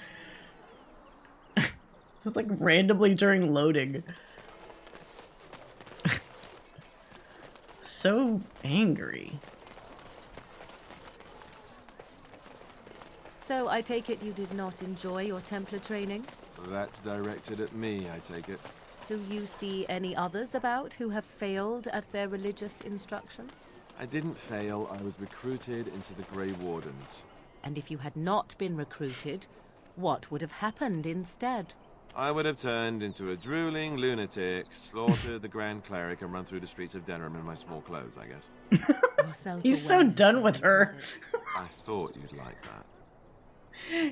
S1: It's just like randomly during loading. So angry.
S5: So I take it you did not enjoy your Templar training?
S2: That's directed at me, I take it.
S5: Do you see any others about who have failed at their religious instruction?
S2: I didn't fail, I was recruited into the Grey Wardens.
S5: And if you had not been recruited, what would have happened instead?
S2: I would have turned into a drooling lunatic, slaughtered the Grand Cleric, and run through the streets of Denham in my small clothes, I guess.
S1: He's so done with her.
S2: I thought you'd like that.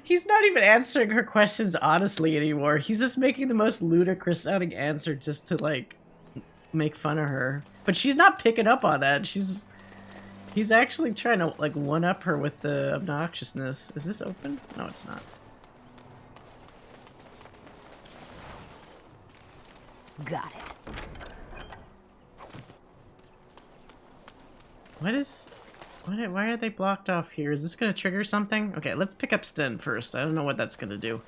S1: He's not even answering her questions honestly anymore. He's just making the most ludicrous sounding answer just to, like, make fun of her. But she's not picking up on that. He's actually trying to, like, one-up her with the obnoxiousness. Is this open? No, it's not.
S9: Got it.
S1: Why are they blocked off here? Is this going to trigger something? Okay, let's pick up Sten first. I don't know what that's going to do.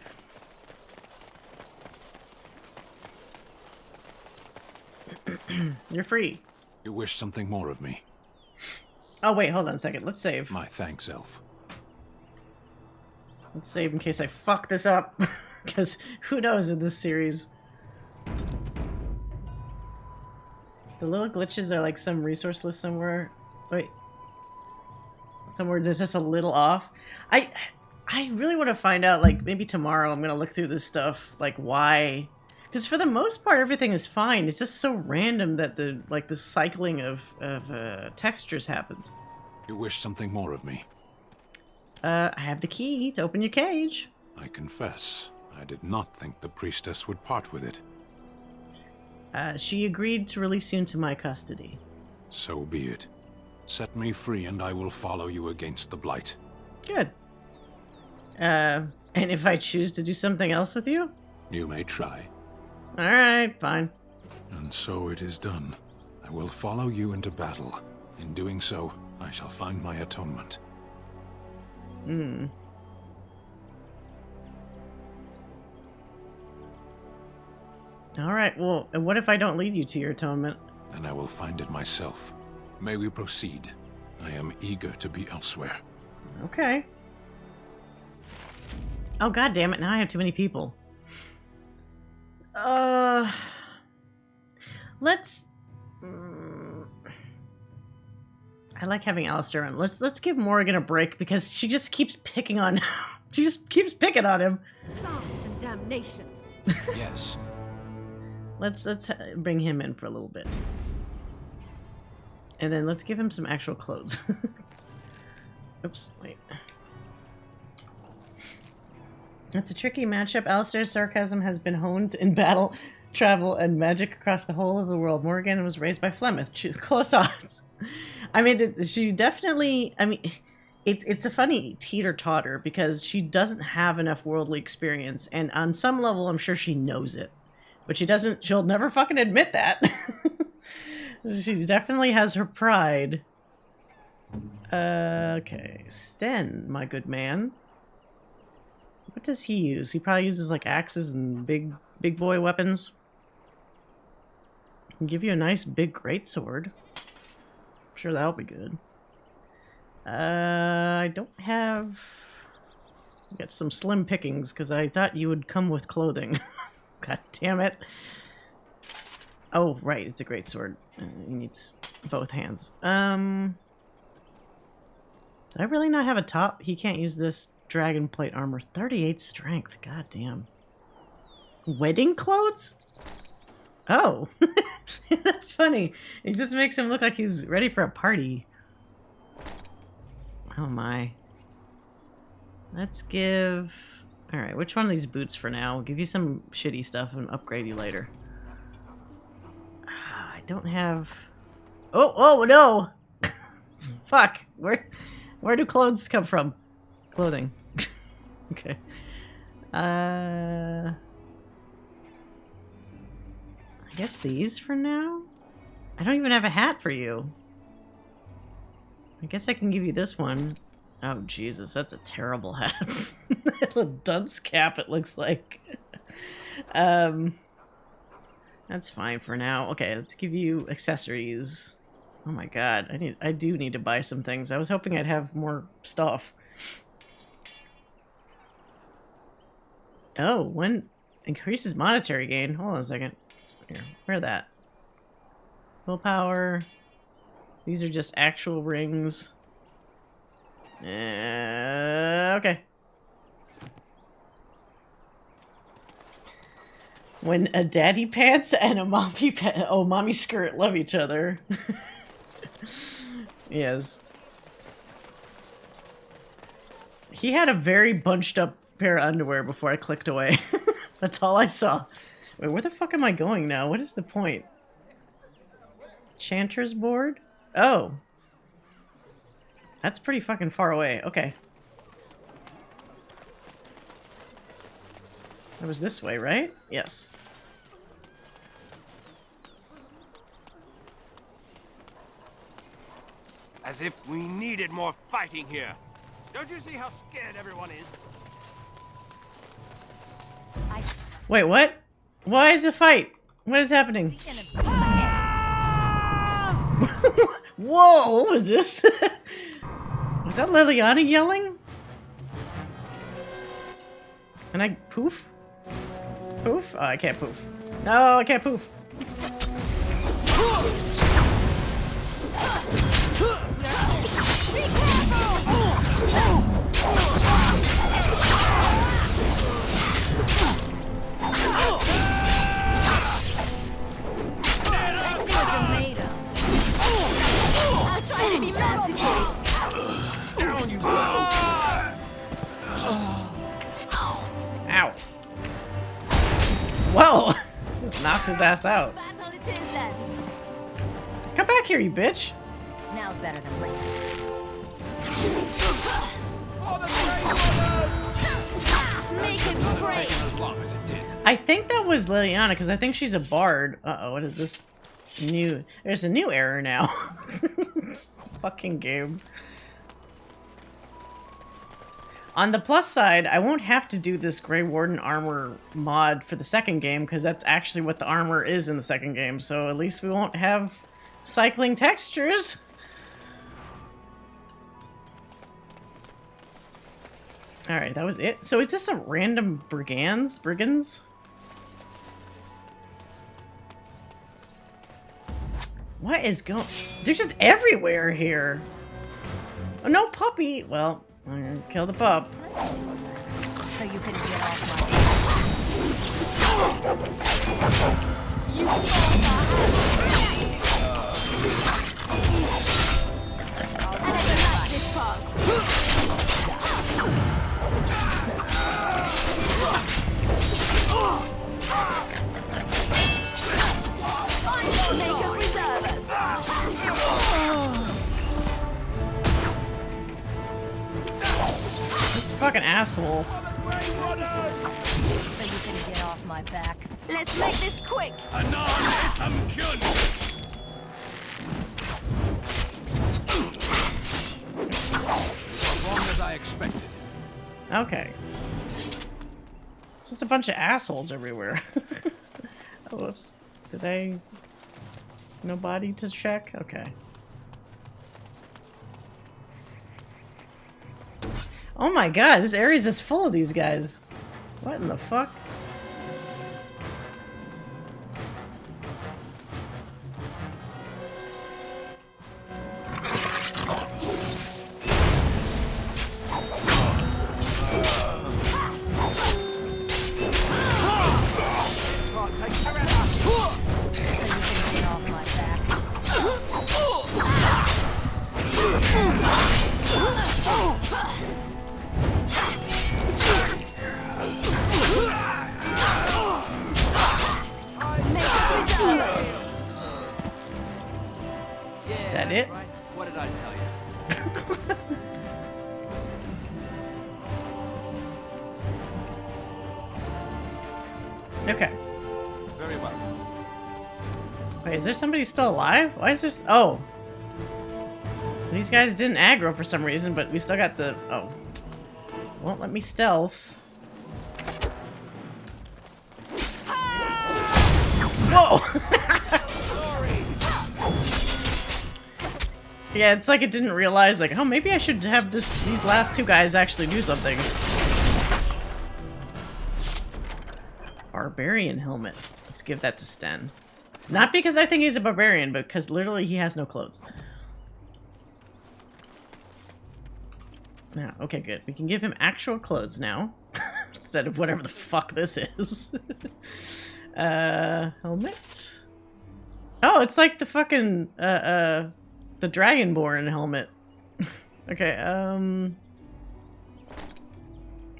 S1: You're free.
S24: You wish something more of me?
S1: Oh, wait, hold on a second. Let's save.
S24: My thanks, Elf.
S1: Let's save in case I fuck this up. Because who knows in this series. The little glitches are like some resource list somewhere. Wait. Somewhere there's just a little off. I really want to find out, like, maybe tomorrow I'm going to look through this stuff. Like, why? Because for the most part, everything is fine. It's just so random that the cycling of textures happens.
S24: You wish something more of me?
S1: I have the key to open your cage.
S24: I confess, I did not think the priestess would part with it.
S1: She agreed to release you into my custody.
S24: So be it. Set me free and I will follow you against the Blight.
S1: Good. And if I choose to do something else with you?
S24: You may try.
S1: Alright, fine.
S24: And so it is done. I will follow you into battle. In doing so, I shall find my atonement.
S1: Hmm. Alright, well, what if I don't lead you to your atonement?
S24: Then I will find it myself. May we proceed? I am eager to be elsewhere.
S1: Okay. Oh, god damn it, now I have too many people. Let's... I like having Alistair on. Let's give Morrigan a break because she just keeps picking on... she just keeps picking on him.
S5: Blast and damnation.
S24: Yes.
S1: Let's bring him in for a little bit. And then let's give him some actual clothes. Oops, wait. It's a tricky matchup. Alistair's sarcasm has been honed in battle, travel, and magic across the whole of the world. Morrigan was raised by Flemeth. Close odds. I mean, she definitely... I mean, it's a funny teeter-totter because she doesn't have enough worldly experience. And on some level, I'm sure she knows it. But she doesn't... She'll never fucking admit that. She definitely has her pride. Okay. Sten, my good man. What does he use? He probably uses like axes and big boy weapons. Can give you a nice big greatsword. I'm sure that'll be good. I don't have... Got some slim pickings because I thought you would come with clothing. God damn it. Oh, right, it's a greatsword. He needs both hands. Did I really not have a top? He can't use this dragon plate armor. 38 strength. God damn. Wedding clothes? Oh. That's funny. It just makes him look like he's ready for a party. Oh my. Let's give... Alright, which one of these boots for now? We'll give you some shitty stuff and upgrade you later. I don't have... Oh no! Fuck. Where do clothes come from? Clothing. Okay. I guess these for now? I don't even have a hat for you. I guess I can give you this one. Oh, Jesus, that's a terrible hat. A dunce cap, it looks like. That's fine for now. Okay, let's give you accessories. Oh my god, I do need to buy some things. I was hoping I'd have more stuff. Oh, when increases monetary gain. Hold on a second. Here, where that? Willpower. These are just actual rings. Okay. When a daddy pants and a mommy skirt love each other. Yes. He had a very bunched up pair of underwear before I clicked away. That's all I saw. Wait, where the fuck am I going now? What is the point? Chanter's board? Oh. That's pretty fucking far away. Okay. It was this way, right? Yes.
S6: As if we needed more fighting here. Don't you see how scared everyone is?
S1: Wait, what? Why is the fight? What is happening? Whoa, what was this? Was that Liliana yelling? Can I poof? Poof? Oh, I can't poof. No, I can't poof.
S6: Down you go!
S1: Ow. Whoa! Just knocked his ass out. Come back here, you bitch!
S9: Now's better than later.
S6: Make it break! As long as it did.
S1: I think that was Liliana, because I think she's a bard. Uh-oh, what is this? New. There's a new error now. Fucking game. On the plus side, I won't have to do this Grey Warden armor mod for the second game, because that's actually what the armor is in the second game, so at least we won't have cycling textures. Alright, that was it. So is this a random brigands? What is going... They're just everywhere here. Oh, no puppy. Well, I'm gonna kill the pup.
S9: So you can get off
S1: This fucking asshole.
S9: So you can get off my back.
S23: Let's make this quick.
S8: Anon isam kyun.
S20: As long as I expected.
S1: Okay. It's just a bunch of assholes everywhere. Oh, whoops. Today, nobody to check? Okay. Oh my god, this area is just full of these guys. What in the fuck? Is that it?
S6: Right? What did I tell you?
S1: Okay.
S6: Very well.
S1: Wait, is there somebody still alive? Why is there... Oh. These guys didn't aggro for some reason, but we still got the... Oh. Won't let me stealth. Whoa! Yeah, it's like it didn't realize, like, oh, maybe I should have these last two guys actually do something. Barbarian helmet. Let's give that to Sten. Not because I think he's a barbarian, but because literally he has no clothes. Now, okay, good. We can give him actual clothes now. Instead of whatever the fuck this is. Helmet? Oh, it's like the fucking, the Dragonborn helmet. Okay,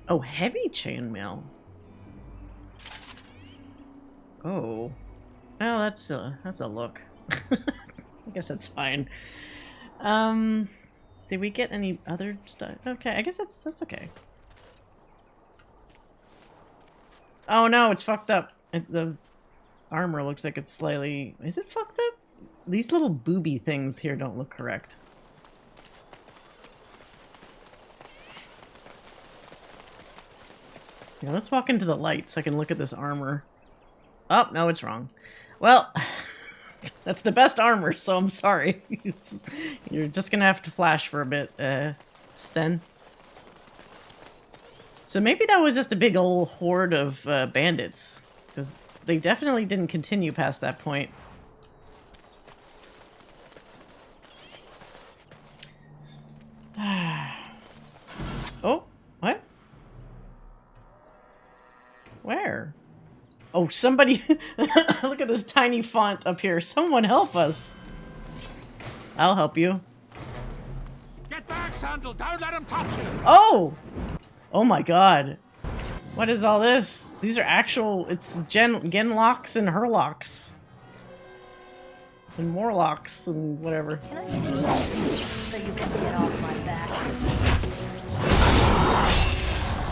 S1: oh, heavy chainmail. Oh. Well, that's a look. I guess that's fine. Did we get any other stuff? Okay, I guess that's okay. Oh no, it's fucked up. The armor looks like it's slightly... Is it fucked up? These little booby things here don't look correct. Yeah, let's walk into the light so I can look at this armor. Oh, no, it's wrong. Well, that's the best armor, so I'm sorry. You're just gonna have to flash for a bit, Sten. So maybe that was just a big old horde of bandits, because they definitely didn't continue past that point. Oh, what? Where? Oh, somebody... Look at this tiny font up here. Someone help us. I'll help you.
S8: Get back, Sandal! Don't let him touch you!
S1: Oh! Oh my god. What is all this? These are actual... It's Genlocks and Herlocks. And Morlocks and whatever.
S9: So you can get off my back.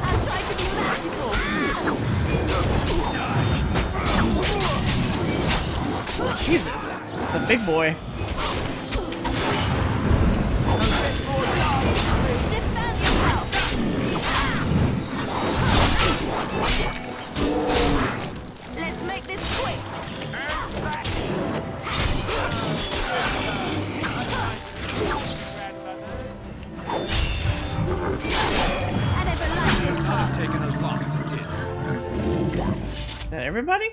S23: I'll try to be merciful.
S1: Jesus, it's a big boy.
S23: Let's make this quick.
S20: Taking as long as it did.
S1: Is that everybody?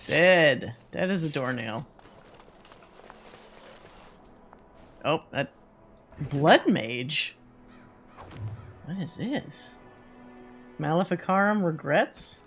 S1: Dead. Dead as a doornail. Oh, that... Blood Mage? What is this? Maleficarum regrets?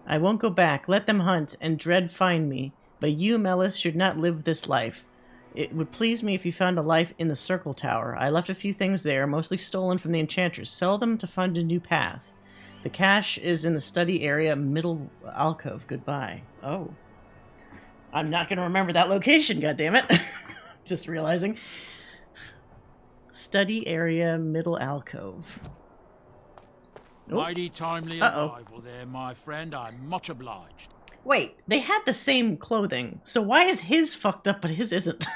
S1: I won't go back. Let them hunt, and dread find me. But you, Melis, should not live this life. It would please me if you found a life in the Circle Tower. I left a few things there, mostly stolen from the enchanters. Sell them to find a new path. The cache is in the study area, middle alcove. Goodbye. Oh. I'm not going to remember that location, goddammit. Just realizing. Study area, middle alcove. Nope.
S8: Mighty timely arrival there, my friend. I'm much obliged.
S1: Wait, they had the same clothing, so why is his fucked up but his isn't?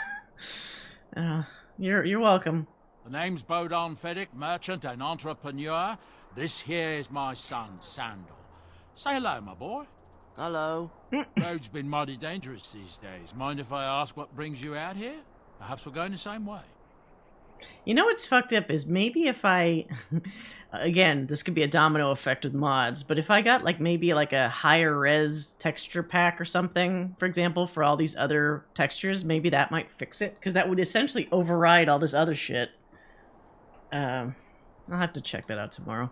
S1: You're welcome.
S8: The name's Bodon Feddick, merchant and entrepreneur. This here is my son, Sandal. Say hello, my boy.
S14: Hello.
S8: Road's been mighty dangerous these days. Mind if I ask what brings you out here? Perhaps we're going the same way.
S1: You know what's fucked up is maybe if I... Again, this could be a domino effect with mods, but if I got like maybe like a higher res texture pack or something, for example, for all these other textures, maybe that might fix it, because that would essentially override all this other shit. I'll have to check that out tomorrow.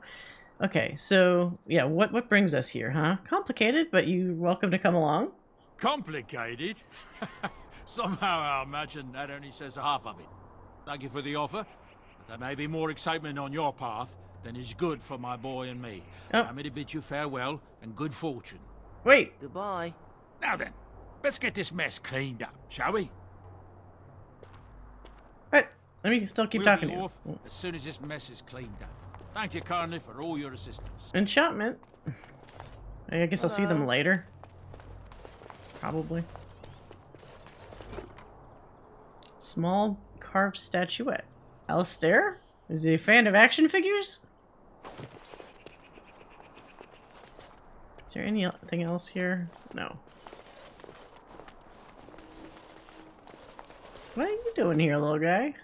S1: Okay, so yeah, what brings us here, huh? Complicated, but you're welcome to come along.
S8: Complicated? Somehow I imagine that only says half of it. Thank you for the offer, but there may be more excitement on your path than is good for my boy and me. I'm going to bid you farewell and good fortune.
S1: Wait.
S14: Goodbye.
S8: Now then, let's get this mess cleaned up, shall we?
S1: Right. Let me still keep talking to you.
S8: Off as soon as this mess is cleaned up. Thank you kindly for all your assistance.
S1: Enchantment. I guess I'll see them later. Probably. Small carved statuette. Alistair? Is he a fan of action figures? Is there anything else here? No. What are you doing here, little guy?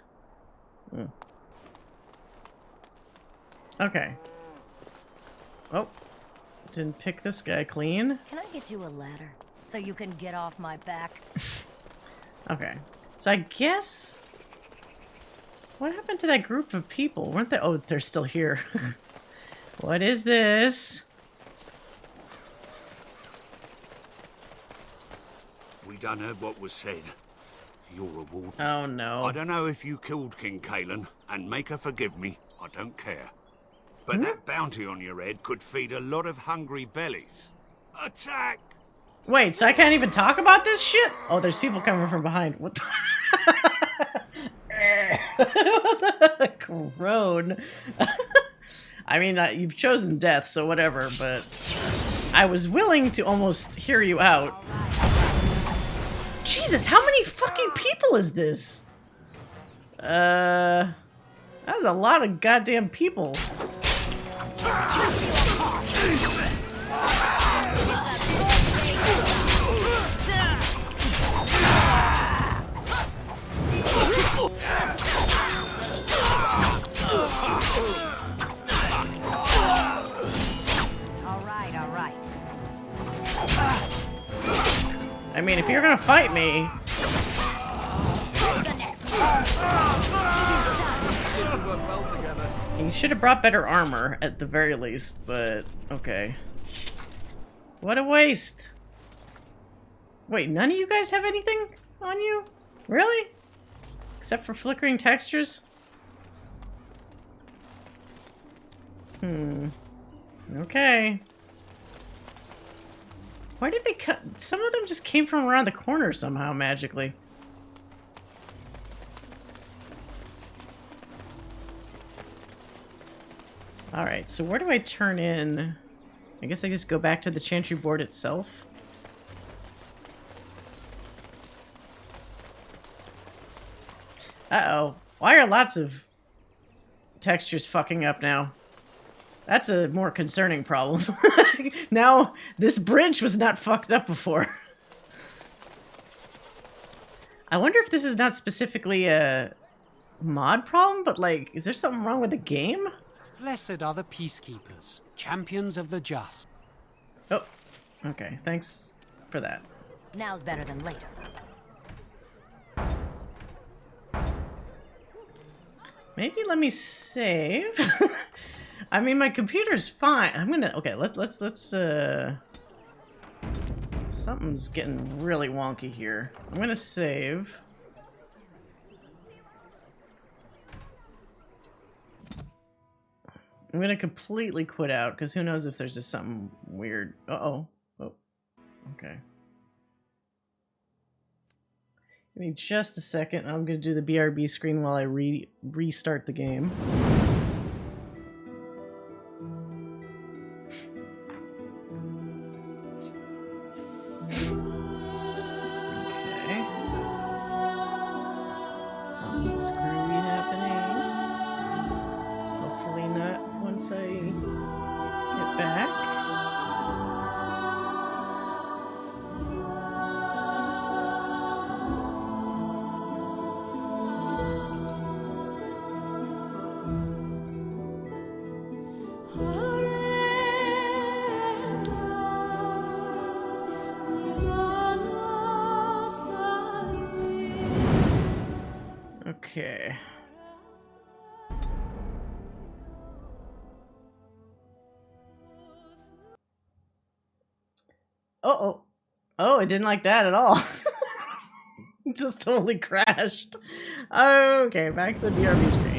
S1: Okay. Oh. Didn't pick this guy clean.
S9: Can I get you a ladder so you can get off my back?
S1: Okay. So I guess... What happened to that group of people? Weren't they? Oh, they're still here. What is this?
S16: We done heard what was said. Your reward.
S1: Oh no.
S16: I don't know if you killed King Kalen, and make her forgive me. I don't care. But that bounty on your head could feed a lot of hungry bellies. Attack!
S1: Wait, so I can't even talk about this shit? Oh, there's people coming from behind. What the... Groan. I mean, you've chosen death, so whatever, but... I was willing to almost hear you out. Jesus, how many fucking people is this? That was a lot of goddamn people.
S9: All right.
S1: I mean, if you're gonna fight me... You should have brought better armor, at the very least, but... Okay. What a waste! Wait, none of you guys have anything on you? Really? Except for flickering textures? Okay. Why did they cut? Some of them just came from around the corner somehow, magically. Alright, so where do I turn in? I guess I just go back to the chantry board itself. Uh-oh. Why are lots of textures fucking up now? That's a more concerning problem. Now, this bridge was not fucked up before. I wonder if this is not specifically a mod problem, but like, is there something wrong with the game?
S13: Blessed are the peacekeepers, champions of the just.
S1: Oh, okay. Thanks for that.
S9: Now's better than later.
S1: Maybe let me save. I mean, my computer's fine. I'm gonna... Okay, let's something's getting really wonky here. I'm gonna save. I'm gonna completely quit out, because who knows if there's just something weird. Uh-oh. Oh. Okay. Give me just a second. I'm gonna do the BRB screen while I restart the game. Okay. Uh-oh. Oh, I didn't like that at all. Just totally crashed. Okay, back to the BRB screen.